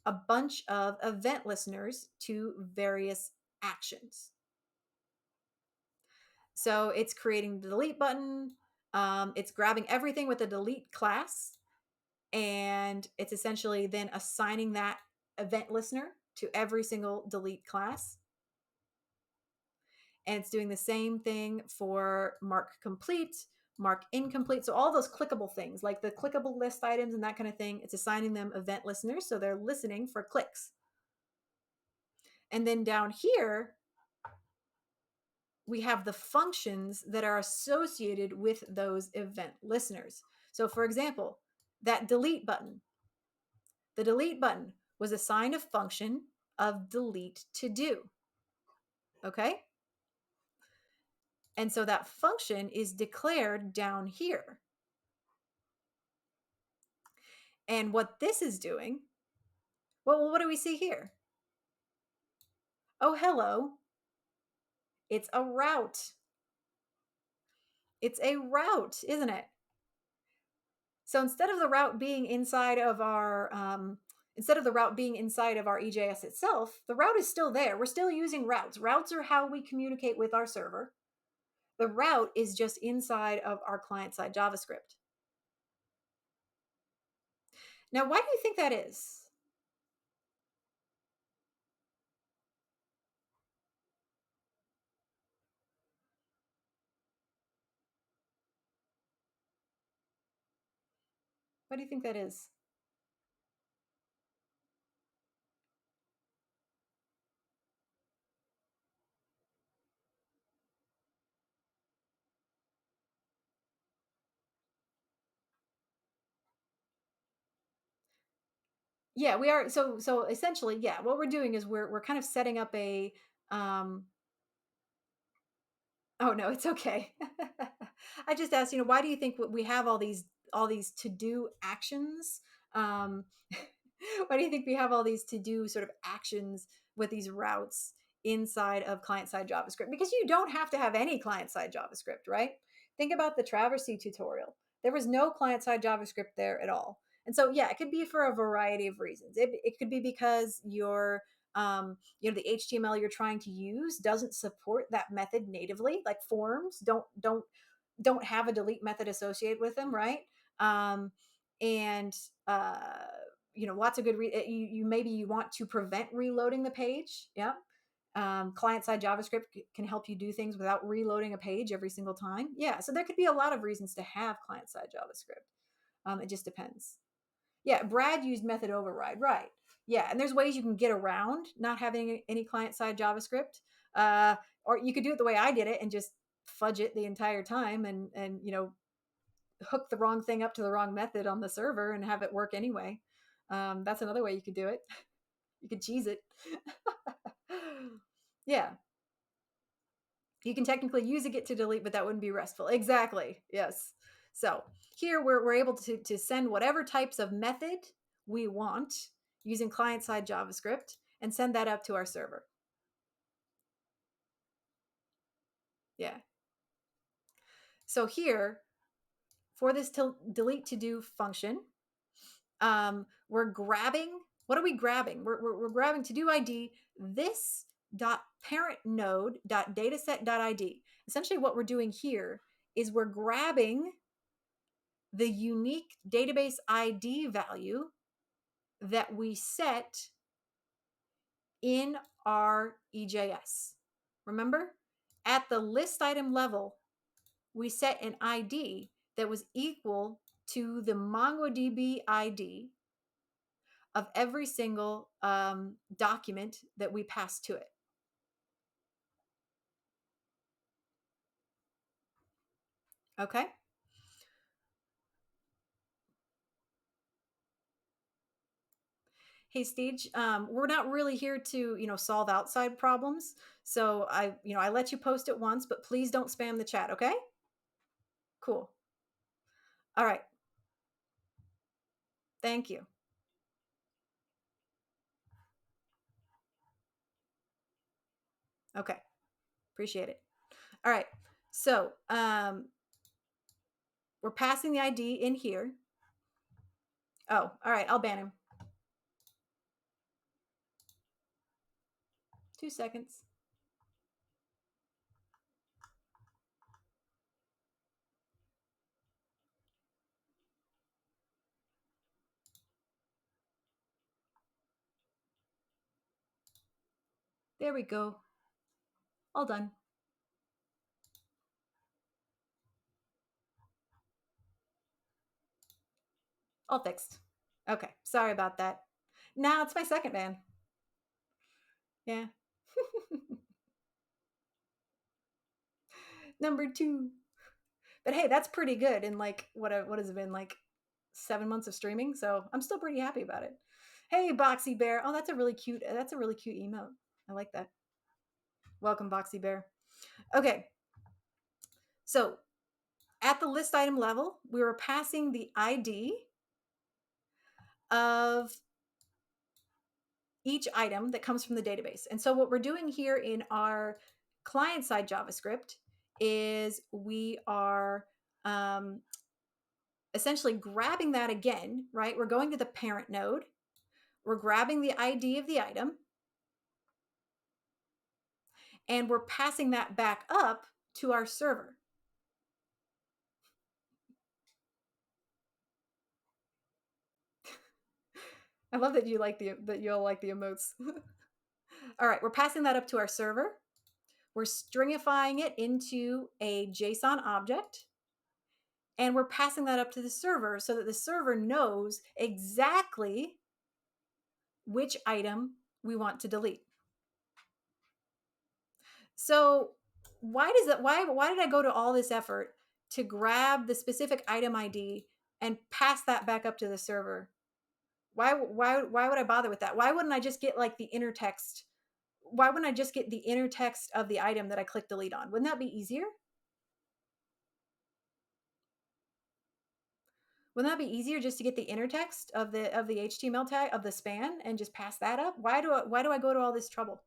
S1: a bunch of event listeners to various actions. So it's creating the delete button. It's grabbing everything with the delete class, and it's essentially then assigning that event listener to every single delete class. And it's doing the same thing for mark complete, mark incomplete. So all those clickable things, like the clickable list items and that kind of thing, it's assigning them event listeners. So they're listening for clicks. And then down here, we have the functions that are associated with those event listeners. So for example, that delete button, the delete button was assigned a function of delete to do. Okay. And so that function is declared down here. And what this is doing, well, what do we see here? Oh, hello. It's a route. It's a route, isn't it? So instead of the route being inside of our EJS itself, the route is still there. We're still using routes. Routes are how we communicate with our server. The route is just inside of our client-side JavaScript. Now, why do you think that is? What do you think that is? Yeah, we are. So essentially, yeah, what we're doing is we're kind of setting up a um oh no, it's okay. I just asked, why do you think we have all these to-do actions? Um why do you think we have all these to-do sort of actions with these routes inside of client-side JavaScript? Because you don't have to have any client-side JavaScript, right? Think about the Traversy tutorial. There was no client-side JavaScript there at all. And so, yeah, it could be for a variety of reasons. It could be because the HTML you're trying to use doesn't support that method natively. Like forms don't have a delete method associated with them, right? Um, and uh, lots of good. You maybe you want to prevent reloading the page. Yeah. Client-side JavaScript can help you do things without reloading a page every single time. Yeah, so there could be a lot of reasons to have client-side JavaScript. It just depends. Yeah, Brad used method override, right? Yeah, and there's ways you can get around not having any client-side JavaScript, uh, or you could do it the way I did it and just fudge it the entire time, and hook the wrong thing up to the wrong method on the server and have it work anyway. That's another way you could do it. You could cheese it. Yeah, you can technically use a get to delete, but that wouldn't be RESTful. Exactly. Yes. So here we're able to send whatever types of method we want using client-side JavaScript and send that up to our server. Yeah. So here for this delete to do function, we're grabbing. What are we grabbing? We're grabbing to do ID this dot parent node dot dataset dot ID. Essentially, what we're doing here is we're grabbing the unique database ID value that we set in our EJS. Remember, at the list item level, we set an ID that was equal to the MongoDB ID of every single document that we pass to it. Okay. Hey, Stage, we're not really here to, solve outside problems. So I let you post it once, but please don't spam the chat. Okay. Cool. All right. Thank you. Okay. Appreciate it. All right. So we're passing the ID in here. Oh, all right. I'll ban him. 2 seconds. There we go. All done. All fixed. Okay. Sorry about that. Now it's my second van. Yeah. Number two. But hey, that's pretty good in like what has it been like 7 months of streaming? So I'm still pretty happy about it. Hey, Boxy Bear. Oh, that's a really cute. That's a really cute emote. I like that. Welcome, Boxy Bear. Okay, so at the list item level, we were passing the ID of each item that comes from the database. And so what we're doing here in our client side JavaScript is we are um, essentially grabbing that again, right? We're going to the parent node. We're grabbing the ID of the item and we're passing that back up to our server. I love that you like that you all like the emotes. All right, we're passing that up to our server. We're stringifying it into a JSON object, and we're passing that up to the server so that the server knows exactly which item we want to delete. So why did I go to all this effort to grab the specific item ID and pass that back up to the server? Why would I bother with that? Why wouldn't I just get like the inner text? Why wouldn't I just get the inner text of the item that I click delete on? Wouldn't that be easier? Wouldn't that be easier just to get the inner text of the HTML tag of the span and just pass that up? Why do I go to all this trouble?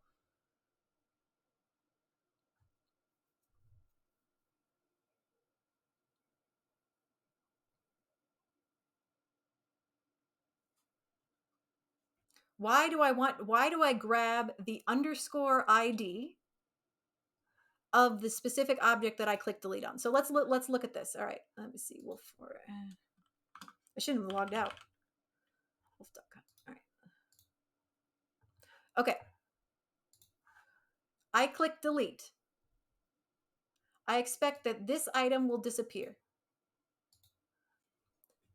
S1: Why do I grab the underscore ID of the specific object that I click delete on? So let's look at this. All right, let me see. Wolf. I shouldn't have logged out. Wolf.com. All right. Okay. I click delete. I expect that this item will disappear.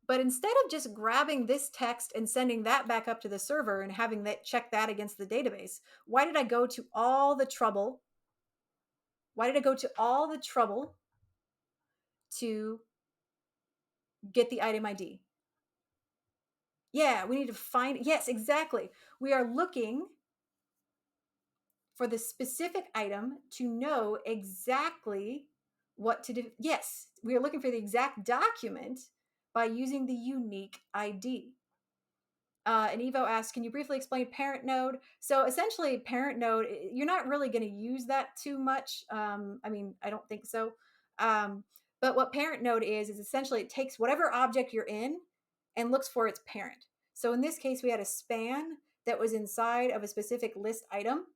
S1: But instead of just grabbing this text and sending that back up to the server and having that check that against the database, why did I go to all the trouble? Why did I go to all the trouble to get the item ID? Yeah, we need to find, yes, exactly. We are looking for the specific item to know exactly what to do. Yes, we are looking for the exact document by using the unique ID. And Evo asks, can you briefly explain parent node? So essentially, parent node, you're not really going to use that too much. I mean, I don't think so. But what parent node is essentially it takes whatever object you're in and looks for its parent. So in this case, we had a span that was inside of a specific list item.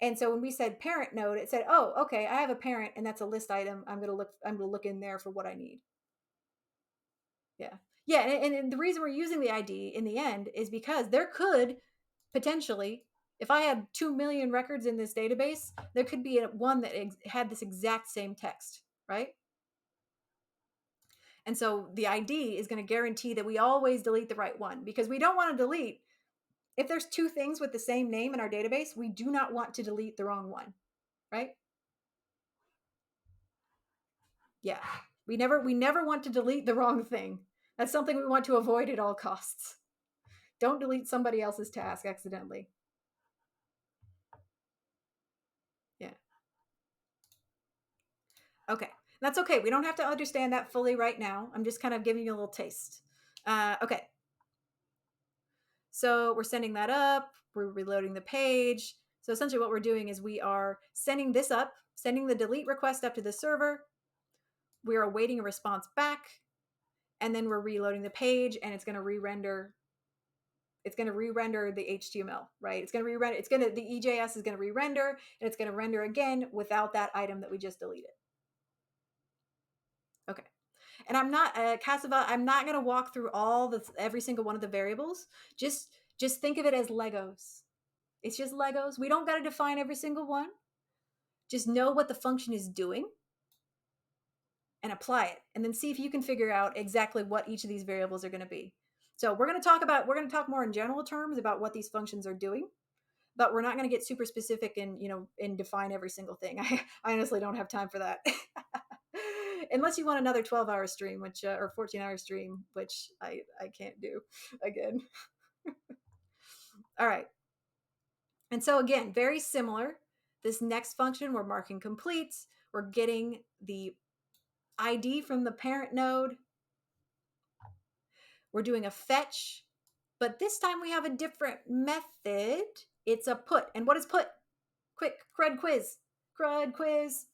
S1: And so when we said parent node, it said, oh, okay, I have a parent and that's a list item. I'm going to look in there for what I need. Yeah. Yeah. And the reason we're using the ID in the end is because there could potentially, if I had 2 million records in this database, there could be one that had this exact same text, right? And so the ID is going to guarantee that we always delete the right one because we don't want to delete. If there's two things with the same name in our database, we do not want to delete the wrong one, right? Yeah. We never want to delete the wrong thing. That's something we want to avoid at all costs. Don't delete somebody else's task accidentally. Yeah. Okay. That's okay. We don't have to understand that fully right now. I'm just kind of giving you a little taste. Okay. So we're sending that up. We're reloading the page. So essentially what we're doing is we are sending this up, sending the delete request up to the server. We are awaiting a response back. And then we're reloading the page and it's going to re-render the HTML, right? It's going to re-render, the EJS is going to re-render and it's going to render again without that item that we just deleted. Okay. And I'm not, Cassava, I'm not going to walk through every single one of the variables. Just think of it as Legos. It's just Legos. We don't got to define every single one. Just know what the function is doing and apply it, and then see if you can figure out exactly what each of these variables are going to be. So we're going to talk more in general terms about what these functions are doing, but we're not going to get super specific and define every single thing. I honestly don't have time for that. Unless you want another 12-hour stream, which or 14-hour stream, which I can't do again. All right. And so again, very similar. This next function, we're marking complete. We're getting the ID from the parent node. We're doing a fetch, but this time we have a different method. It's a put. And what is put? Quick, CRUD quiz. CRUD quiz.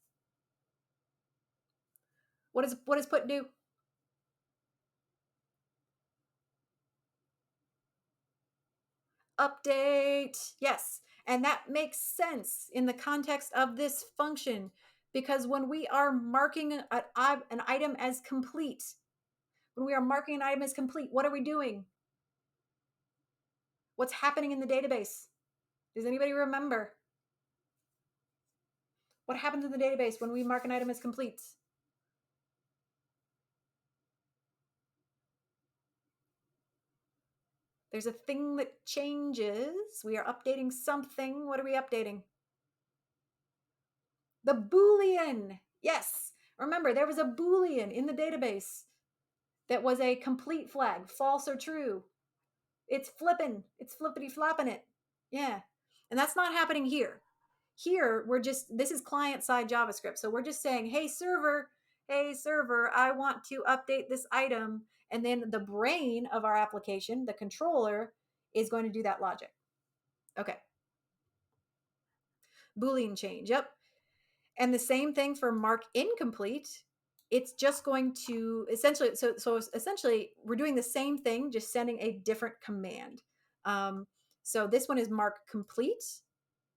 S1: What does put do? Update. Yes. And that makes sense in the context of this function, because when we are marking an item as complete, what are we doing? What's happening in the database? Does anybody remember? What happens in the database when we mark an item as complete? There's a thing that changes. We are updating something. What are we updating? The Boolean. Yes. Remember, there was a Boolean in the database that was a complete flag, false or true. It's flipping. It's flippity flopping it. Yeah. And that's not happening here. Here, this is client side JavaScript. So we're just saying, hey, server, I want to update this item. And then the brain of our application, the controller, is going to do that logic. Okay. Boolean change. Yep. And the same thing for mark incomplete. It's just going to essentially, so essentially we're doing the same thing, just sending a different command. So this one is mark complete,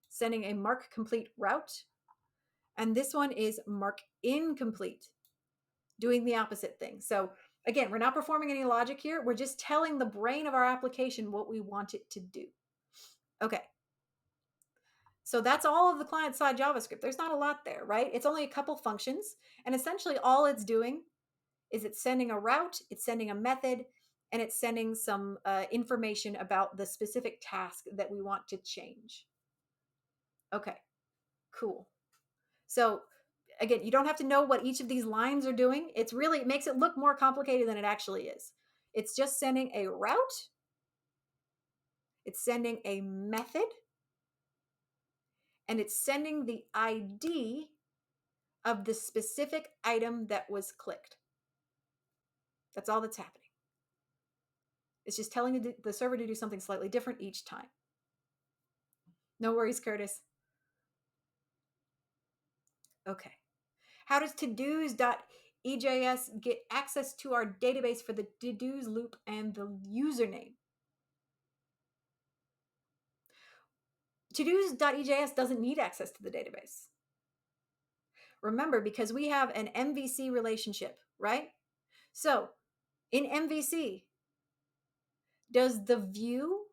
S1: sending a mark complete route. And this one is mark incomplete, doing the opposite thing. So again, we're not performing any logic here. We're just telling the brain of our application what we want it to do. Okay. So that's all of the client-side JavaScript. There's not a lot there, right? It's only a couple functions. And essentially all it's doing is it's sending a route, it's sending a method, and it's sending some information about the specific task that we want to change. Okay, cool. So again, you don't have to know what each of these lines are doing. It makes it look more complicated than it actually is. It's just sending a route. It's sending a method. And it's sending the ID of the specific item that was clicked. That's all that's happening. It's just telling the server to do something slightly different each time. No worries, Curtis. Okay. How does todos.ejs get access to our database for the todos loop and the username? Todos.ejs doesn't need access to the database. Remember, because we have an MVC relationship, right? So in MVC, does the view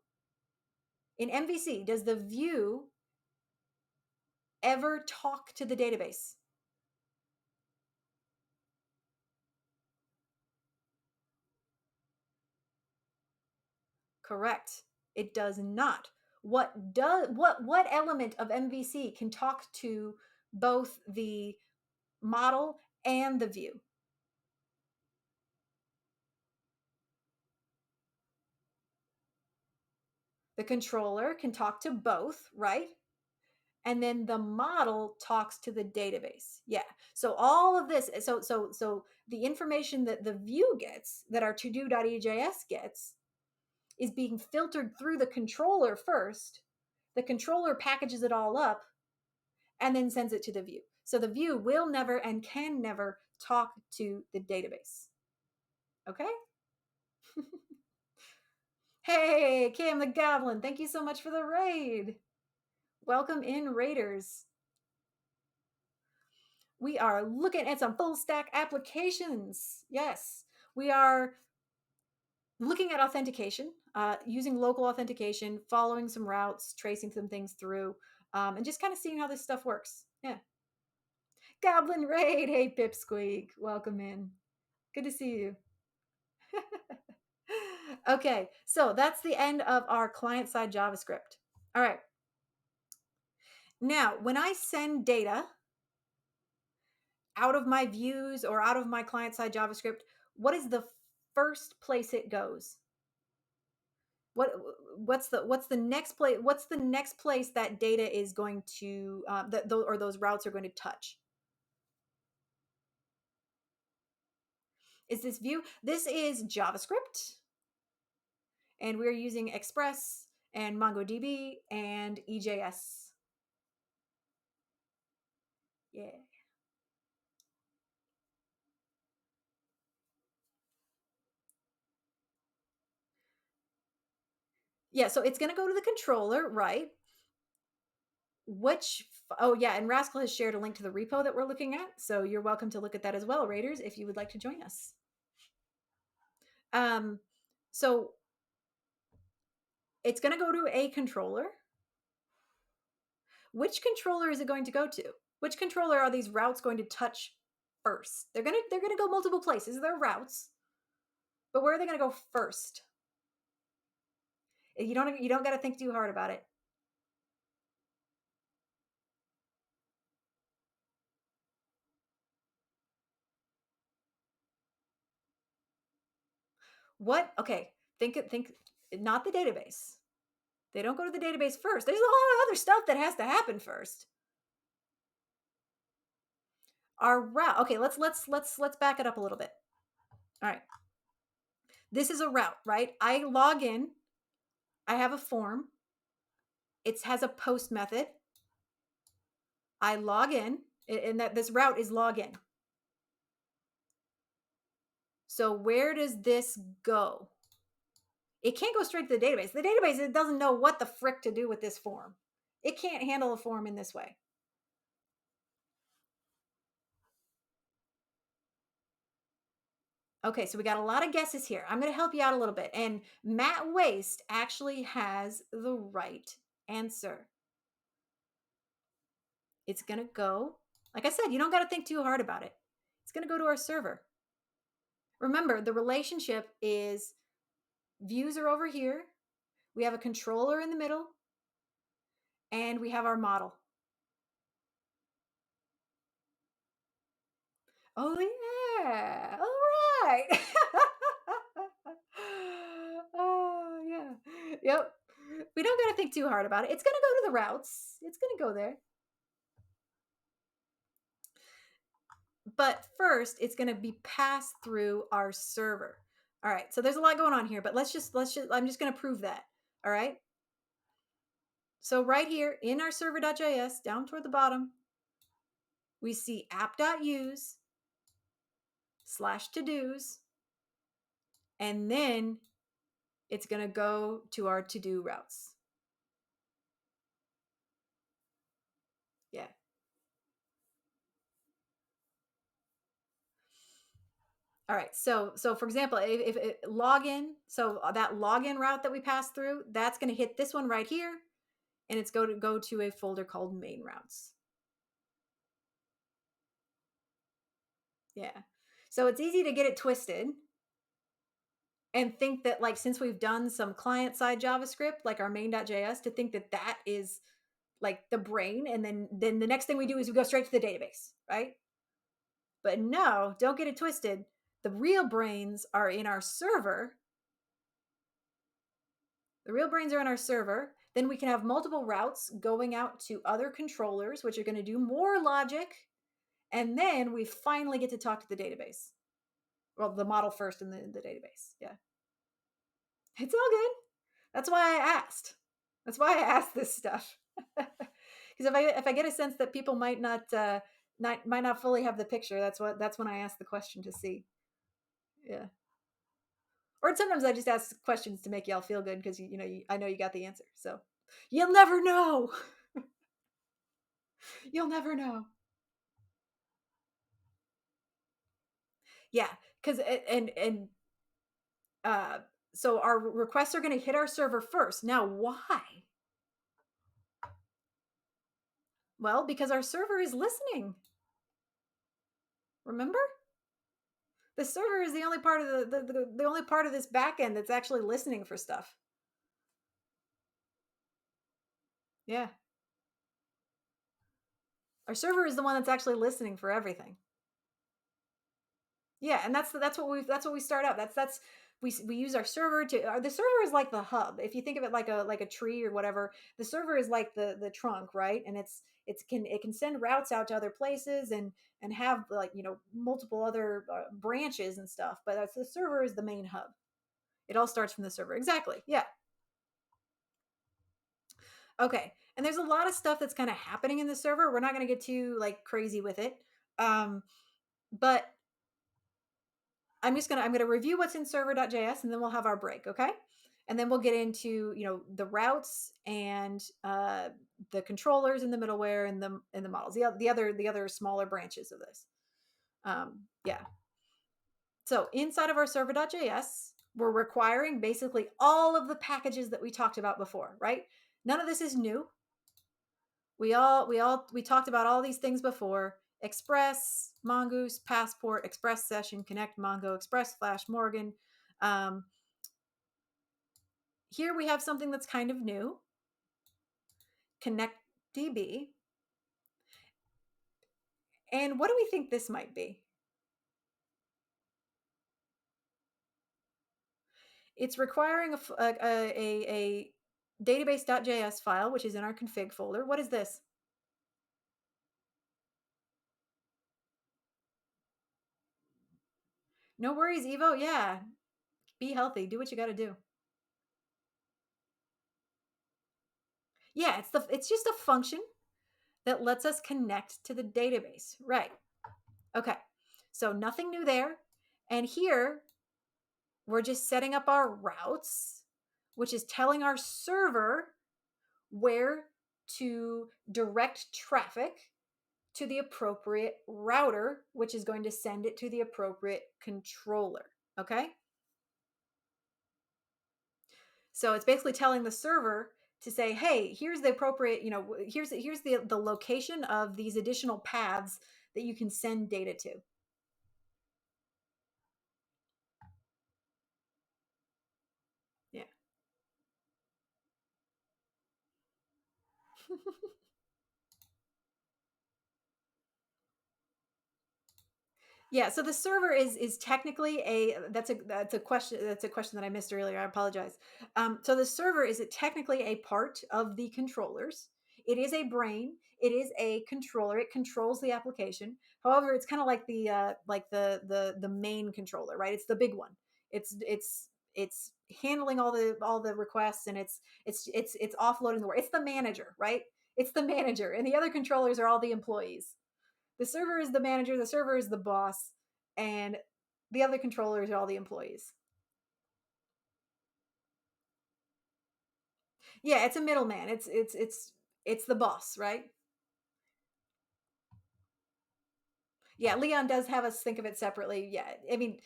S1: ever talk to the database? Correct. It does not. What element of MVC can talk to both the model and the view? The controller can talk to both, right? And then the model talks to the database. Yeah. So all of this, so the information that the view gets, that our todo.ejs gets, is being filtered through the controller first. The controller packages it all up and then sends it to the view. So the view will never and can never talk to the database. Okay? Hey, Cam the Goblin, thank you so much for the raid. Welcome in, Raiders. We are looking at some full stack applications. Yes, we are looking at authentication. using local authentication, following some routes, tracing some things through, and just kind of seeing how this stuff works. Yeah. Goblin Raid. Hey, Pipsqueak. Welcome in. Good to see you. Okay, so that's the end of our client-side JavaScript. All right. Now, when I send data out of my views or out of my client-side JavaScript, what is the first place it goes? What's the next place? What's the next place that data is going to or those routes are going to touch? Is this view? This is JavaScript, and we're using Express and MongoDB and EJS. Yeah. Yeah, so it's going to go to the controller, right? Oh yeah, and Rascal has shared a link to the repo that we're looking at, so you're welcome to look at that as well, Raiders, if you would like to join us. Um, so it's going to go to a controller. Which controller is it going to go to? Which controller are these routes going to touch first? They're gonna go multiple places. They're routes, but where are they going to go first? You don't got to think too hard about it. What? Okay, think not the database. They don't go to the database first. There's a lot of other stuff that has to happen first. Our route. Okay, let's back it up a little bit. All right. This is a route, right? I log in. I have a form. It has a post method. I log in, and that this route is login. So where does this go? It can't go straight to the database. The database, it doesn't know what the frick to do with this form. It can't handle a form in this way. Okay, so we got a lot of guesses here. I'm going to help you out a little bit. And Matt Waste actually has the right answer. It's going to go, like I said, you don't got to think too hard about it. It's going to go to our server. Remember, the relationship is views are over here. We have a controller in the middle, and we have our model. Oh, yeah. All right. Oh, yeah. Yep. We don't got to think too hard about it. It's going to go to the routes. It's going to go there. But first, it's going to be passed through our server. All right. So there's a lot going on here, but I'm just going to prove that. All right. So right here in our server.js, down toward the bottom, we see app.use /todos, and then it's going to go to our to-do routes. Yeah. All right. So for example, if login, so that login route that we passed through, that's going to hit this one right here, and it's going to go to a folder called main routes. Yeah. So it's easy to get it twisted and think that, like, since we've done some client side JavaScript, like our main.js, to think that that is like the brain, and then the next thing we do is we go straight to the database, right? But no, don't get it twisted. The real brains are in our server. The real brains are in our server. Then we can have multiple routes going out to other controllers, which are going to do more logic. And then we finally get to talk to the database. Well, the model first and the database. Yeah. It's all good. That's why I asked. That's why I asked this stuff. Because if I get a sense that people might not fully have the picture, that's when I ask the question to see. Yeah. Or sometimes I just ask questions to make y'all feel good because I know you got the answer. So you'll never know. You'll never know. Yeah, because and So our requests are going to hit our server first. Now, why? Well, because our server is listening. Remember? The server is the only part of the only part of this backend that's actually listening for stuff. Yeah. Our server is the one that's actually listening for everything. Yeah, and that's what we start out. That's we use our server to the server is like the hub. If you think of it like a tree or whatever, the server is like the trunk, right? And it can send routes out to other places and have like multiple other branches and stuff. But that's the server is the main hub. It all starts from the server. Exactly. Yeah. Okay. And there's a lot of stuff that's kind of happening in the server. We're not going to get too like crazy with it. Um, but I'm gonna review what's in server.js and then we'll have our break, okay? And then we'll get into the routes and the controllers and the middleware and the models, the other smaller branches of this. Yeah. So inside of our server.js, we're requiring basically all of the packages that we talked about before, right? None of this is new. We talked about all these things before. Express, Mongoose, Passport, Express Session, Connect Mongo, Express Flash Morgan. Um, Here we have something that's kind of new. Connect DB. And what do we think this might be? It's requiring a database.js file, which is in our config folder. What is this? No worries, Evo. Yeah, be healthy. Do what you got to do. Yeah, it's just a function that lets us connect to the database. Right. Okay. So nothing new there. And here we're just setting up our routes, which is telling our server where to direct traffic to the appropriate router, which is going to send it to the appropriate controller. Okay. So it's basically telling the server to say, hey, here's the appropriate, here's the location of these additional paths that you can send data to. Yeah. Yeah, so the server is technically a that's a question that I missed earlier. I apologize. So the server is technically a part of the controllers. It is a brain. It is a controller. It controls the application. However, it's kind of like the main controller, right? It's the big one. It's handling all the requests and it's offloading the work. It's the manager, right? It's the manager, and the other controllers are all the employees. The server is the manager, the server is the boss, and the other controllers are all the employees. Yeah, it's a middleman. It's the boss, right? Yeah, Leon does have us think of it separately. Yeah, I mean,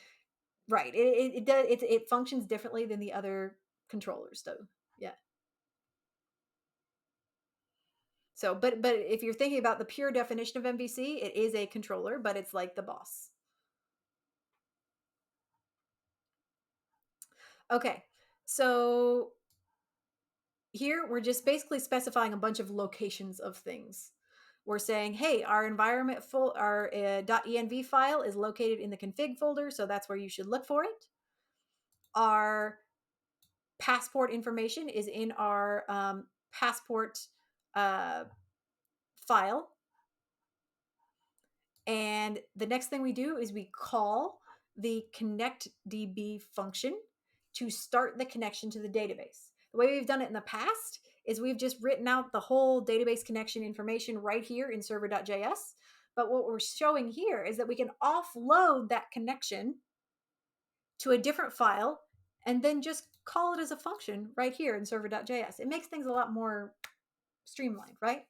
S1: right. It does it functions differently than the other controllers, though. Yeah. So, but if you're thinking about the pure definition of MVC, it is a controller, but it's like the boss. Okay. So here we're just basically specifying a bunch of locations of things. We're saying, hey, our environment our .env file is located in the config folder, so that's where you should look for it. Our passport information is in our passport uh, file. And the next thing we do is we call the connectdb function to start the connection to the database. The way we've done it in the past is we've just written out the whole database connection information right here in server.js. But what we're showing here is that we can offload that connection to a different file and then just call it as a function right here in server.js. It makes things a lot more streamlined, right?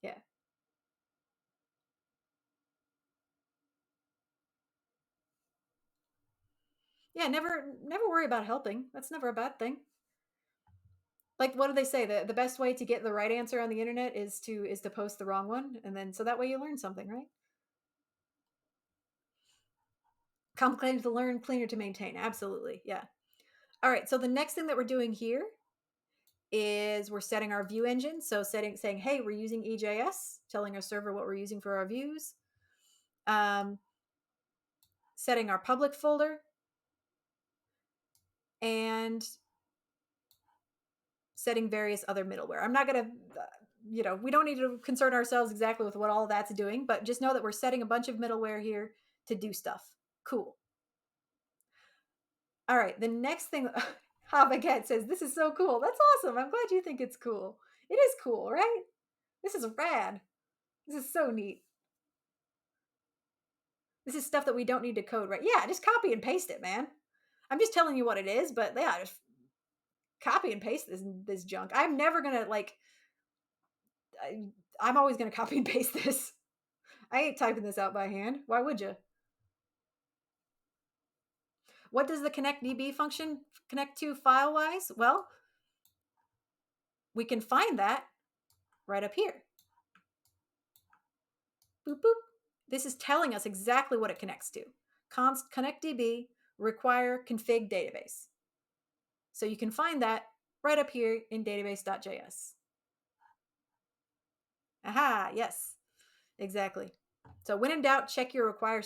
S1: Yeah. Yeah, never worry about helping. That's never a bad thing. Like, what do they say? The best way to get the right answer on the internet is to post the wrong one, and then so that way you learn something, right? Complicated to learn, cleaner to maintain. Absolutely. Yeah. All right. So the next thing that we're doing here is we're setting our view engine. So saying, hey, we're using EJS, telling our server what we're using for our views. Setting our public folder, and setting various other middleware. I'm not going to, we don't need to concern ourselves exactly with what all that's doing, but just know that we're setting a bunch of middleware here to do stuff. Cool. All right. The next thing, Habagat says, this is so cool. That's awesome. I'm glad you think it's cool. It is cool, right? This is rad. This is so neat. This is stuff that we don't need to code, right? Yeah, just copy and paste it, man. I'm just telling you what it is, but yeah, just copy and paste this junk. I'm never gonna I'm always gonna copy and paste this. I ain't typing this out by hand. Why would you? What does the connect DB function connect to file wise? Well, we can find that right up here. Boop boop. This is telling us exactly what it connects to. Const connect DB require config database. So you can find that right up here in database.js. Aha, yes, exactly. So when in doubt, check your require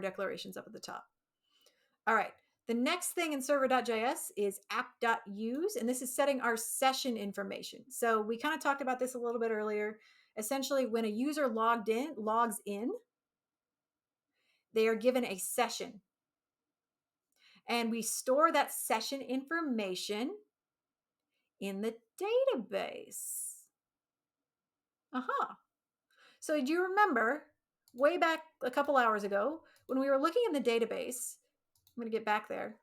S1: declarations up at the top. All right. The next thing in server.js is app.use, and this is setting our session information. So we kind of talked about this a little bit earlier. Essentially, when a user logs in, they are given a session. And we store that session information in the database. Uh-huh. So do you remember way back a couple hours ago when we were looking in the database? I'm going to get back there.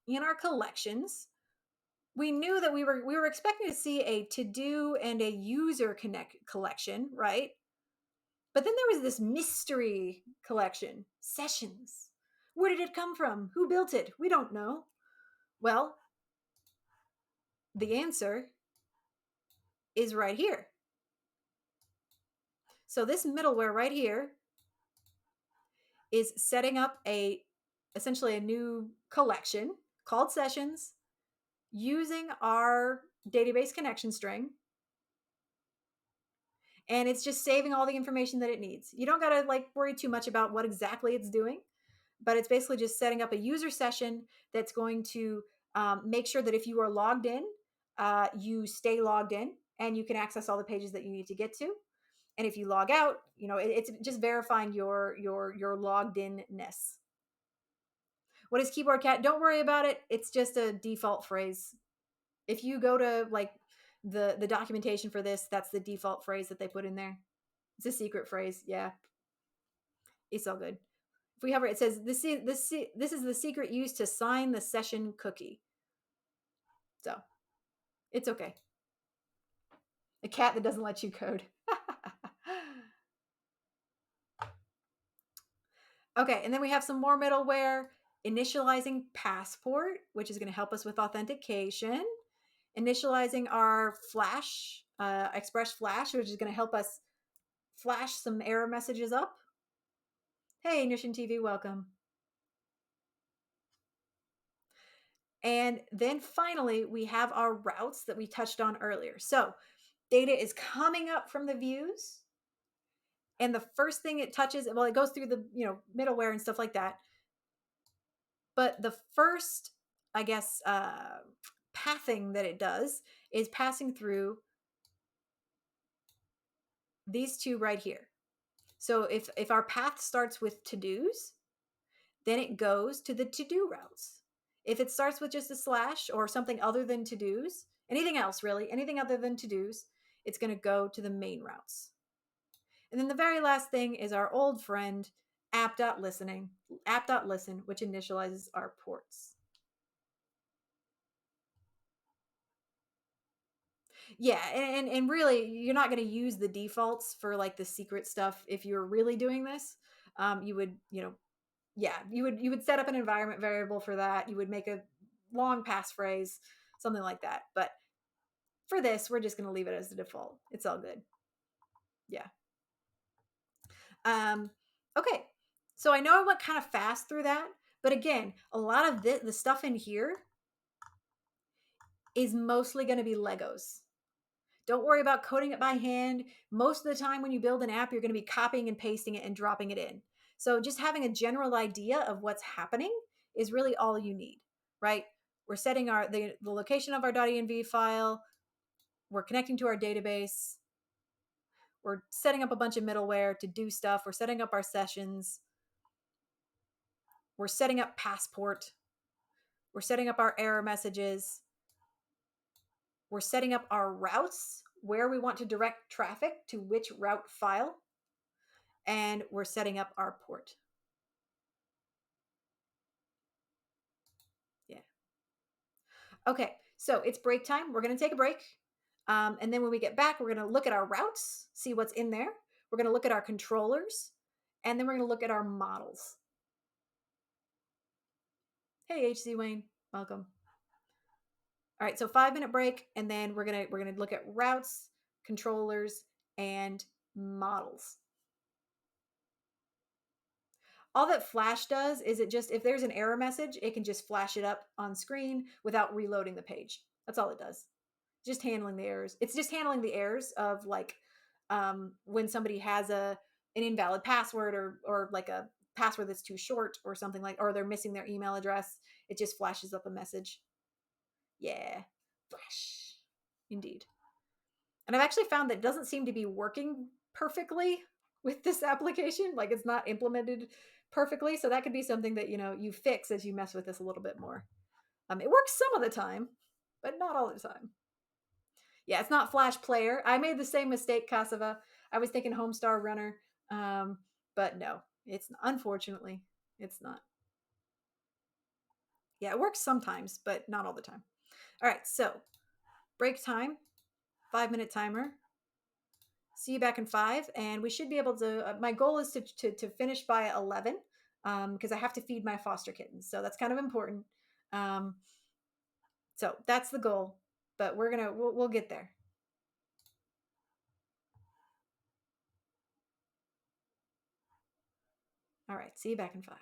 S1: In our collections, we knew that we were expecting to see a to-do and a user connect collection, right? But then there was this mystery collection, sessions. Where did it come from? Who built it? We don't know. Well, the answer is right here. So this middleware right here is setting up essentially a new collection called sessions using our database connection string, and it's just saving all the information that it needs. You don't got to worry too much about what exactly it's doing, but it's basically just setting up a user session that's going to make sure that if you are logged in, you stay logged in and you can access all the pages that you need to get to. And if you log out, it's just verifying your logged in-ness. What is keyboard cat? Don't worry about it. It's just a default phrase. If you go to the documentation for this, that's the default phrase that they put in there. It's a secret phrase. Yeah, it's all good. If we hover, it says this is the secret used to sign the session cookie. So it's okay. A cat that doesn't let you code. Okay, and then we have some more middleware. Initializing passport, which is going to help us with authentication. Initializing our flash, express flash, which is going to help us flash some error messages up. Hey, Nishan TV, welcome. And then finally, we have our routes that we touched on earlier. So data is coming up from the views. And the first thing it touches, well, it goes through the middleware and stuff like that. But the first, I guess, pathing that it does is passing through these two right here. So if our path starts with to-dos, then it goes to the to-do routes. If it starts with just a slash or something other than to-dos, anything else really, anything other than to-dos, it's going to go to the main routes. And then the very last thing is our old friend app.listen, which initializes our ports. Yeah, and really, you're not going to use the defaults for the secret stuff if you're really doing this. You would, Yeah, you would set up an environment variable for that. You would make a long passphrase, something like that. But for this, we're just going to leave it as the default. It's all good. Yeah. Um, okay. So I know I went kind of fast through that, but again, a lot of the stuff in here is mostly going to be Legos. Don't worry about coding it by hand. Most of the time when you build an app, you're going to be copying and pasting it and dropping it in. So just having a general idea of what's happening is really all you need, right? We're setting the location of our .env file. We're connecting to our database. We're setting up a bunch of middleware to do stuff. We're setting up our sessions. We're setting up Passport. We're setting up our error messages. We're setting up our routes, where we want to direct traffic to which route file. And we're setting up our port. Yeah. Okay, so it's break time. We're going to take a break. And then when we get back, we're going to look at our routes, see what's in there. We're going to look at our controllers, and then we're going to look at our models. Hey, HC Wayne, welcome. All right, so 5-minute break, and then we're gonna look at routes, controllers, and models. All that Flash does is it just, if there's an error message, it can just flash it up on screen without reloading the page. That's all it does. Just handling the errors. It's just handling the errors of like when somebody has an invalid password or like a password that's too short or something like, or they're missing their email address. It just flashes up a message. Yeah, Flash, indeed. And I've actually found that it doesn't seem to be working perfectly with this application. Like it's not implemented perfectly. So that could be something that, you fix as you mess with this a little bit more. It works some of the time, but not all the time. Yeah, it's not Flash Player. I made the same mistake, Cassava. I was thinking Homestar Runner, but no, it's unfortunately it's not. Yeah, it works sometimes, but not all the time. All right, so break time, 5-minute timer. See you back in 5, and we should be able to. My goal is to finish by 11, because I have to feed my foster kittens, so that's kind of important. Um, so that's the goal, but we'll get there. All right, see you back in 5.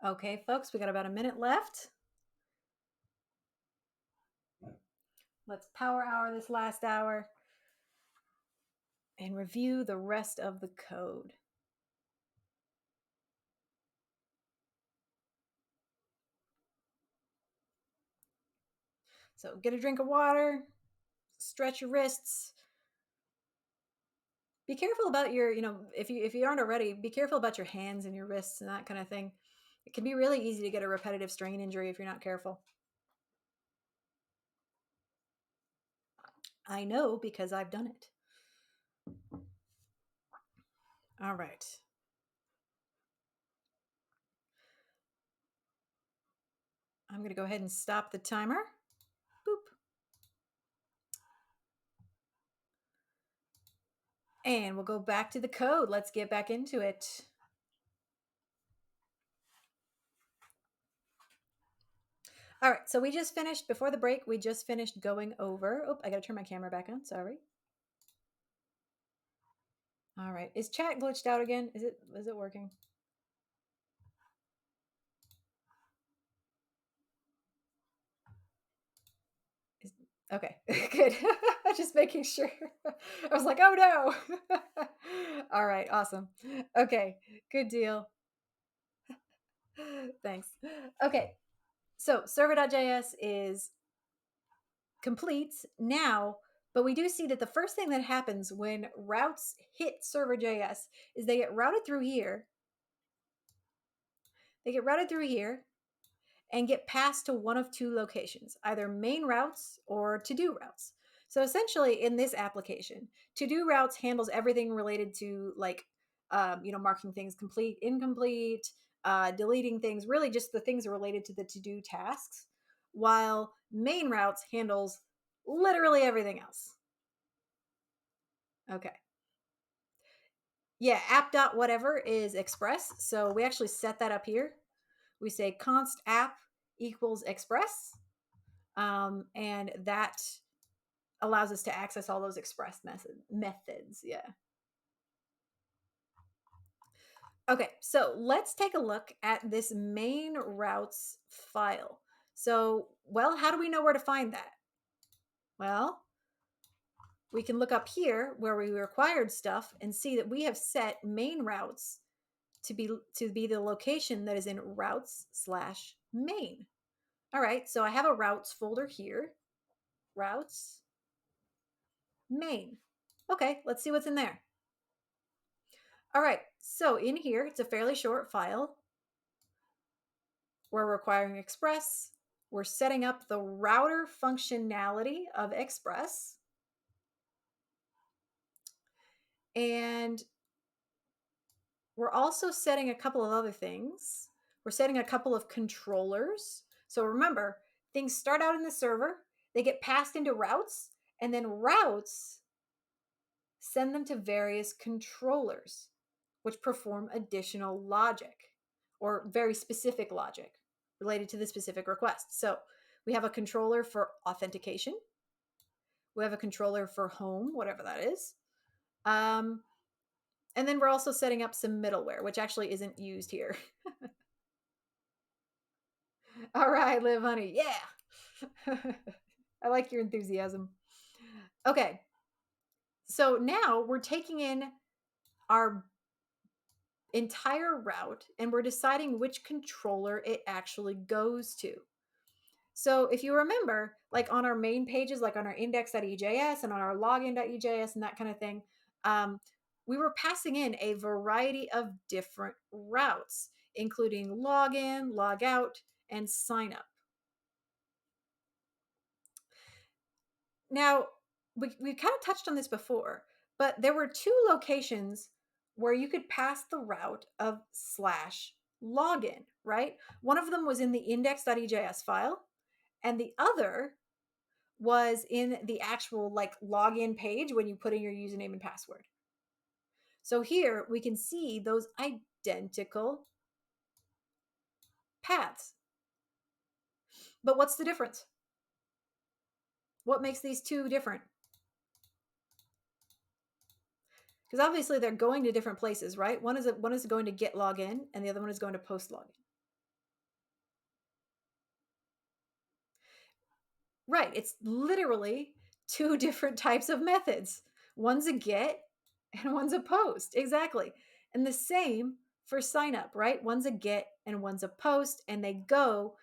S1: Okay, folks, we got about a minute left. Let's power hour this last hour and review the rest of the code. So get a drink of water, stretch your wrists. Be careful about your, if you aren't already, be careful about your hands and your wrists and that kind of thing. It can be really easy to get a repetitive strain injury if you're not careful. I know because I've done it. All right. I'm going to go ahead and stop the timer. Boop. And we'll go back to the code. Let's get back into it. All right, so we just finished, before the break, we just finished going over. Oh, I got to turn my camera back on. Sorry. All right. Is chat glitched out again? Is it working? Okay, good. Just making sure. I was like, oh no. All right, awesome. Okay, good deal. Thanks. Okay, so server.js is complete now, but we do see that the first thing that happens when routes hit server.js is they get routed through here. They get routed through here and get passed to one of two locations, either main routes or to-do routes. So essentially, in this application, to-do routes handles everything related to marking things complete, incomplete, deleting things, really just the things related to the to-do tasks, while main routes handles literally everything else. Okay. Yeah, app.whatever is express. So we actually set that up here. We say const app equals express. And that allows us to access all those express methods. Yeah. Okay, so let's take a look at this main routes file. So, well, how do we know where to find that? Well, we can look up here where we required stuff and see that we have set main routes to be the location that is in routes/main. All right, so I have a routes folder here. Routes, main. Okay, let's see what's in there. All right, so in here, it's a fairly short file. We're requiring Express. We're setting up the router functionality of Express. And we're also setting a couple of other things. We're setting a couple of controllers. So remember, things start out in the server, they get passed into routes, and then routes send them to various controllers, which perform additional logic or very specific logic related to the specific request. So we have a controller for authentication. We have a controller for home, whatever that is. And then we're also setting up some middleware, which actually isn't used here. All right, Live Honey. Yeah. I like your enthusiasm. Okay. So now we're taking in our entire route and we're deciding which controller it actually goes to. So if you remember, like on our main pages, like on our index.ejs and on our login.ejs and that kind of thing, we were passing in a variety of different routes, including login, logout, and sign up. Now, we kind of touched on this before, but there were two locations where you could pass the route of /login, right? One of them was in the index.ejs file, and the other was in the actual login page when you put in your username and password. So here we can see those identical paths. But what's the difference? What makes these two different? Because obviously they're going to different places, right? One is going to get login and the other one is going to post login. Right. It's literally two different types of methods. One's a get and one's a post. Exactly. And the same for sign up, right? One's a get and one's a post, and they go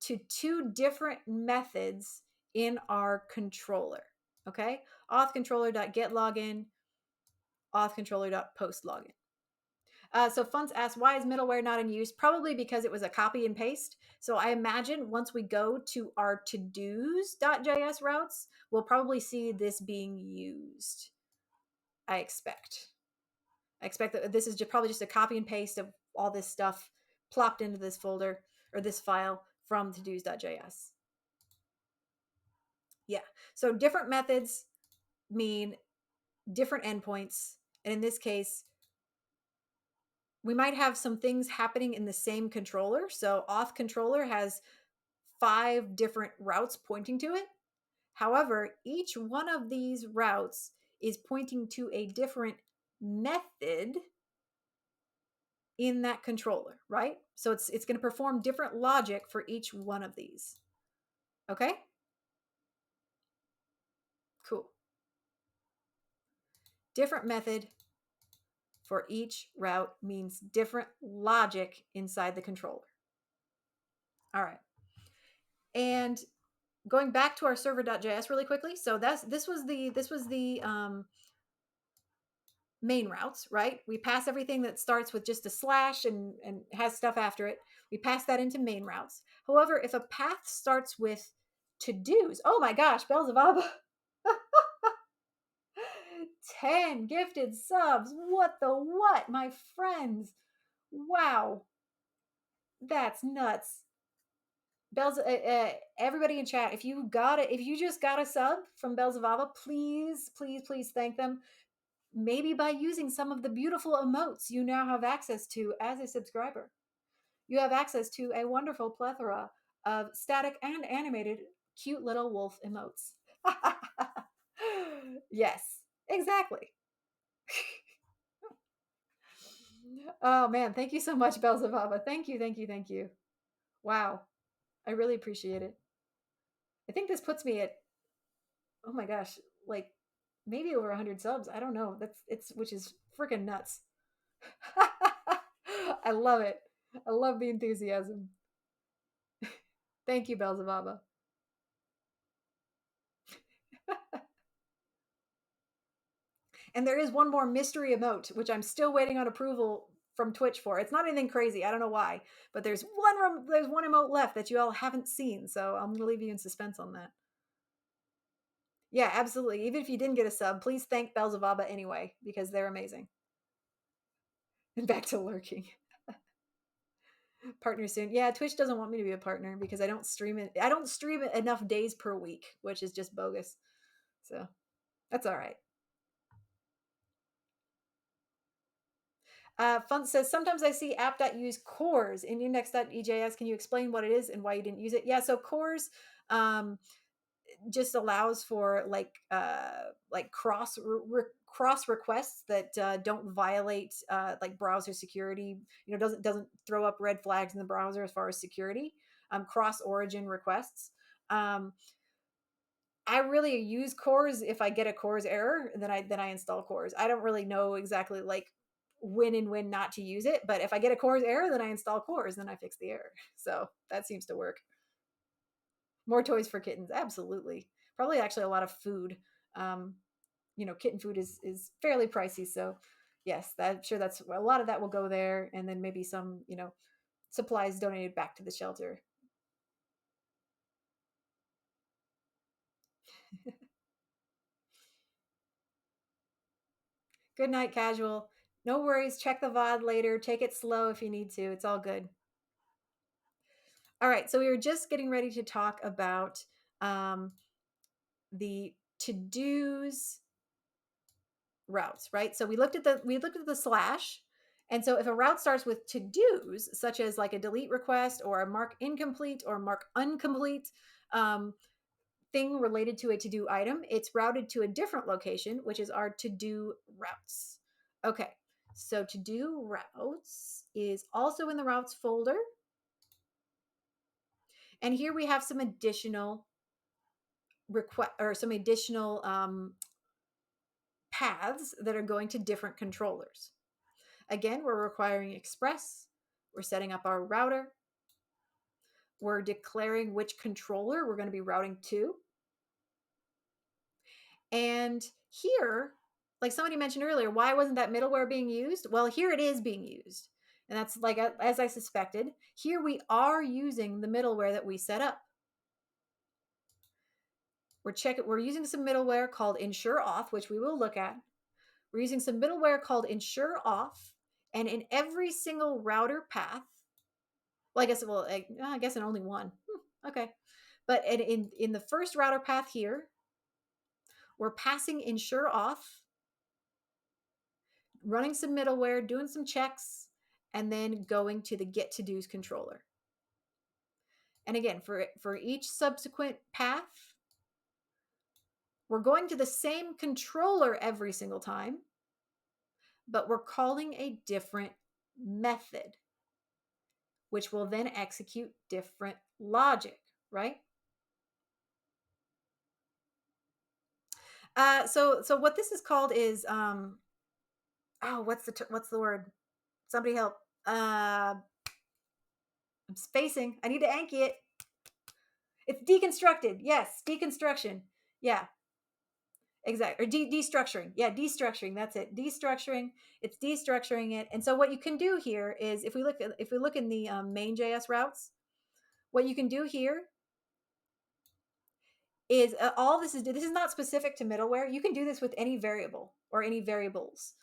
S1: to two different methods in our controller. Okay. Auth controller.get login, auth controller.post login. So Funds asked, why is middleware not in use? Probably because it was a copy and paste. So I imagine once we go to our todos.js routes, we'll probably see this being used. I expect. I expect that this is probably just a copy and paste of all this stuff plopped into this folder or this file from todos.js. Yeah. So different methods mean different endpoints. And in this case, we might have some things happening in the same controller. So auth controller has 5 different routes pointing to it. However, each one of these routes is pointing to a different method in that controller, right? So it's going to perform different logic for each one of these. Okay? Cool. Different method for each route means different logic inside the controller. All right. And going back to our server.js really quickly. So this was the main routes, right? We pass everything that starts with just a slash and has stuff after it. We pass that into main routes. However, if a path starts with to-dos, oh my gosh, bells of Abba. 10 gifted subs. What the what, my friends? Wow. That's nuts. Bells, everybody in chat, if you just got a sub from Bells of Ava, please, please, please thank them. Maybe by using some of the beautiful emotes you now have access to as a subscriber. You have access to a wonderful plethora of static and animated cute little wolf emotes. Yes, exactly. Oh man, thank you so much, Bells of Ava. Thank you, thank you, thank you. Wow, I really appreciate it. I think this puts me at, oh my gosh, like maybe over 100 subs. I don't know. Which is freaking nuts. I love it. I love the enthusiasm. Thank you, Belzebaba. And there is one more mystery emote, which I'm still waiting on approval from Twitch for. It's not anything crazy. I don't know why, but there's one emote left that you all haven't seen, so I'm gonna leave you in suspense on that. Yeah, absolutely. Even if you didn't get a sub, please thank Belzebaba anyway, because they're amazing. And back to lurking. Partner soon. Yeah, Twitch doesn't want me to be a partner because I don't stream it. I don't stream it enough days per week, which is just bogus. So that's all right. Fun says, sometimes I see app.use cores in index.ejs. Can you explain what it is and why you didn't use it? Yeah, so cores just allows for like cross requests that don't violate like browser security. You know, doesn't throw up red flags in the browser as far as security. Cross origin requests. I really use cores if I get a cores error, then I install cores. I don't really know exactly like when and when not to use it, but if I get a cores error, then I install cores, then I fix the error. So that seems to work. More toys for kittens, absolutely. Probably actually a lot of food. Um, you know, kitten food is fairly pricey, so yes, I'm sure that's a lot of that will go there, and then maybe some supplies donated back to the shelter. Good night, casual. No worries. Check the VOD later. Take it slow if you need to. It's all good. All right. So we were just getting ready to talk about the to-dos routes, right? So we looked at the slash. And so if a route starts with to-dos, such as like a delete request or a mark incomplete or mark incomplete thing related to a to-do item, it's routed to a different location, which is our to-do routes. Okay. So to-do routes is also in the routes folder. And here we have some additional request or some additional paths that are going to different controllers. Again, we're requiring express. We're setting up our router. We're declaring which controller we're going to be routing to. And here, like somebody mentioned earlier, why wasn't that middleware being used? Well, here it is being used. And that's like, as I suspected, here we are using the middleware that we set up. We're using some middleware called ensure auth, which we will look at. We're using some middleware called ensure auth. And in every single router path, well, I guess in only one. Okay. But in the first router path here, we're passing ensure auth, running some middleware, doing some checks, and then going to the get to dos controller. And again, for each subsequent path, we're going to the same controller every single time, but we're calling a different method, which will then execute different logic, right? So what this is called is what's the word? Somebody help. I'm spacing. I need to Anki it. It's deconstructed. Yes, deconstruction. Yeah, exactly. Or destructuring. Yeah, destructuring. That's it. Destructuring. It's destructuring it. And so what you can do here is, if we look in the main.js routes, what you can do here is all this is not specific to middleware. You can do this with any variable or any variables.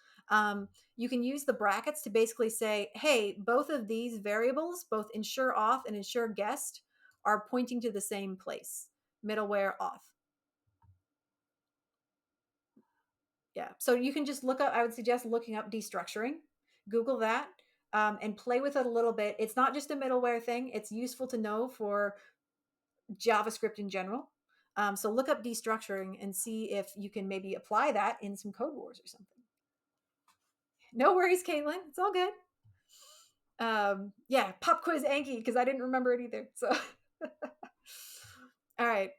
S1: You can use the brackets to basically say, hey, both of these variables, both ensure auth and ensure guest, are pointing to the same place, middleware auth. Yeah. So you can just look up, I would suggest looking up destructuring, Google that, and play with it a little bit. It's not just a middleware thing. It's useful to know for JavaScript in general. So look up destructuring and see if you can maybe apply that in some code wars or something. No worries, Caitlin. It's all good. Yeah, pop quiz Anki, because I didn't remember it either. So, all right.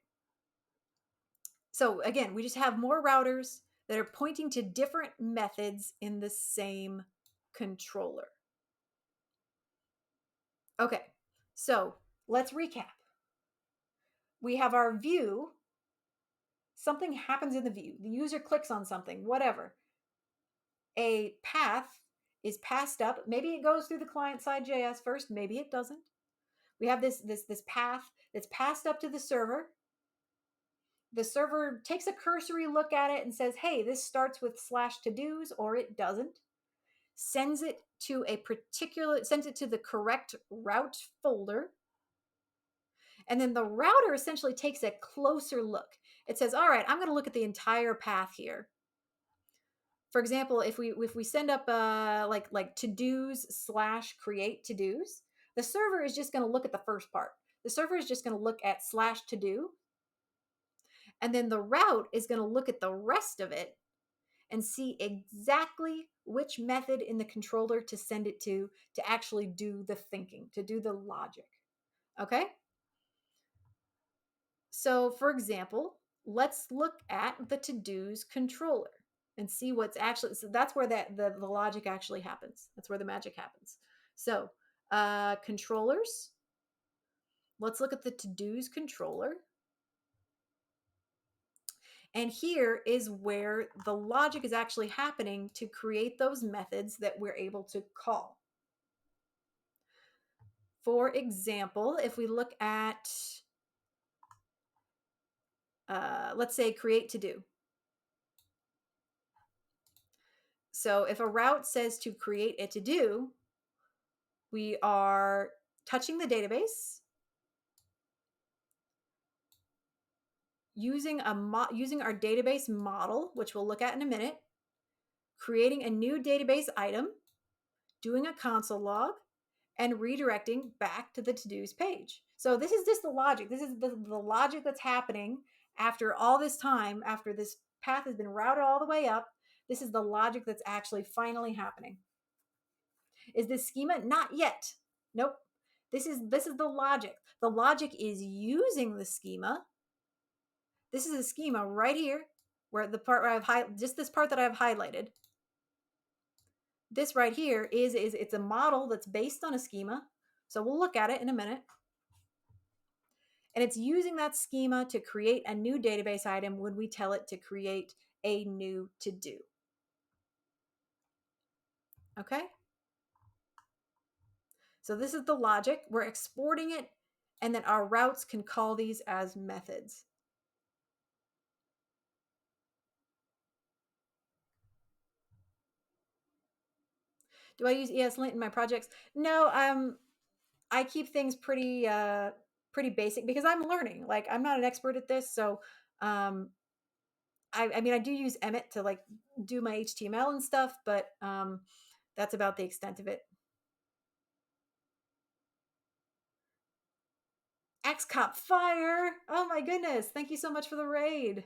S1: So again, we just have more routers that are pointing to different methods in the same controller. Okay, so let's recap. We have our view. Something happens in the view. The user clicks on something, whatever. A path is passed up. Maybe it goes through the client-side JS first. Maybe it doesn't. We have this path that's passed up to the server. The server takes a cursory look at it and says, hey, this starts with /todos, or it doesn't. Sends it to the correct route folder. And then the router essentially takes a closer look. It says, all right, I'm going to look at the entire path here. For example, if we send up like to-dos /create to-dos, the server is just going to look at the first part. The server is just going to look at /to-do, and then the route is going to look at the rest of it and see exactly which method in the controller to send it to actually do the thinking, to do the logic. Okay? So, for example, let's look at the to-dos controller and see what's actually, so that's where the logic actually happens. That's where the magic happens. So, controllers, let's look at the to-dos controller. And here is where the logic is actually happening to create those methods that we're able to call. For example, if we look at, let's say, create to do. So if a route says to create a to do, we are touching the database, using our database model, which we'll look at in a minute, creating a new database item, doing a console log, and redirecting back to the to-dos page. So this is just the logic. This is the logic that's happening after all this time, after this path has been routed all the way up. This is the logic that's actually finally happening. Is this schema? Not yet. Nope. This is the logic. The logic is using the schema. This is a schema right here, where the part where I've just this part that I've highlighted. This right here is it's a model that's based on a schema. So we'll look at it in a minute. And it's using that schema to create a new database item when we tell it to create a new to-do. Okay? So this is the logic. We're exporting it, and then our routes can call these as methods. Do I use ESLint in my projects? No, I keep things pretty basic because I'm learning. Like, I'm not an expert at this, so I mean, I do use Emmet to like do my HTML and stuff, but that's about the extent of it. XCOP Fire! Oh my goodness! Thank you so much for the raid.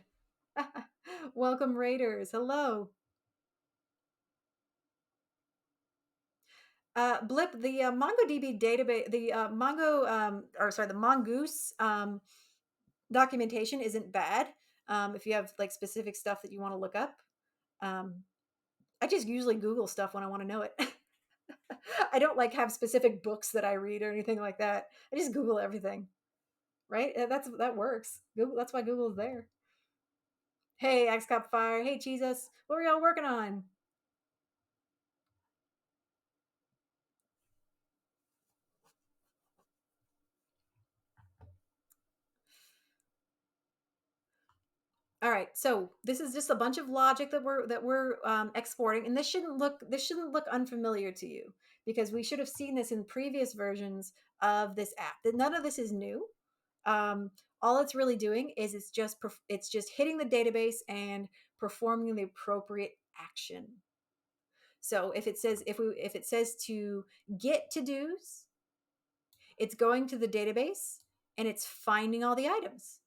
S1: Welcome, raiders. Hello. Blip, the MongoDB database, the the Mongoose documentation isn't bad. If you have like specific stuff that you want to look up, I just usually Google stuff when I want to know it. I don't like have specific books that I read or anything like that. I just Google everything, right? That works. Google. That's why Google's there. Hey, XCOP Fire. Hey, Jesus. What were y'all working on? All right, so this is just a bunch of logic that we're exporting, and this shouldn't look unfamiliar to you because we should have seen this in previous versions of this app. That none of this is new. All it's really doing is it's just hitting the database and performing the appropriate action. So if it says to get to dos, it's going to the database and it's finding all the items.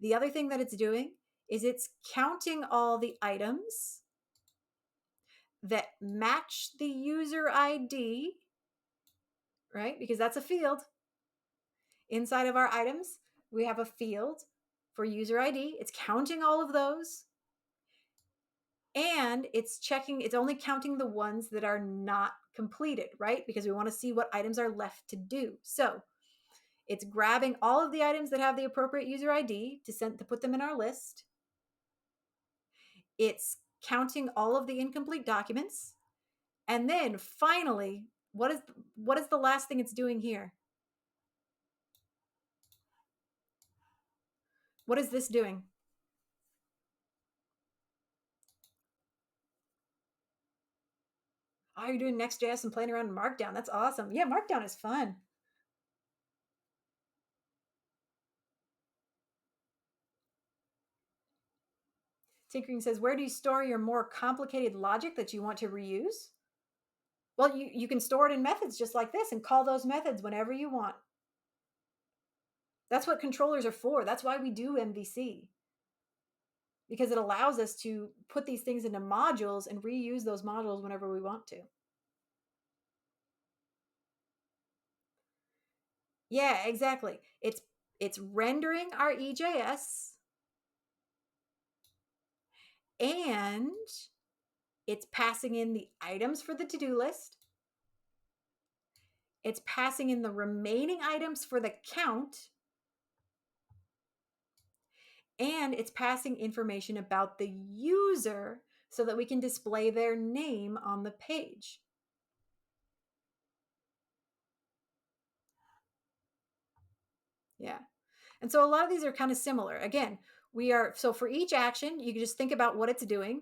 S1: The other thing that it's doing is it's counting all the items that match the user ID, right? Because that's a field. Inside of our items, we have a field for user ID. It's counting all of those. And it's only counting the ones that are not completed, right? Because we want to see what items are left to do. So it's grabbing all of the items that have the appropriate user ID to put them in our list. It's counting all of the incomplete documents. And then finally, what is the last thing it's doing here? What is this doing? Oh, you're doing Next.js and playing around in Markdown. That's awesome. Yeah, Markdown is fun. Tinkering says, where do you store your more complicated logic that you want to reuse? Well, you can store it in methods just like this and call those methods whenever you want. That's what controllers are for. That's why we do MVC. Because it allows us to put these things into modules and reuse those modules whenever we want to. Yeah, exactly. It's rendering our EJS and it's passing in the items for the to-do list. It's passing in the remaining items for the count. And it's passing information about the user so that we can display their name on the page. Yeah. And so a lot of these are kind of similar. Again, so for each action, you can just think about what it's doing.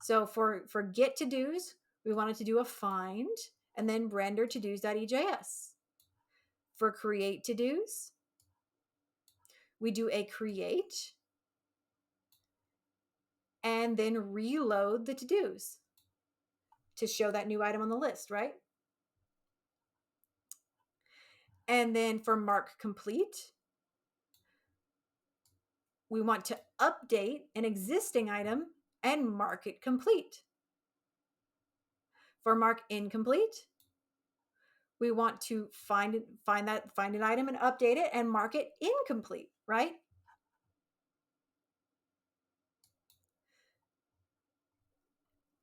S1: So for get to dos, we wanted to do a find and then render to dos.ejs. For create to dos, we do a create and then reload the to dos to show that new item on the list, right? And then for mark complete, we want to update an existing item and mark it complete. For mark incomplete, We want to find an item and update it and mark it incomplete, right?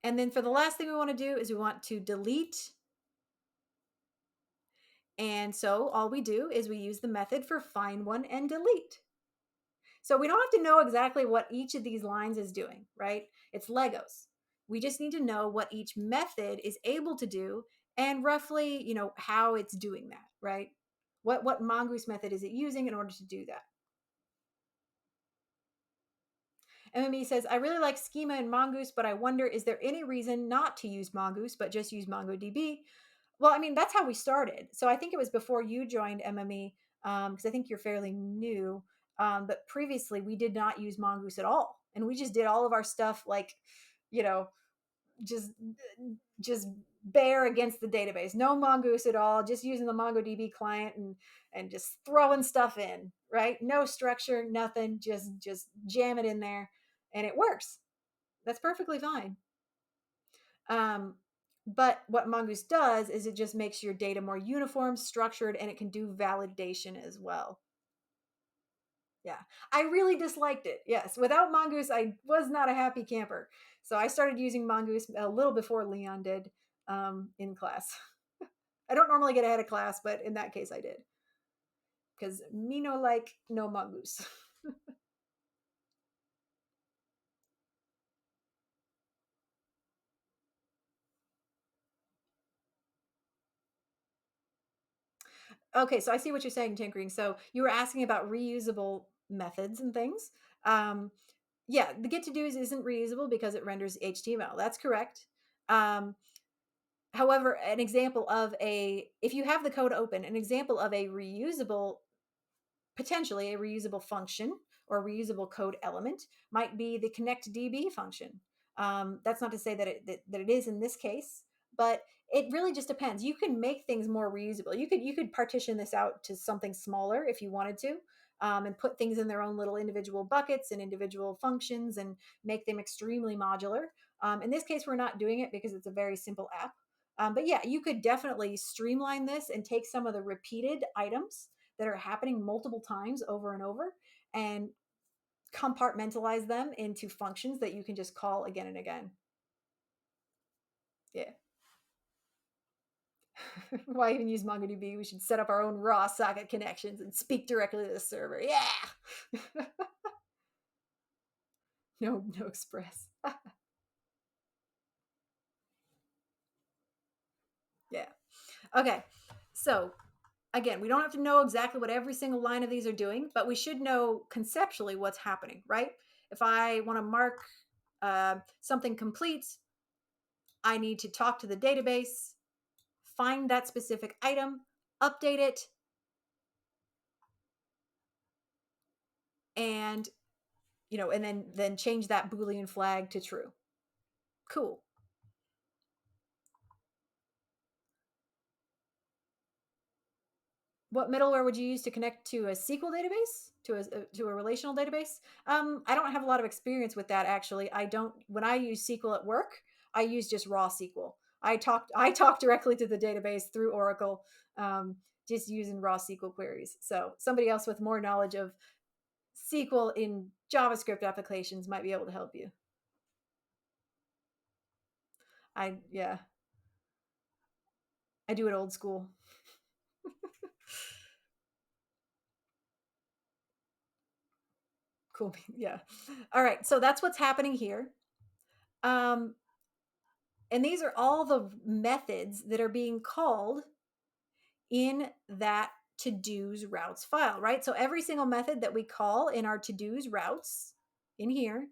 S1: And then for the last thing we want to do is we want to delete. And so all we do is we use the method for find one and delete. So we don't have to know exactly what each of these lines is doing, right? It's Legos. We just need to know what each method is able to do and roughly, how it's doing that, right? What mongoose method is it using in order to do that? MME says, I really like schema and mongoose, but I wonder, is there any reason not to use mongoose, but just use MongoDB? Well, I mean, that's how we started. So I think it was before you joined MME, because I think you're fairly new. But previously, we did not use Mongoose at all, and we just did all of our stuff like, you know, just just bare against the database. No Mongoose at all. Just using the MongoDB client and just throwing stuff in. Right? No structure, nothing. Just jam it in there, and it works. That's perfectly fine. Um, but what Mongoose does is it just makes your data more uniform, structured, and it can do validation as well. Yeah, I really disliked it. Yes, without Mongoose, I was not a happy camper. So I started using Mongoose a little before Leon did in class. I don't normally get ahead of class, but in that case, I did because me no like no Mongoose. Okay, so I see what you're saying, tinkering. So you were asking about reusable methods and things. Um, yeah, the get to do's isn't reusable because it renders HTML. That's correct. Um, however, an example of if you have the code open, an example of a reusable potentially a reusable function or a reusable code element might be the connect DB function. That's not to say that it is in this case, but it really just depends. You can make things more reusable. You could partition this out to something smaller if you wanted to, and put things in their own little individual buckets and individual functions and make them extremely modular. In this case, we're not doing it because it's a very simple app. But yeah, you could definitely streamline this and take some of the repeated items that are happening multiple times over and over and compartmentalize them into functions that you can just call again and again. Yeah. Why even use MongoDB? We should set up our own raw socket connections and speak directly to the server. Yeah. No express. Yeah. Okay. So again, we don't have to know exactly what every single line of these are doing, but we should know conceptually what's happening, right? If I want to mark something complete, I need to talk to the database, find that specific item, update it, and and then change that Boolean flag to true. Cool. What middleware would you use to connect to a SQL database, to a relational database? I don't have a lot of experience with that actually. I don't. When I use SQL at work, I use just raw SQL. I talk directly to the database through Oracle, just using raw SQL queries. So somebody else with more knowledge of SQL in JavaScript applications might be able to help you. Yeah, I do it old school. Cool. Yeah. All right. So that's what's happening here. Um, and these are all the methods that are being called in that to do's routes file, right? So every single method that we call in our to do's routes in here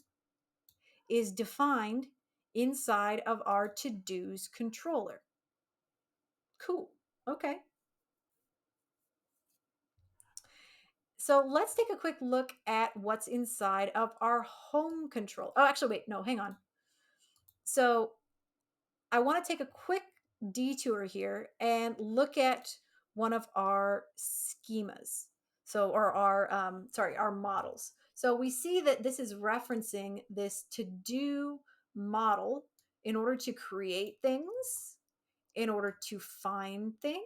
S1: is defined inside of our to do's controller. Cool. Okay. So let's take a quick look at what's inside of our home control. Oh, actually, wait, no, hang on. So I want to take a quick detour here and look at one of our schemas. So, or our models. So we see that this is referencing this to do model in order to create things, in order to find things,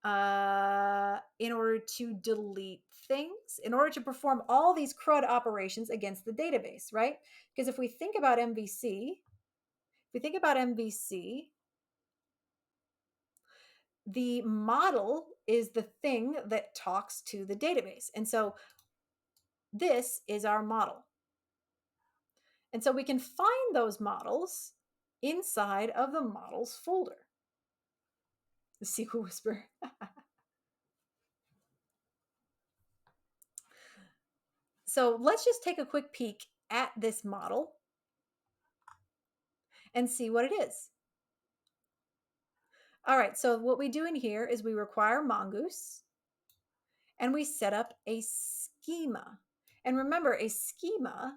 S1: in order to delete things, in order to perform all these CRUD operations against the database, right? Because if we think about MVC, the model is the thing that talks to the database. And so this is our model. And so we can find those models inside of the models folder. The SQL Whisper. So let's just take a quick peek at this model and see what it is. All right, so what we do in here is we require Mongoose and we set up a schema. And remember, a schema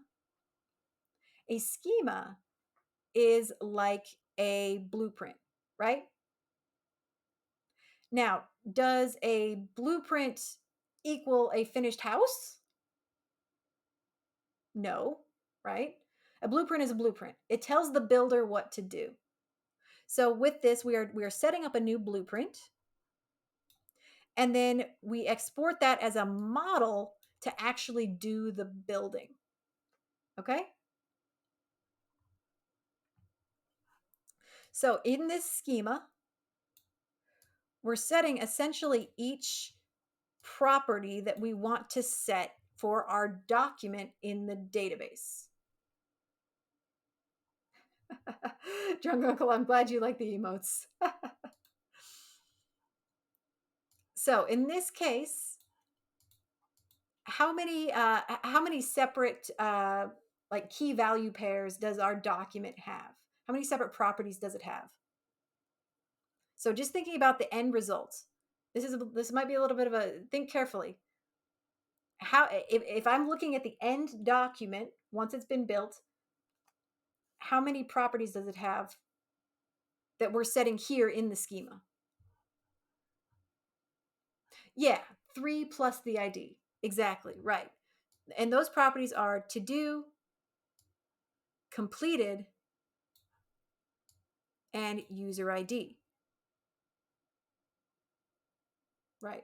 S1: is like a blueprint, right? Now, does a blueprint equal a finished house? No, right? A blueprint is a blueprint. It tells the builder what to do. So with this, we are setting up a new blueprint, and then we export that as a model to actually do the building. Okay? So in this schema, we're setting essentially each property that we want to set for our document in the database. Drunk Uncle, I'm glad you like the emotes. So in this case, how many separate like key value pairs does our document have? How many separate properties does it have? So just thinking about the end result, this might be a little bit of a think carefully. How if I'm looking at the end document once it's been built, how many properties does it have that we're setting here in the schema? Yeah, 3 plus the ID. Exactly, right. And those properties are to do, completed, and user ID. Right.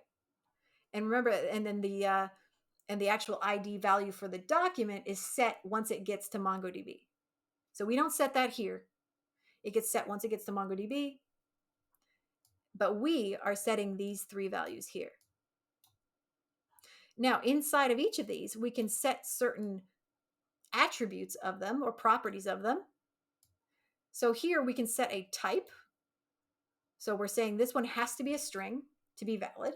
S1: And remember, and then the actual ID value for the document is set once it gets to MongoDB. So we don't set that here. It gets set once it gets to MongoDB, but we are setting these 3 values here. Now, inside of each of these, we can set certain attributes of them or properties of them. So here we can set a type. So we're saying this one has to be a string to be valid.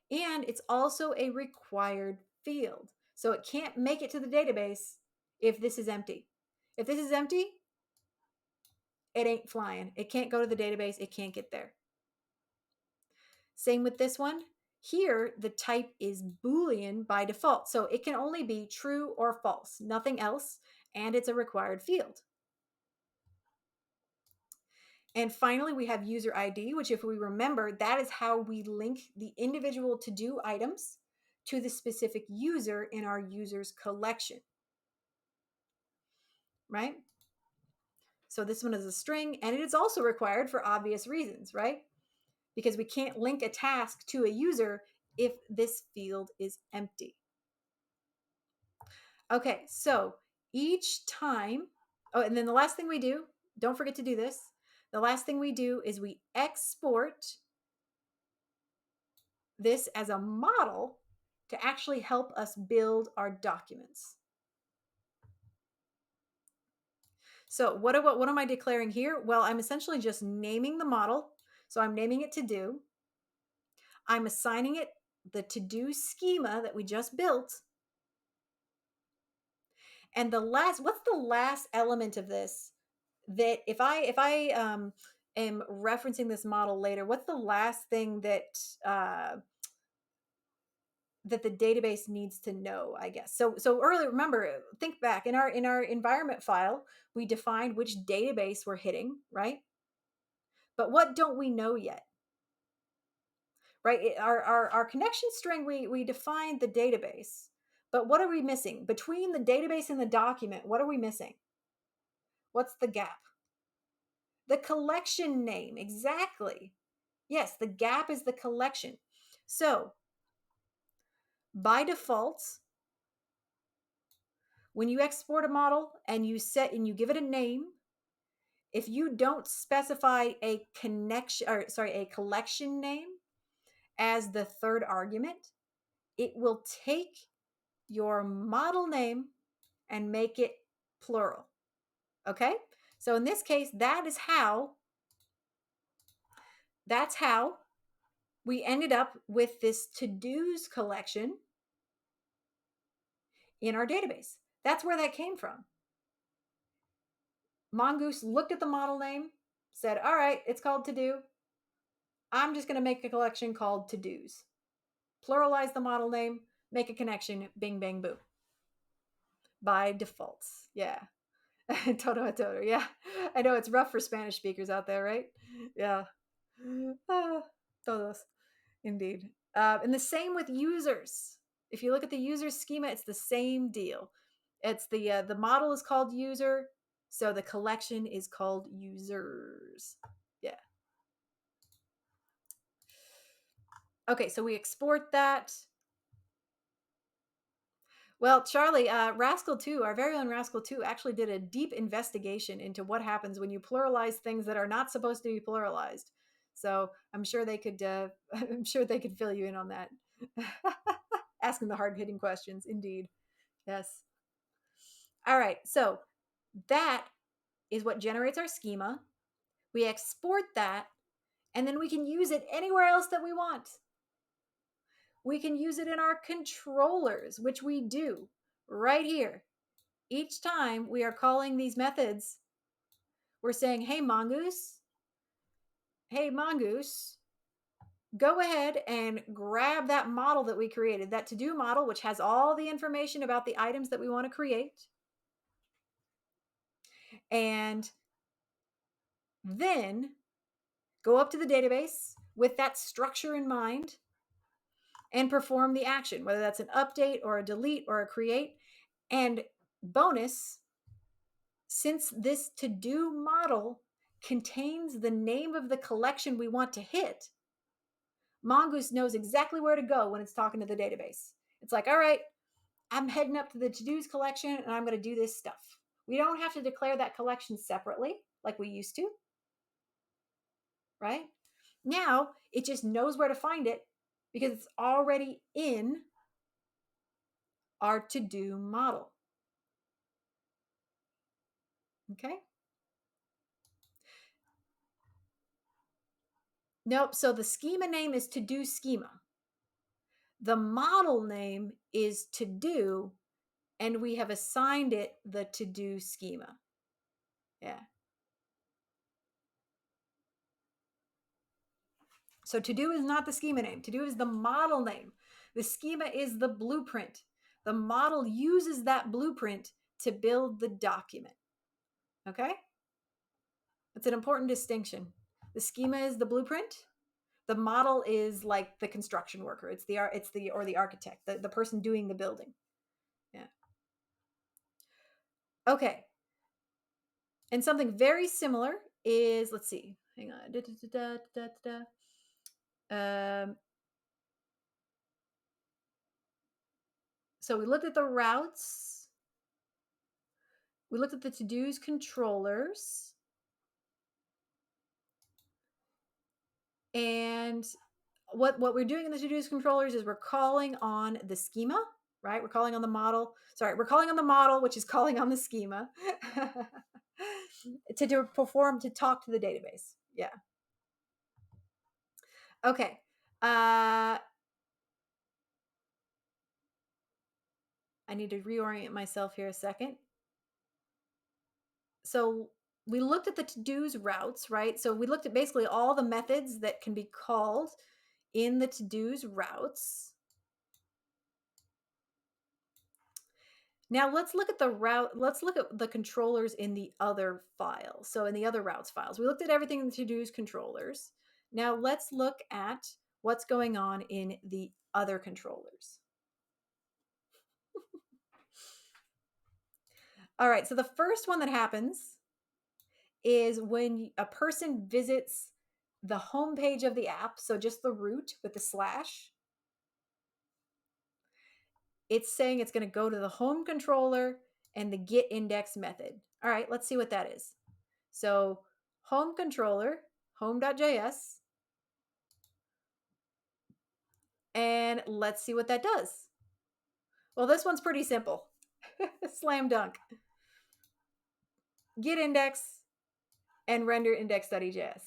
S1: And it's also a required field. So it can't make it to the database if this is empty. If this is empty, it ain't flying. It can't go to the database. It can't get there. Same with this one. Here, the type is Boolean by default. So it can only be true or false, nothing else. And it's a required field. And finally, we have user ID, which if we remember, that is how we link the individual to-do items to the specific user in our users collection, right? So this one is a string, and it is also required for obvious reasons, right? Because we can't link a task to a user if this field is empty. Okay, so each time, oh, and then the last thing we do, don't forget to do this. The last thing we do is we export this as a model to actually help us build our documents. So what am I declaring here? Well, I'm essentially just naming the model. So I'm naming it to do. I'm assigning it the to-do schema that we just built. And what's the last element of this that if I am referencing this model later, what's the last thing that that the database needs to know, I guess. So earlier, remember, think back in our environment file, we defined which database we're hitting, right? But what don't we know yet? Right? Our connection string, we defined the database, but what are we missing? Between the database and the document, what are we missing? What's the gap? The collection name, exactly. Yes, the gap is the collection. So by default, when you export a model and you give it a name, if you don't specify a a collection name as the third argument, it will take your model name and make it plural. Okay? So in this case, that's how we ended up with this to-dos collection in our database. That's where that came from. Mongoose looked at the model name, said, all right, it's called to do. I'm just going to make a collection called to dos. Pluralize the model name, make a connection, bing, bang, boom. By default. Yeah. Todo. Yeah. I know it's rough for Spanish speakers out there, right? Yeah. Todos. Indeed. And the same with users. If you look at the user schema, it's the same deal. It's the model is called user, so the collection is called users. Yeah. Okay, so we export that. Well, Charlie, Rascal 2, our very own Rascal 2, actually did a deep investigation into what happens when you pluralize things that are not supposed to be pluralized. So I'm sure they could, I'm sure they could fill you in on that. Asking the hard hitting questions, indeed. Yes. All right. So that is what generates our schema. We export that, and then we can use it anywhere else that we want. We can use it in our controllers, which we do right here. Each time we are calling these methods, we're saying, hey, Mongoose, go ahead and grab that model that we created, that to-do model, which has all the information about the items that we want to create. And then go up to the database with that structure in mind and perform the action, whether that's an update or a delete or a create. And bonus, since this to-do model contains the name of the collection we want to hit, Mongoose knows exactly where to go when it's talking to the database. It's like, all right, I'm heading up to the to-dos collection and I'm going to do this stuff. We don't have to declare that collection separately like we used to, right? Now it just knows where to find it because it's already in our to-do model. Okay? Nope. So the schema name is to-do schema. The model name is to-do, and we have assigned it the to-do schema. Yeah. So to-do is not the schema name. To-do is the model name. The schema is the blueprint. The model uses that blueprint to build the document. Okay? That's an important distinction. The schema is the blueprint. The model is like the construction worker. It's the architect, the person doing the building. Yeah. Okay. And something very similar is, let's see, hang on. So we looked at the routes. We looked at the to-dos controllers. And what we're doing in the to-dos controllers is we're calling on the schema, right? We're calling on the model. Sorry, we're calling on the model, which is calling on the schema to talk to the database. Yeah. Okay. I need to reorient myself here a second. So we looked at the to-dos routes, right? So we looked at basically all the methods that can be called in the to-dos routes. Now let's look at the route. Let's look at the controllers in the other files. So in the other routes files, we looked at everything in the to-dos controllers. Now let's look at what's going on in the other controllers. All right, so the first one that happens is when a person visits the home page of the app, so just the root with the slash, it's saying it's going to go to the home controller and the get index method. All right, let's see what that is. So home controller, home.js, and let's see what that does. Well, this one's pretty simple. Slam dunk. Get index and render index.ejs.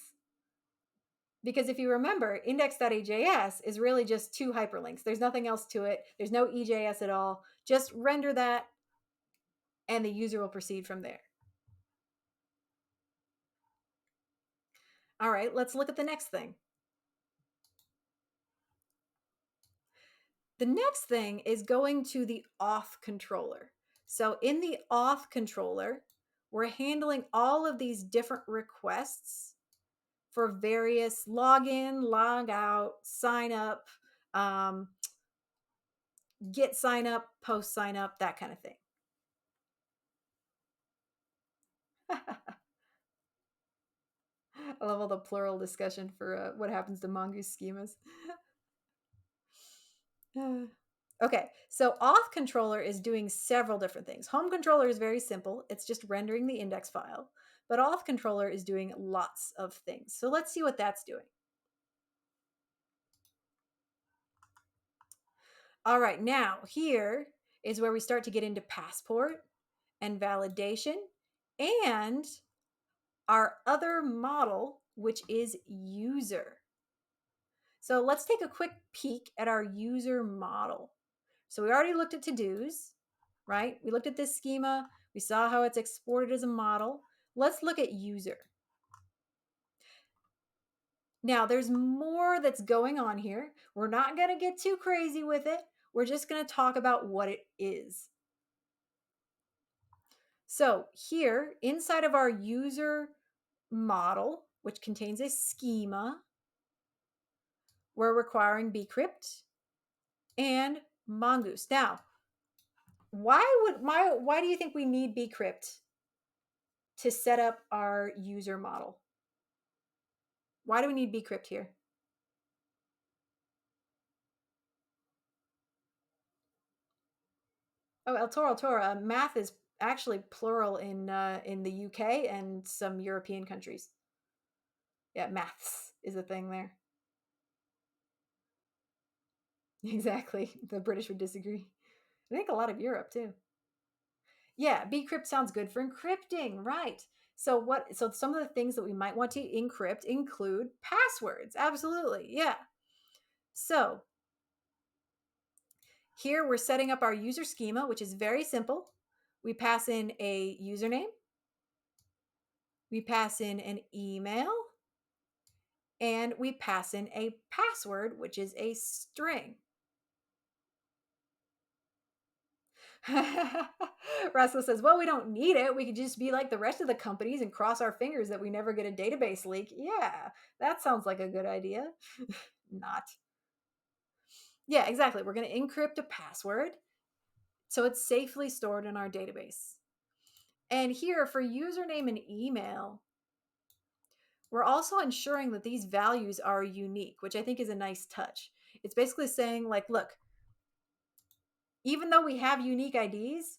S1: Because if you remember, index.ejs is really just two hyperlinks. There's nothing else to it. There's no EJS at all. Just render that and the user will proceed from there. All right, let's look at the next thing. The next thing is going to the auth controller. So in the auth controller, we're handling all of these different requests for various login, log out, sign up, get sign up, post sign up, that kind of thing. I love all the plural discussion for what happens to mongoose schemas. Okay, so auth controller is doing several different things. Home controller is very simple. It's just rendering the index file. But auth controller is doing lots of things. So let's see what that's doing. All right, now here is where we start to get into passport and validation and our other model, which is user. So let's take a quick peek at our user model. So we already looked at to-dos, right? We looked at this schema. We saw how it's exported as a model. Let's look at user. Now, there's more that's going on here. We're not going to get too crazy with it. We're just going to talk about what it is. So here, inside of our user model, which contains a schema, we're requiring bcrypt and mongoose. Now, why do you think we need bcrypt to set up our user model? Why do we need bcrypt here? Oh, El Toro, Tora. Math is actually plural in the UK and some European countries. Yeah, maths is a thing there. Exactly. The British would disagree. I think a lot of Europe too. Yeah, bcrypt sounds good for encrypting, right? So some of the things that we might want to encrypt include passwords. Absolutely. Yeah. So here we're setting up our user schema, which is very simple. We pass in a username, we pass in an email, and we pass in a password, which is a string. Russell says, well, we don't need it. We could just be like the rest of the companies and cross our fingers that we never get a database leak. Yeah, that sounds like a good idea. Not. Yeah, exactly. We're going to encrypt a password so it's safely stored in our database. And here for username and email, we're also ensuring that these values are unique, which I think is a nice touch. It's basically saying, like, look, even though we have unique IDs,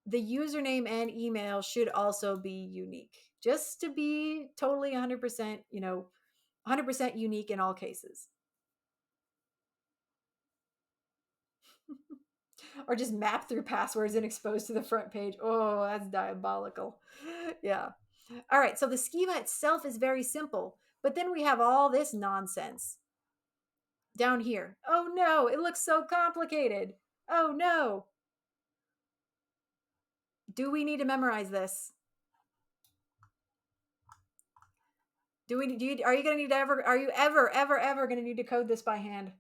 S1: the username and email should also be unique, just to be totally 100%, 100% unique in all cases. Or just map through passwords and expose to the front page. Oh, that's diabolical. Yeah. All right. So the schema itself is very simple, but then we have all this nonsense down here. Oh no, it looks so complicated. Oh no. Do we need to memorize this? Are you going to need to are you ever going to need to code this by hand?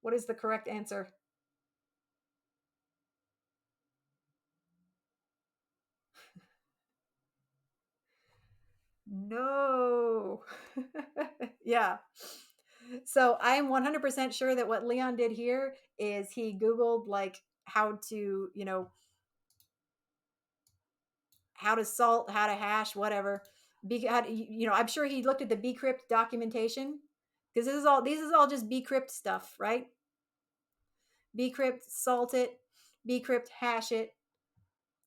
S1: What is the correct answer? No. Yeah. So I am 100% sure that what Leon did here is he Googled like how to, how to salt, how to hash, whatever. I'm sure he looked at the bcrypt documentation because this is all just bcrypt stuff, right? Bcrypt, salt it, bcrypt, hash it.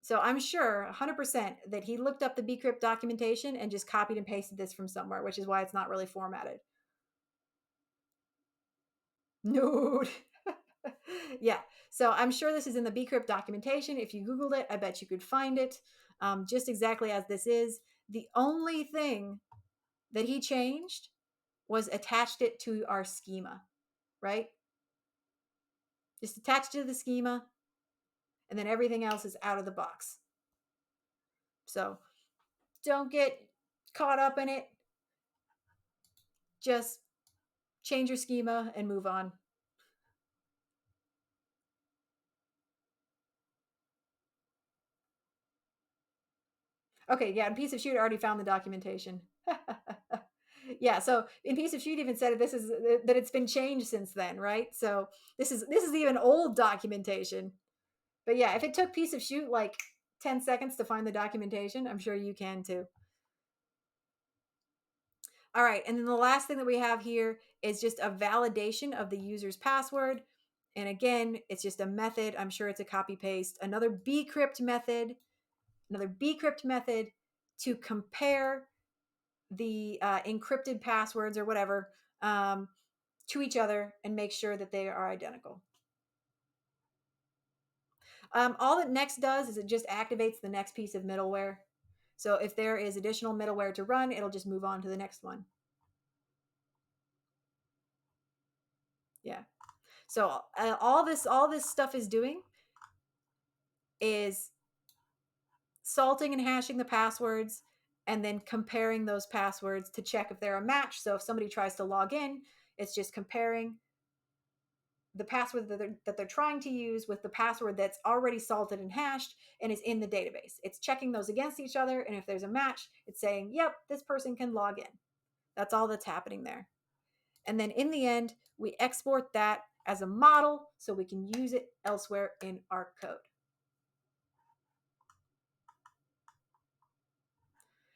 S1: So I'm sure 100% that he looked up the bcrypt documentation and just copied and pasted this from somewhere, which is why it's not really formatted. No. Yeah. So I'm sure this is in the bcrypt documentation. If you Googled it, I bet you could find it just exactly as this is. The only thing that he changed was attached it to our schema, right? Just attached it to the schema, and then everything else is out of the box. So don't get caught up in it. Just change your schema and move on. Okay, yeah, and Piece of Shoot already found the documentation. Yeah, so in Piece of Shoot even said that it's been changed since then, right? So this is even old documentation. But yeah, if it took Piece of Shoot like 10 seconds to find the documentation, I'm sure you can too. All right, and then the last thing that we have here is just a validation of the user's password. And again, it's just a method. I'm sure it's a copy paste. Another bcrypt method to compare the encrypted passwords or whatever to each other and make sure that they are identical. All that next does is it just activates the next piece of middleware. So if there is additional middleware to run, it'll just move on to the next one. Yeah. So all this stuff is doing is salting and hashing the passwords and then comparing those passwords to check if they're a match. So if somebody tries to log in, it's just comparing the password that they're trying to use with the password that's already salted and hashed and is in the database. It's checking those against each other, and if there's a match, it's saying, yep, this person can log in. That's all that's happening there. And then in the end, we export that as a model so we can use it elsewhere in our code.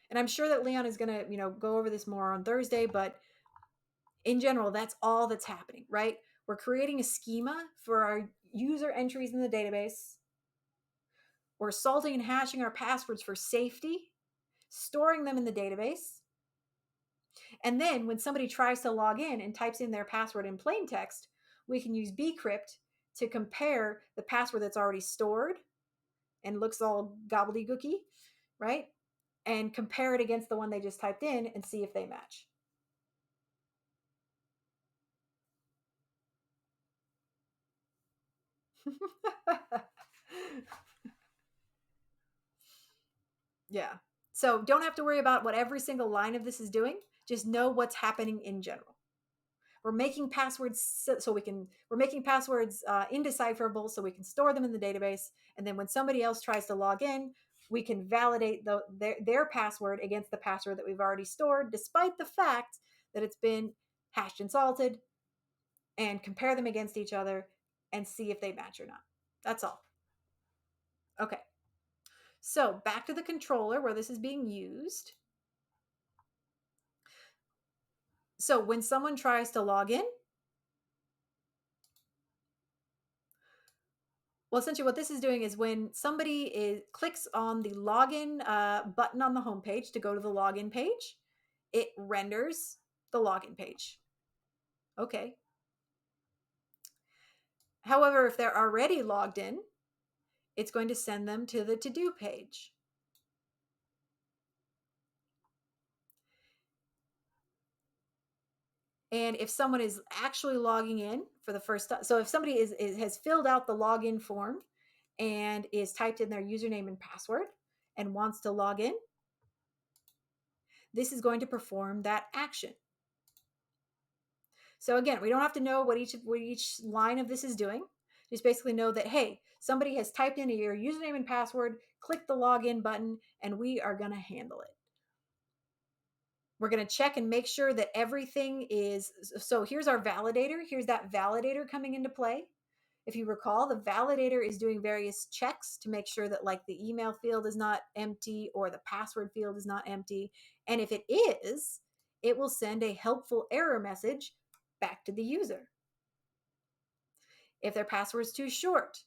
S1: And I'm sure that Leon is going to, go over this more on Thursday, but in general, that's all that's happening, right? We're creating a schema for our user entries in the database. We're salting and hashing our passwords for safety, storing them in the database. And then when somebody tries to log in and types in their password in plain text, we can use bcrypt to compare the password that's already stored and looks all gobbledygooky, right? And compare it against the one they just typed in and see if they match. Yeah. So don't have to worry about what every single line of this is doing. Just know what's happening in general. We're making passwords we're making passwords indecipherable so we can store them in the database. And then when somebody else tries to log in, we can validate their password against the password that we've already stored, despite the fact that it's been hashed and salted, and compare them against each other and see if they match or not. That's all. Okay. So back to the controller where this is being used. So when someone tries to log in, well, essentially what this is doing is when somebody clicks on the login button on the homepage to go to the login page, it renders the login page. Okay. However, if they're already logged in, it's going to send them to the to-do page. And if someone is actually logging in for the first time, so if somebody has filled out the login form and is typed in their username and password and wants to log in, this is going to perform that action. So again, we don't have to know what each line of this is doing. Just basically know that, hey, somebody has typed in your username and password, click the login button, and we are going to handle it. We're going to check and make sure that everything is, so here's our validator. Here's that validator coming into play. if you recall, the validator is doing various checks to make sure that like the email field is not empty or the password field is not empty. And if it is, it will send a helpful error message back to the user. If their password is too short,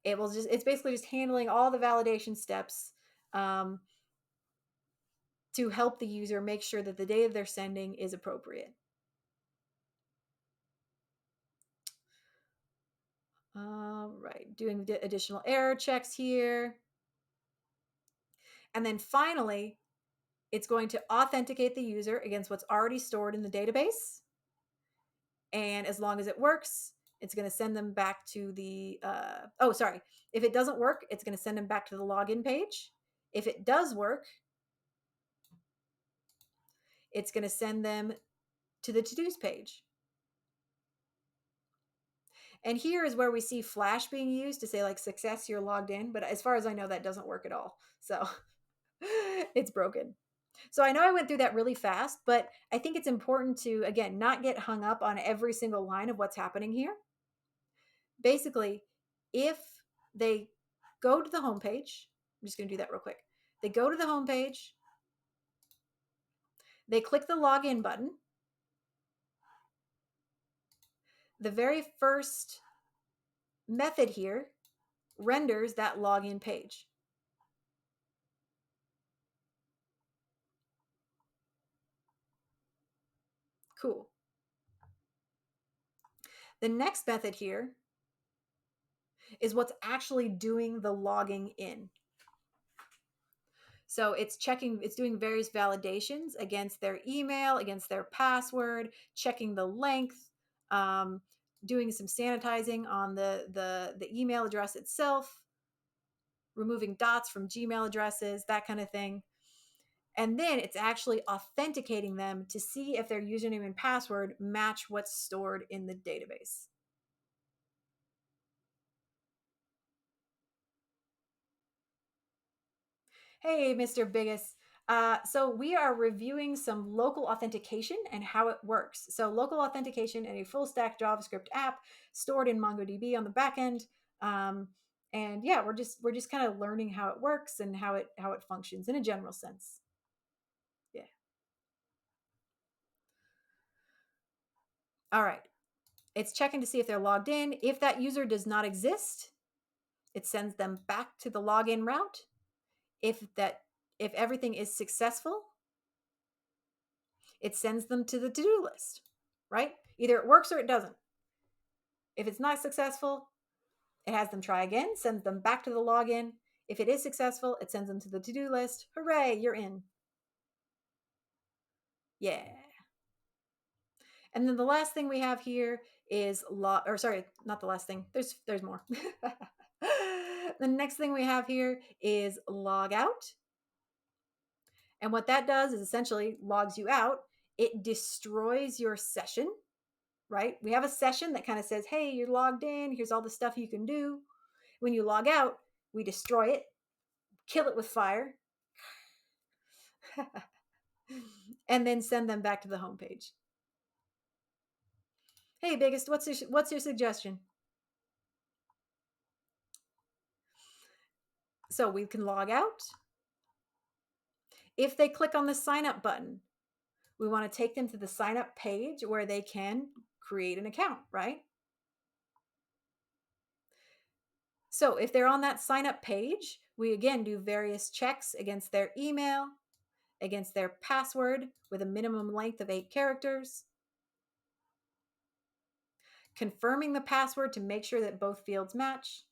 S1: it's basically just handling all the validation steps to help the user make sure that the data they're sending is appropriate. All right, doing additional error checks here. And then finally, it's going to authenticate the user against what's already stored in the database. And as long as it works, it's going to send them back to the, if it doesn't work, it's going to send them back to the login page. If it does work, it's going to send them to the to-dos page. And here is where we see Flash being used to say like success, you're logged in. But as far as I know, that doesn't work at all. So it's broken. So I know I went through that really fast, but I think it's important to, again, not get hung up on every single line of what's happening here. Basically, if they go to the homepage, I'm just going to do that real quick. They go to the homepage, they click the login button. The very first method here renders that login page. Cool. The next method here is what's actually doing the logging in. So it's doing various validations against their email, against their password, checking the length, doing some sanitizing on the email address itself, removing dots from Gmail addresses, that kind of thing. And then it's actually authenticating them to see if their username and password match what's stored in the database. Hey, Mr. Biggest. So we are reviewing some local authentication and how it works. So local authentication in a full stack JavaScript app stored in MongoDB on the back end. And yeah, we're just kind of learning how it works and how it functions in a general sense. Yeah. All right. It's checking to see if they're logged in. If that user does not exist, it sends them back to the login route. If everything is successful, it sends them to the to-do list, right? Either it works or it doesn't. If it's not successful, it has them try again, sends them back to the login. If it is successful, it sends them to the to-do list. Hooray, you're in. Yeah. And then the last thing we have here is not the last thing. There's more. The next thing we have here is log out. And what that does is essentially logs you out. It destroys your session, right? We have a session that kind of says, hey, you're logged in. Here's all the stuff you can do. When you log out, we destroy it, kill it with fire, and then send them back to the homepage. Hey, Biggest, what's your suggestion? So we can log out. If they click on the sign up button, we want to take them to the sign up page where they can create an account, right? So if they're on that sign up page, we again do various checks against their email, against their password with a minimum length of 8 characters, confirming the password to make sure that both fields match,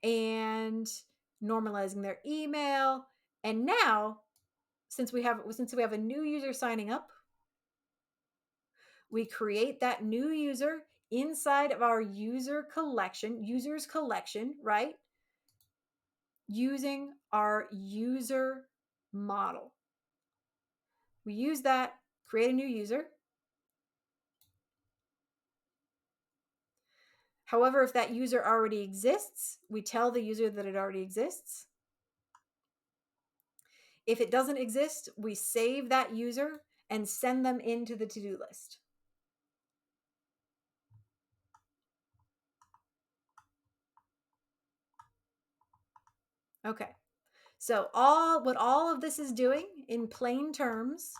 S1: and normalizing their email. And now, since we have a new user signing up, we create that new user inside of our users collection, right? Using our user model. We use that, create a new user. However, if that user already exists, we tell the user that it already exists. If it doesn't exist, we save that user and send them into the to-do list. Okay. So what all of this is doing in plain terms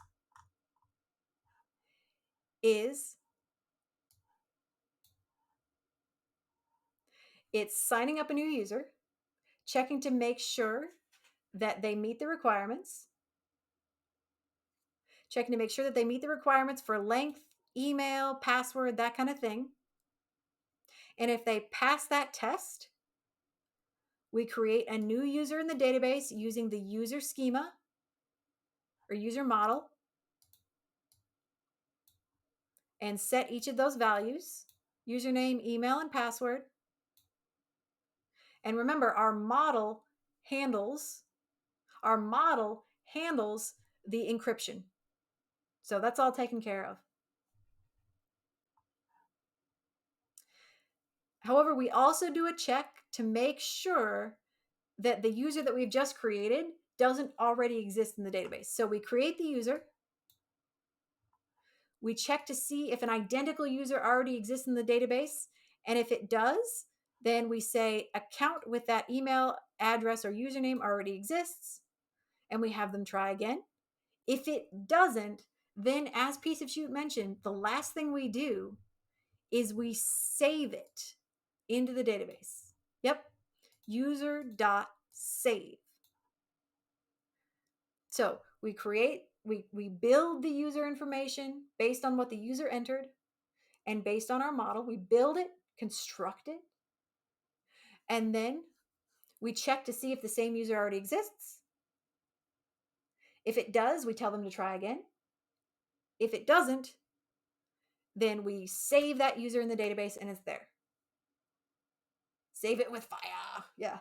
S1: is it's signing up a new user, checking to make sure that they meet the requirements, checking to make sure that they meet the requirements for length, email, password, that kind of thing. And if they pass that test, we create a new user in the database using the user schema or user model and set each of those values, username, email, and password. And remember, our model handles the encryption. So that's all taken care of. However, we also do a check to make sure that the user that we've just created doesn't already exist in the database. So we create the user. We check to see if an identical user already exists in the database. And if it does, then we say account with that email address or username already exists, and we have them try again. If it doesn't, then as Piece of Shoot mentioned, the last thing we do is we save it into the database. Yep, user.save. So we build the user information based on what the user entered, and based on our model, we build it, construct it, and then we check to see if the same user already exists. If it does, we tell them to try again. If it doesn't, then we save that user in the database and it's there. Save it with fire. Yeah.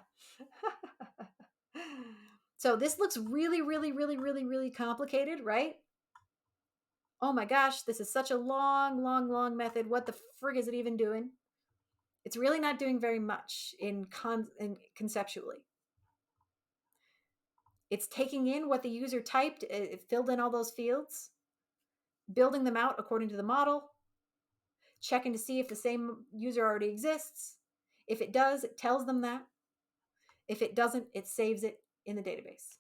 S1: So this looks really, really, really, really, really complicated, right? Oh my gosh, this is such a long, long, long method. What the frig is it even doing? It's really not doing very much in conceptually. It's taking in what the user typed, it filled in all those fields, building them out according to the model, checking to see if the same user already exists. If it does, it tells them that. If it doesn't, it saves it in the database.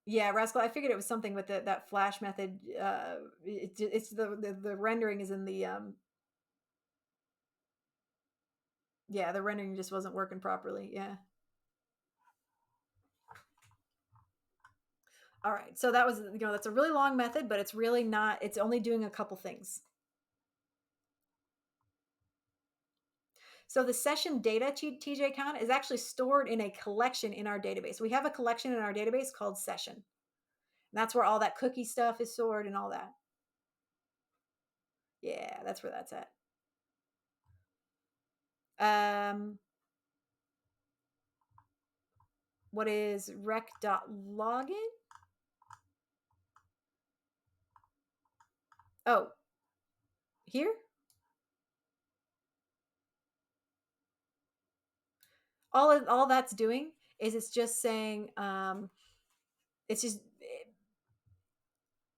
S1: Yeah, Rascal, I figured it was something with that flash method. It's the rendering is in the yeah, the rendering just wasn't working properly. Yeah. All right. So that was, that's a really long method, but it's really not, it's only doing a couple things. So the session data TJ count is actually stored in a collection in our database. We have a collection in our database called session. And that's where all that cookie stuff is stored and all that. Yeah, that's where that's at. What is rec.login? Oh, here? All that's doing is it's just saying it's just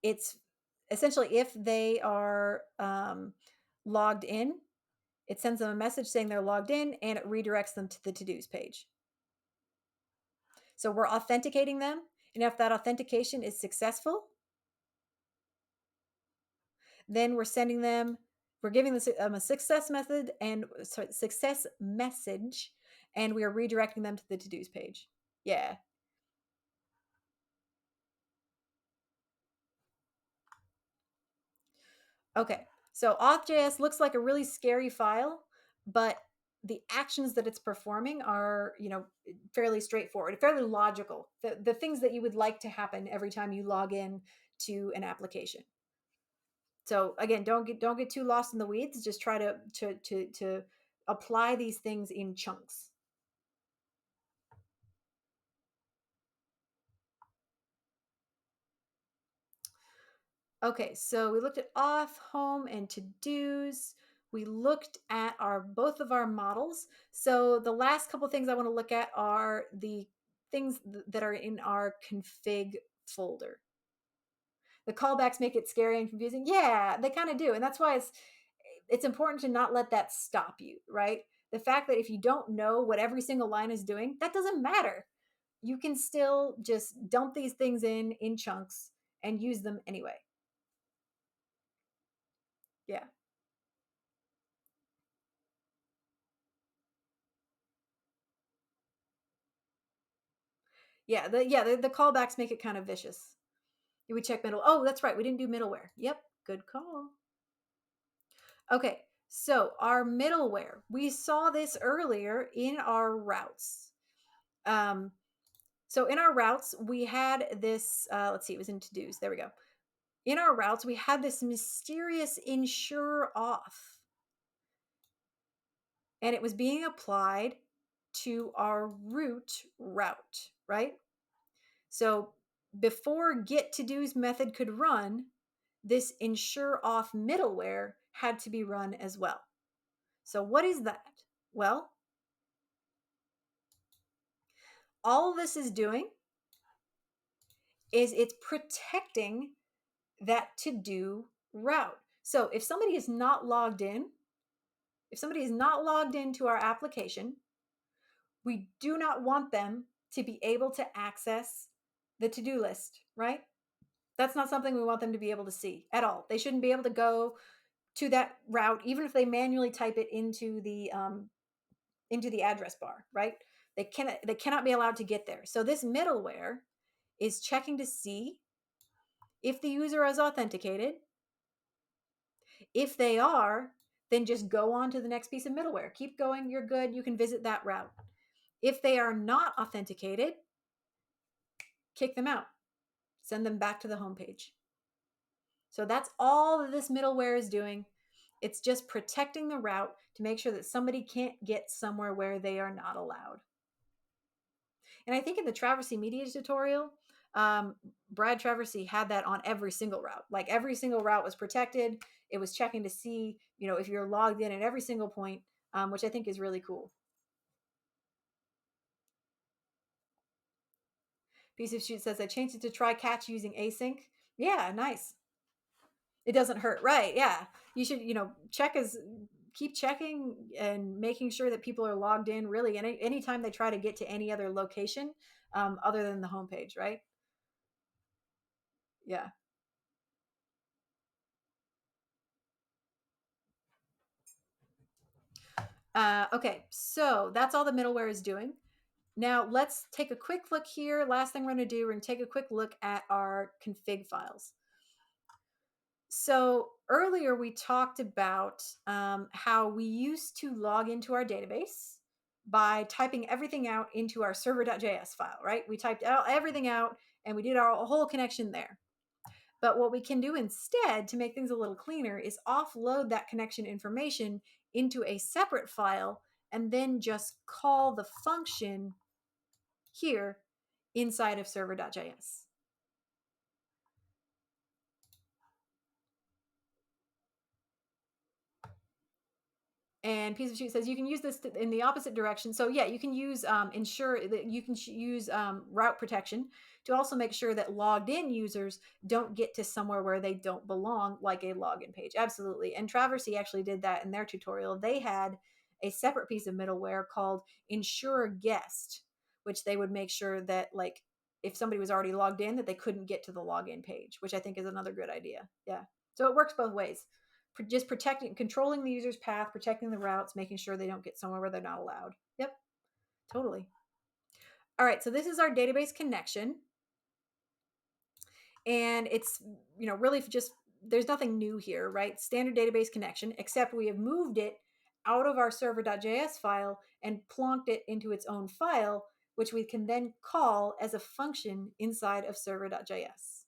S1: it's essentially if they are logged in, it sends them a message saying they're logged in and it redirects them to the to-dos page. So we're authenticating them, and if that authentication is successful, then we're giving them a success method and success message, and we are redirecting them to the to-dos page. Yeah. Okay. So auth.js looks like a really scary file, but the actions that it's performing are, fairly straightforward, fairly logical. The things that you would like to happen every time you log in to an application. So again, don't get too lost in the weeds. Just try to apply these things in chunks. Okay, so we looked at auth, home, and to-dos. We looked at our both of our models. So the last couple things I want to look at are the things that are in our config folder. The callbacks make it scary and confusing. Yeah, they kind of do. And that's why it's important to not let that stop you, right? The fact that if you don't know what every single line is doing, that doesn't matter. You can still just dump these things in chunks and use them anyway. Yeah. The callbacks make it kind of vicious. We check middle. Oh, that's right. We didn't do middleware. Yep. Good call. Okay. So our middleware, we saw this earlier in our routes. So in our routes, we had this, let's see, it was in to-dos. There we go. In our routes, we had this mysterious ensure auth, and it was being applied to our root route, right? So before get to do's method could run, this ensure auth middleware had to be run as well. So what is that? Well, all this is doing is it's protecting that to do route. So if somebody is not logged in, if somebody is not logged into our application, we do not want them to be able to access the to-do list, right? That's not something we want them to be able to see at all. They shouldn't be able to go to that route, even if they manually type it into the address bar, right? They cannot be allowed to get there. So this middleware is checking to see if the user is authenticated. If they are, then just go on to the next piece of middleware. Keep going, you're good, you can visit that route. If they are not authenticated, kick them out. Send them back to the home page. So that's all that this middleware is doing. It's just protecting the route to make sure that somebody can't get somewhere where they are not allowed. And I think in the Traversy Media tutorial, Brad Traversy had that on every single route. Like every single route was protected. It was checking to see, if you're logged in at every single point, which I think is really cool. Piece of Shoot says I changed it to try catch using async. Yeah, nice. It doesn't hurt, right? Yeah, you should, keep checking and making sure that people are logged in. Really, anytime they try to get to any other location other than the homepage, right? Yeah. Okay, so that's all the middleware is doing. Now let's take a quick look here. Last thing we're going to do, we're going to take a quick look at our config files. So earlier we talked about how we used to log into our database by typing everything out into our server.js file, right? We typed out everything out and we did our whole connection there. But what we can do instead to make things a little cleaner is offload that connection information into a separate file and then just call the function here inside of server.js. And Piece of Shoot says you can use this in the opposite direction. So yeah, you can use ensure that you can use route protection to also make sure that logged in users don't get to somewhere where they don't belong, like a login page. Absolutely. And Traversy actually did that in their tutorial. They had a separate piece of middleware called ensure guest, which they would make sure that like if somebody was already logged in that they couldn't get to the login page, which I think is another good idea. Yeah. So it works both ways, just controlling the user's path, protecting the routes, making sure they don't get somewhere where they're not allowed. Yep, totally. All right, so this is our database connection. And it's, really just, there's nothing new here, right? Standard database connection, except we have moved it out of our server.js file and plonked it into its own file, which we can then call as a function inside of server.js.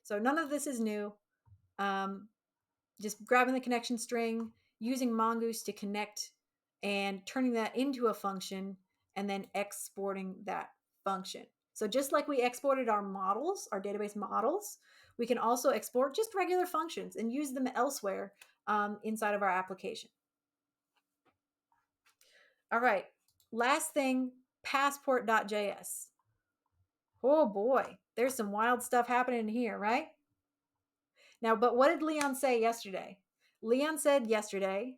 S1: So none of this is new. Just grabbing the connection string, using Mongoose to connect and turning that into a function and then exporting that function. So just like we exported our models, our database models, We can also export just regular functions and use them elsewhere inside of our application. All right, last thing, passport.js. Oh boy, there's some wild stuff happening here, right? Now, but what did Leon say yesterday? Leon said yesterday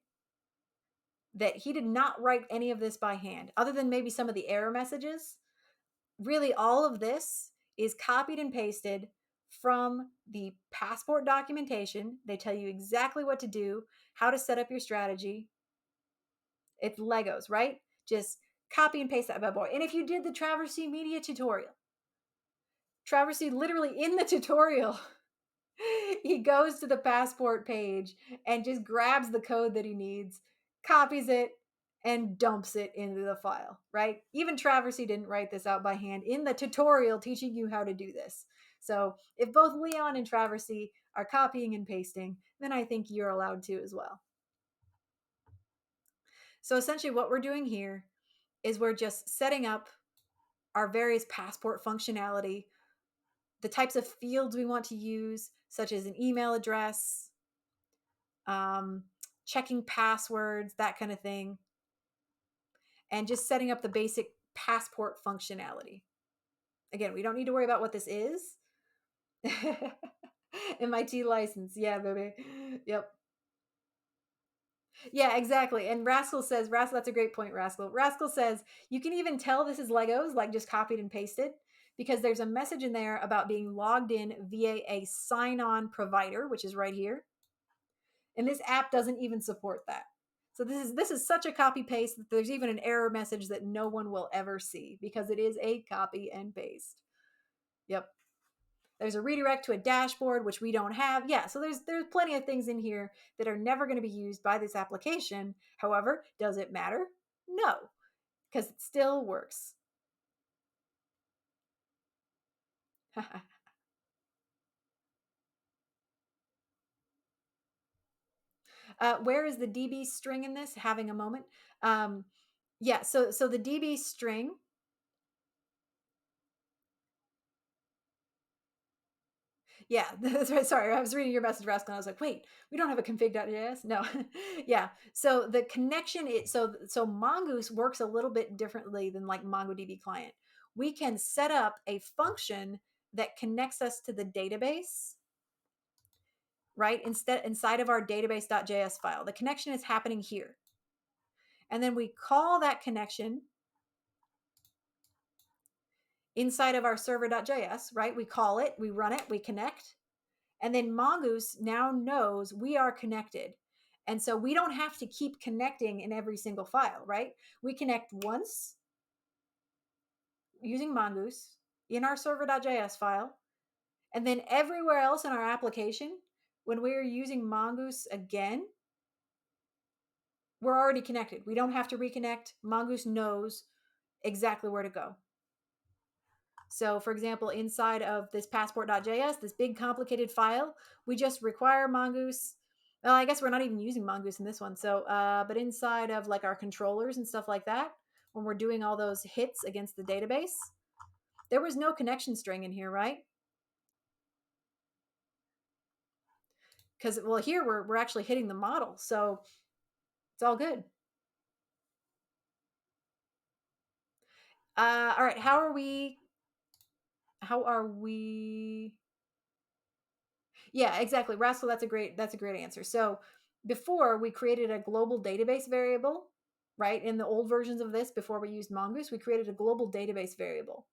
S1: that he did not write any of this by hand, other than maybe some of the error messages. Really, all of this is copied and pasted from the passport documentation. They tell you exactly what to do, how to set up your strategy. It's Legos, right? Just copy and paste that bad boy. And if you did the Traversy Media tutorial, Traversy literally in the tutorial, he goes to the passport page and just grabs the code that he needs, copies it, and dumps it into the file, right? Even Traversy didn't write this out by hand in the tutorial teaching you how to do this. So if both Leon and Traversy are copying and pasting, then I think you're allowed to as well. So essentially what we're doing here is we're just setting up our various passport functionality, the types of fields we want to use, such as an email address, um, checking passwords, that kind of thing, and just setting up the basic passport functionality. Again, we don't need to worry about what this is. MIT license. Yeah, baby. Yep. Yeah, exactly. And Rascal says, Rascal, that's a great point, Rascal. Rascal says, you can even tell this is Legos, like just copied and pasted, because there's a message in there about being logged in via a sign on provider, which is right here. And this app doesn't even support that. So this is such a copy paste that there's even an error message that no one will ever see because it is a copy and paste. Yep. There's a redirect to a dashboard, which we don't have. Yeah, so there's plenty of things in here that are never going to be used by this application. However, does it matter? No, because it still works. Where is the DB string in this? Having a moment. Yeah, so the DB string. Yeah, that's right. Sorry, I was reading your message, Rascal, and I was like, wait, we don't have a config.js? No. Yeah. So the connection is so Mongoose works a little bit differently than like MongoDB client. We can set up a function that connects us to the database, right? Inside of our database.js file. The connection is happening here. And then we call that connection inside of our server.js, right? We call it, we run it, we connect. And then Mongoose now knows we are connected. And so we don't have to keep connecting in every single file, right? We connect once using Mongoose in our server.js file. And then everywhere else in our application, when we're using Mongoose again, we're already connected. We don't have to reconnect. Mongoose knows exactly where to go. So, for example, inside of this passport.js, this big complicated file, we just require Mongoose. Well, I guess we're not even using Mongoose in this one. So, but inside of like our controllers and stuff like that, when we're doing all those hits against the database, there was no connection string in here, right? Because, well, here we're actually hitting the model. So it's all good. All right. How are we? How are we? Yeah, exactly. Rascal, that's a great answer. So before we created a global database variable, right? In the old versions of this, before we used Mongoose, we created a global database variable.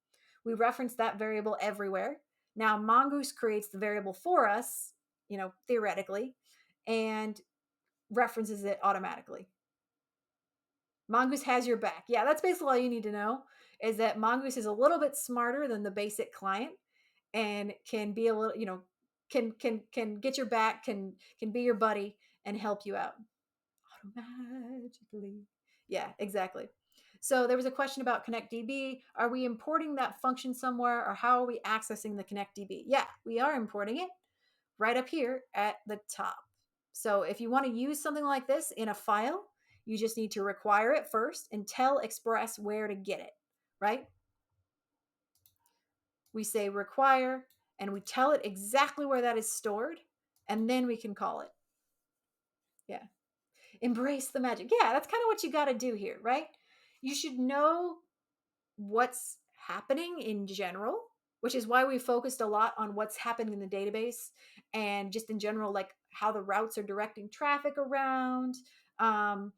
S1: We referenced that variable everywhere. Now Mongoose creates the variable for us, theoretically, and references it automatically. Mongoose has your back. Yeah, that's basically all you need to know is that Mongoose is a little bit smarter than the basic client and can be a little, can get your back, can be your buddy and help you out automatically. Yeah, exactly. So there was a question about ConnectDB. Are we importing that function somewhere or how are we accessing the ConnectDB? Yeah, we are importing it right up here at the top. So if you want to use something like this in a file, you just need to require it first and tell Express where to get it, right? We say require, and we tell it exactly where that is stored, and then we can call it. Yeah. Embrace the magic. Yeah, that's kind of what you got to do here, right? You should know what's happening in general, which is why we focused a lot on what's happening in the database and just in general, like how the routes are directing traffic around, um,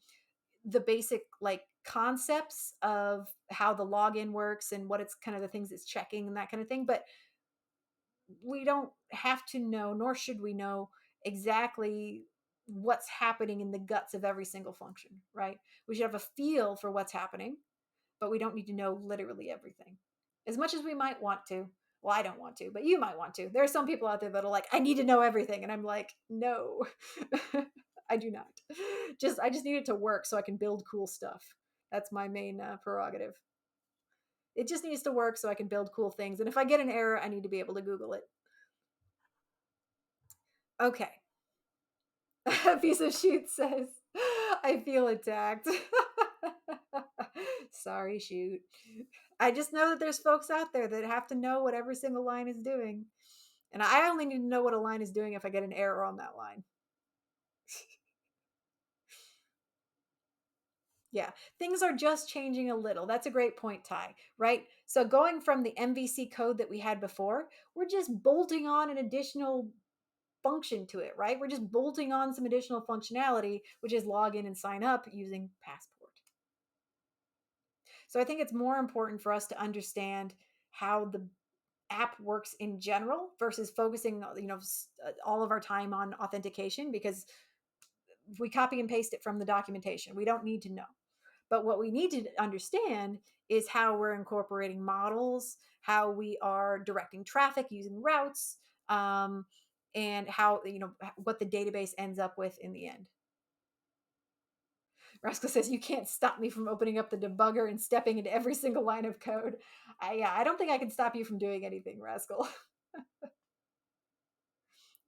S1: the basic like concepts of how the login works and what it's kind of the things it's checking and that kind of thing. But we don't have to know, nor should we know exactly what's happening in the guts of every single function, right? We should have a feel for what's happening, but we don't need to know literally everything as much as we might want to. Well, I don't want to, but you might want to. There are some people out there that are like, I need to know everything. And I'm like, no, I do not. I just need it to work so I can build cool stuff. That's my main prerogative. It just needs to work so I can build cool things. And if I get an error, I need to be able to Google it. Okay. A piece of shoot says, I feel attacked. Sorry, shoot. I just know that there's folks out there that have to know what every single line is doing. And I only need to know what a line is doing if I get an error on that line. Yeah, things are just changing a little. That's a great point, Ty, right? So going from the MVC code that we had before, we're just bolting on an additional function to it, right? We're just bolting on some additional functionality, which is log in and sign up using Passport. So I think it's more important for us to understand how the app works in general versus focusing, all of our time on authentication, because we copy and paste it from the documentation. We don't need to know. But what we need to understand is how we're incorporating models, how we are directing traffic using routes, and how, what the database ends up with in the end. Rascal says, you can't stop me from opening up the debugger and stepping into every single line of code. I don't think I can stop you from doing anything, Rascal.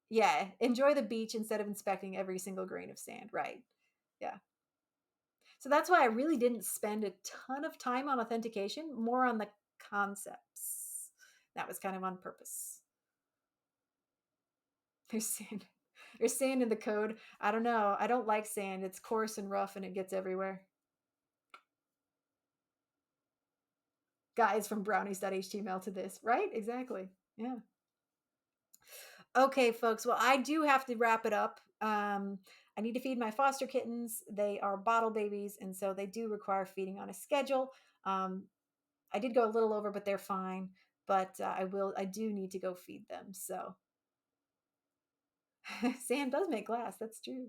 S1: Yeah, enjoy the beach instead of inspecting every single grain of sand, right? Yeah. So that's why I really didn't spend a ton of time on authentication, more on the concepts. That was kind of on purpose. There's sand. There's sand in the code. I don't know. I don't like sand. It's coarse and rough and it gets everywhere. Guys from brownies.html to this, right? Exactly. Yeah. Okay, folks. Well, I do have to wrap it up. I need to feed my foster kittens. They are bottle babies, and so they do require feeding on a schedule. Um, I did go a little over, but they're fine. But I do need to go feed them. So sand does make glass. That's true.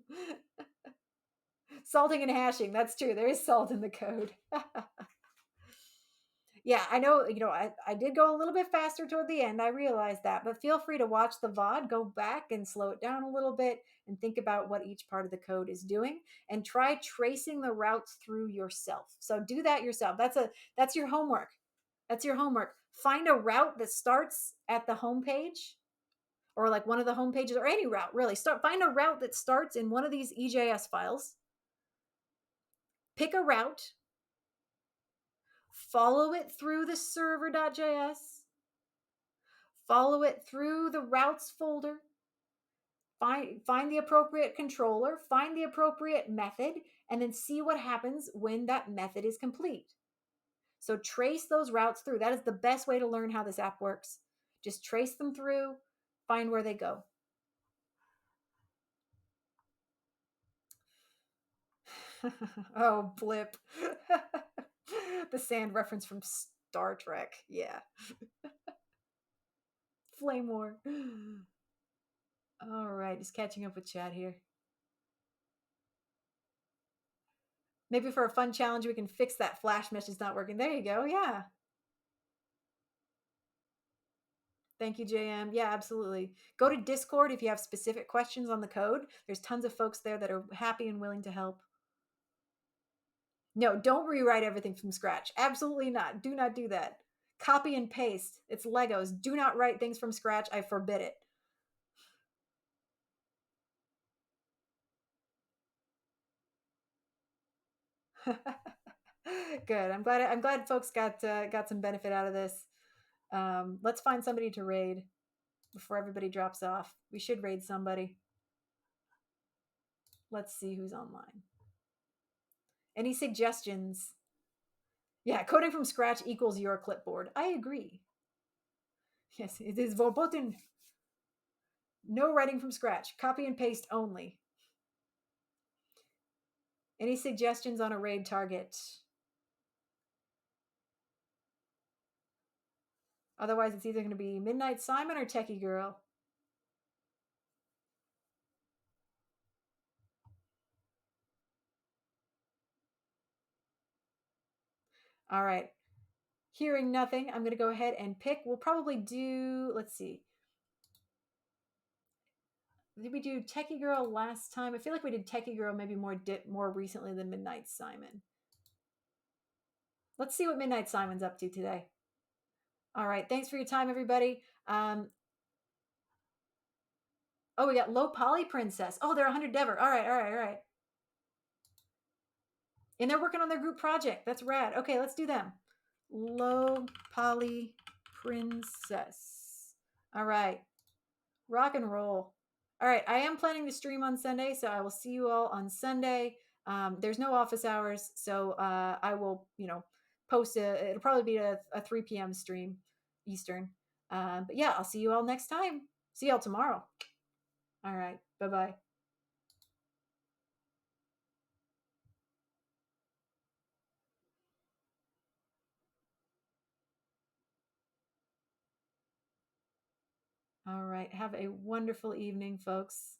S1: Salting and hashing. That's true. There is salt in the code. Yeah, I know, I did go a little bit faster toward the end. I realized that, but feel free to watch the VOD, go back and slow it down a little bit and think about what each part of the code is doing and try tracing the routes through yourself. So do that yourself. That's your homework. That's your homework. Find a route that starts at the home page or like one of the home pages or any route, really. Find a route that starts in one of these EJS files. Pick a route, follow it through the server.js, follow it through the routes folder, find the appropriate controller, find the appropriate method, and then see what happens when that method is complete. So trace those routes through. That is the best way to learn how this app works. Just trace them through, find where they go. Oh, blip. The sand reference from Star Trek. Yeah. Flame War. All right, just catching up with chat here. Maybe for a fun challenge, we can fix that flash message not working. There you go. Yeah. Thank you, JM. Yeah, absolutely. Go to Discord if you have specific questions on the code. There's tons of folks there that are happy and willing to help. No, don't rewrite everything from scratch. Absolutely not. Do not do that. Copy and paste. It's Legos. Do not write things from scratch. I forbid it. Good. I'm glad folks got some benefit out of this. Let's find somebody to raid. before everybody drops off. We should raid somebody. Let's see who's online. Any suggestions? Yeah, coding from scratch equals your clipboard. I agree. Yes, it is verboten. No writing from scratch. Copy and paste only. Any suggestions on a raid target? Otherwise, it's either going to be Midnight Simon or Techie Girl. All right. Hearing nothing, I'm going to go ahead and pick. We'll probably do, let's see. Did we do Techie Girl last time? I feel like we did Techie Girl maybe more recently than Midnight Simon. Let's see what Midnight Simon's up to today. All right. Thanks for your time, everybody. Oh, we got Low Poly Princess. Oh, they're 100 Dever. All right, all right, all right. And they're working on their group project. That's rad. Okay, let's do them. Low Poly Princess. All right. Rock and roll. All right. I am planning to stream on Sunday, so I will see you all on Sunday. There's no office hours, so I will, post it'll probably be a 3 p.m. stream Eastern. But yeah, I'll see you all next time. See y'all tomorrow. All right. Bye bye. All right. Have a wonderful evening, folks.